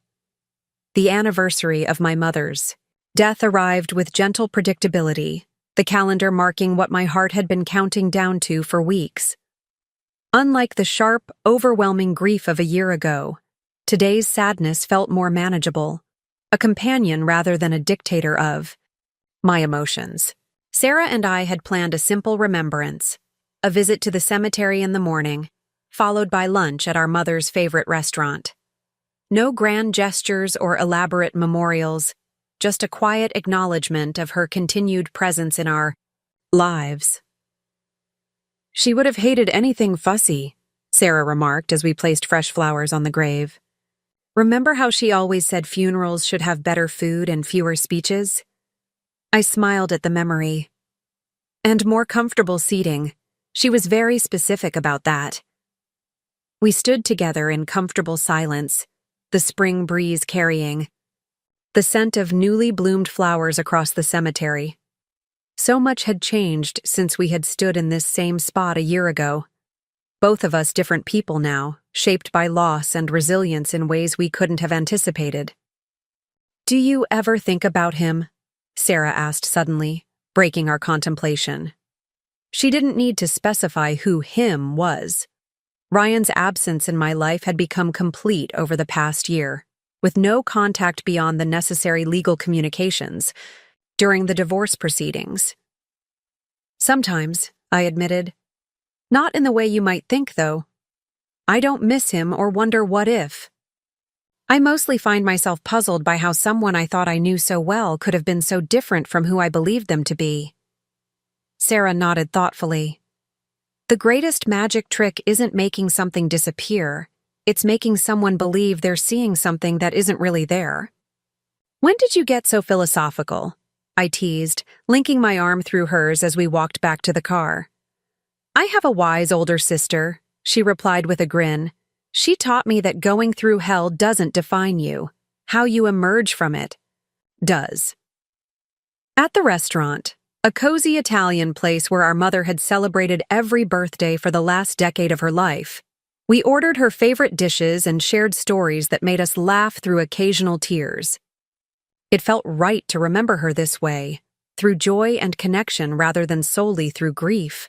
Speaker 1: The anniversary of my mother's death arrived with gentle predictability, the calendar marking what my heart had been counting down to for weeks. Unlike the sharp, overwhelming grief of a year ago, today's sadness felt more manageable, a companion rather than a dictator of my emotions. Sarah and I had planned a simple remembrance, a visit to the cemetery in the morning, followed by lunch at our mother's favorite restaurant. No grand gestures or elaborate memorials, just a quiet acknowledgement of her continued presence in our lives. "She would have hated anything fussy," Sarah remarked as we placed fresh flowers on the grave. "Remember how she always said funerals should have better food and fewer speeches?" I smiled at the memory. "And more comfortable seating. She was very specific about that." We stood together in comfortable silence, the spring breeze carrying the scent of newly bloomed flowers across the cemetery. So much had changed since we had stood in this same spot a year ago. Both of us different people now, shaped by loss and resilience in ways we couldn't have anticipated. "Do you ever think about him?" Sarah asked suddenly, breaking our contemplation. She didn't need to specify who him was. Ryan's absence in my life had become complete over the past year, with no contact beyond the necessary legal communications during the divorce proceedings. "Sometimes," I admitted. "Not in the way you might think, though. I don't miss him or wonder what if. I mostly find myself puzzled by how someone I thought I knew so well could have been so different from who I believed them to be." Sarah nodded thoughtfully. "The greatest magic trick isn't making something disappear. It's making someone believe they're seeing something that isn't really there." "When did you get so philosophical?" I teased, linking my arm through hers as we walked back to the car. I have a wise older sister, she replied with a grin. She taught me that going through hell doesn't define you. How you emerge from it does. At the restaurant, a cozy Italian place where our mother had celebrated every birthday for the last decade of her life, we ordered her favorite dishes and shared stories that made us laugh through occasional tears. It felt right to remember her this way, through joy and connection rather than solely through grief.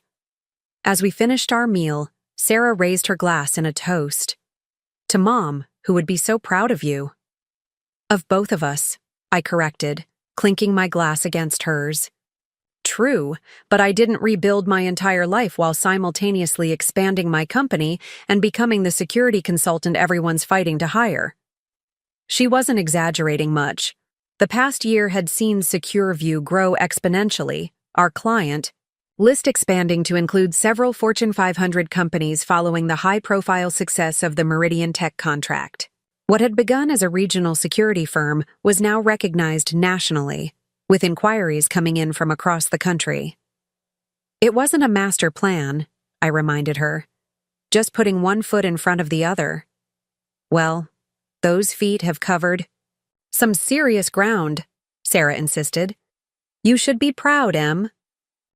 Speaker 1: As we finished our meal, Sarah raised her glass in a toast. To Mom, who would be so proud of you. Of both of us, I corrected, clinking my glass against hers. True, but I didn't rebuild my entire life while simultaneously expanding my company and becoming the security consultant everyone's fighting to hire. She wasn't exaggerating much. The past year had seen Secur grow exponentially, our client list expanding to include several Fortune 500 companies following the high-profile success of the Meridian Tech contract. What had begun as a regional security firm was now recognized nationally, with inquiries coming in from across the country. It wasn't a master plan, I reminded her, just putting one foot in front of the other. Well, those feet have covered some serious ground, Sarah insisted. You should be proud, Em.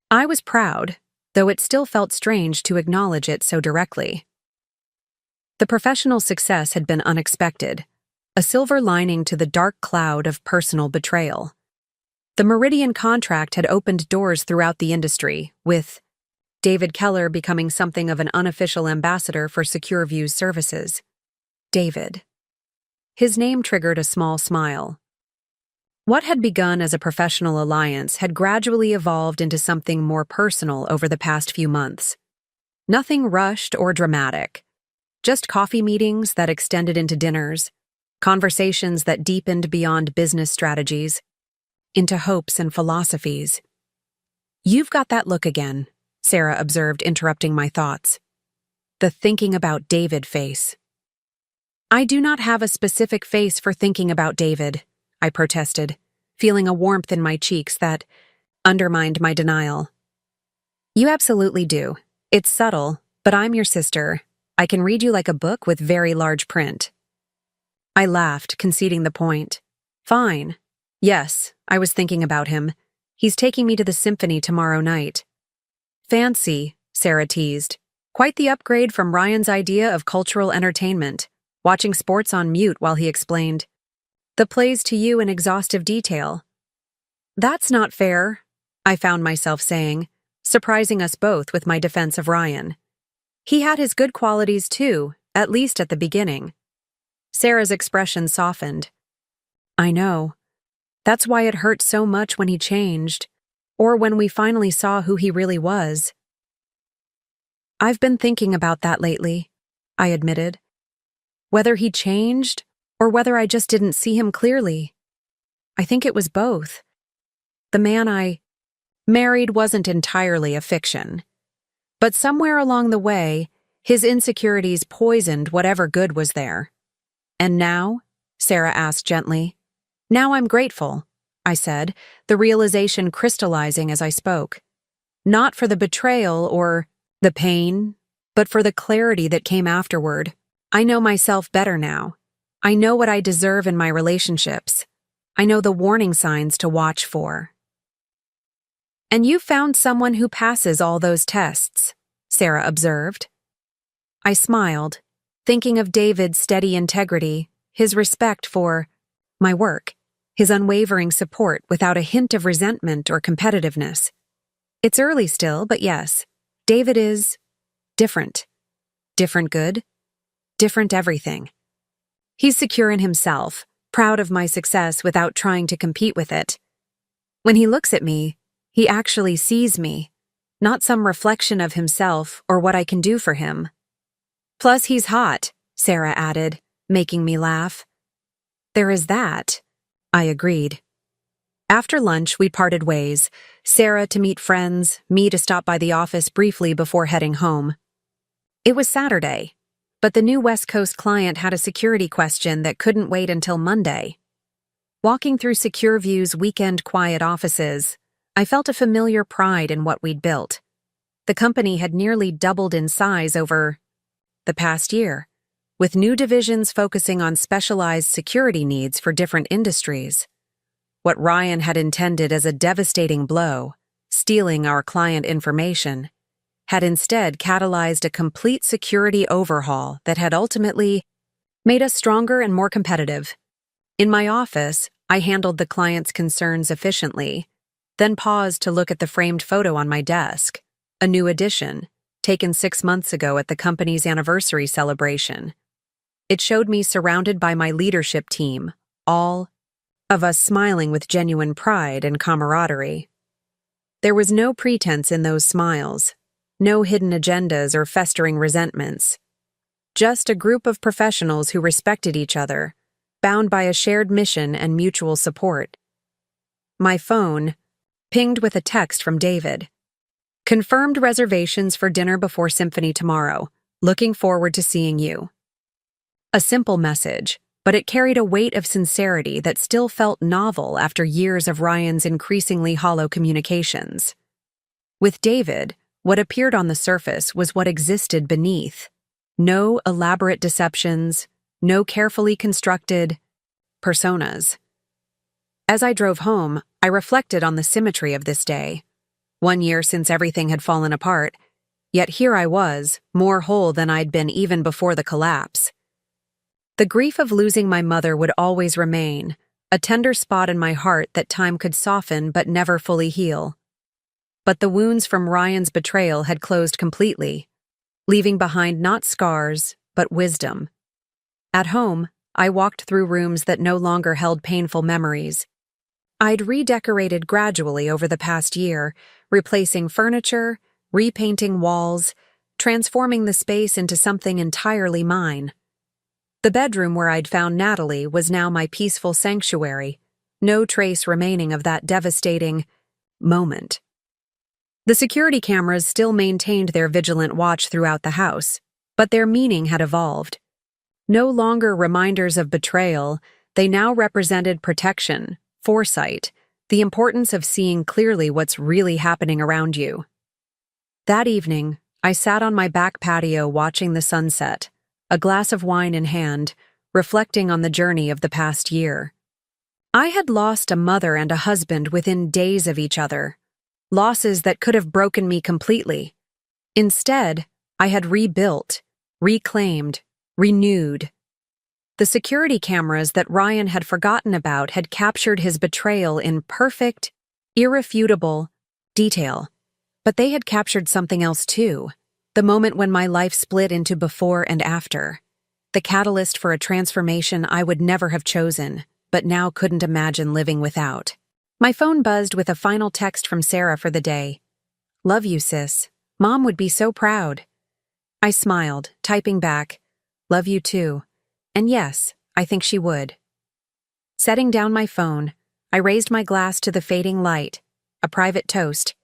Speaker 1: I was proud, though it still felt strange to acknowledge it so directly. The professional success had been unexpected, a silver lining to the dark cloud of personal betrayal. The Meridian contract had opened doors throughout the industry, with David Keller becoming something of an unofficial ambassador for SecureView's services. David. His name triggered a small smile. What had begun as a professional alliance had gradually evolved into something more personal over the past few months. Nothing rushed or dramatic. Just coffee meetings that extended into dinners, conversations that deepened beyond business strategies, into hopes and philosophies. You've got that look again, Sarah observed, interrupting my thoughts. The thinking about David face. I do not have a specific face for thinking about David, I protested, feeling a warmth in my cheeks that undermined my denial. You absolutely do. It's subtle, but I'm your sister. I can read you like a book with very large print. I laughed, conceding the point. Fine. Yes, I was thinking about him. He's taking me to the symphony tomorrow night. Fancy, Sarah teased. Quite the upgrade from Ryan's idea of cultural entertainment, watching sports on mute while he explained the plays to you in exhaustive detail. That's not fair, I found myself saying, surprising us both with my defense of Ryan. He had his good qualities too, at least at the beginning. Sarah's expression softened. I know. That's why it hurt so much when he changed, or when we finally saw who he really was. I've been thinking about that lately, I admitted. Whether he changed, or whether I just didn't see him clearly. I think it was both. The man I married wasn't entirely a fiction. But somewhere along the way, his insecurities poisoned whatever good was there. And now? Sarah asked gently. Now I'm grateful, I said, the realization crystallizing as I spoke. Not for the betrayal or the pain, but for the clarity that came afterward. I know myself better now. I know what I deserve in my relationships. I know the warning signs to watch for. And you found someone who passes all those tests, Sarah observed. I smiled, thinking of David's steady integrity, his respect for my work, his unwavering support without a hint of resentment or competitiveness. It's early still, but yes, David is different. Different good, different everything. He's secure in himself, proud of my success without trying to compete with it. When he looks at me, he actually sees me, not some reflection of himself or what I can do for him. Plus he's hot, Sarah added, making me laugh. There is that, I agreed. After lunch, we parted ways, Sarah to meet friends, me to stop by the office briefly before heading home. It was Saturday, but the new West Coast client had a security question that couldn't wait until Monday. Walking through Secure View's weekend quiet offices, I felt a familiar pride in what we'd built. The company had nearly doubled in size over the past year, with new divisions focusing on specialized security needs for different industries. What Ryan had intended as a devastating blow, stealing our client information, had instead catalyzed a complete security overhaul that had ultimately made us stronger and more competitive. In my office, I handled the client's concerns efficiently, then paused to look at the framed photo on my desk, a new edition, taken 6 months ago at the company's anniversary celebration. It showed me surrounded by my leadership team, all of us smiling with genuine pride and camaraderie. There was no pretense in those smiles, no hidden agendas or festering resentments. Just a group of professionals who respected each other, bound by a shared mission and mutual support. My phone pinged with a text from David. Confirmed reservations for dinner before symphony tomorrow. Looking forward to seeing you. A simple message, but it carried a weight of sincerity that still felt novel after years of Ryan's increasingly hollow communications. With David, what appeared on the surface was what existed beneath. No elaborate deceptions, no carefully constructed personas. As I drove home, I reflected on the symmetry of this day. 1 year since everything had fallen apart, yet here I was, more whole than I'd been even before the collapse. The grief of losing my mother would always remain, a tender spot in my heart that time could soften but never fully heal. But the wounds from Ryan's betrayal had closed completely, leaving behind not scars, but wisdom. At home, I walked through rooms that no longer held painful memories. I'd redecorated gradually over the past year, replacing furniture, repainting walls, transforming the space into something entirely mine. The bedroom where I'd found Natalie was now my peaceful sanctuary, no trace remaining of that devastating moment. The security cameras still maintained their vigilant watch throughout the house, but their meaning had evolved. No longer reminders of betrayal, they now represented protection, foresight, the importance of seeing clearly what's really happening around you. That evening, I sat on my back patio watching the sunset, a glass of wine in hand, reflecting on the journey of the past year. I had lost a mother and a husband within days of each other, losses that could have broken me completely. Instead, I had rebuilt, reclaimed, renewed. The security cameras that Ryan had forgotten about had captured his betrayal in perfect, irrefutable detail. But they had captured something else too, the moment when my life split into before and after, the catalyst for a transformation I would never have chosen, but now couldn't imagine living without. My phone buzzed with a final text from Sarah for the day. Love you, sis. Mom would be so proud. I smiled, typing back, love you too. And yes, I think she would. Setting down my phone, I raised my glass to the fading light, a private toast,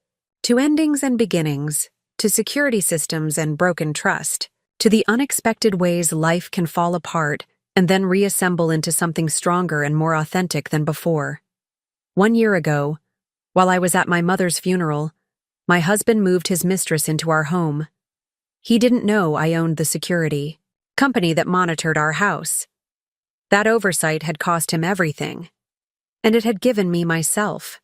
Speaker 1: to endings and beginnings, to security systems and broken trust, to the unexpected ways life can fall apart and then reassemble into something stronger and more authentic than before. 1 year ago, while I was at my mother's funeral, my husband moved his mistress into our home. He didn't know I owned the security company that monitored our house. That oversight had cost him everything, and it had given me myself.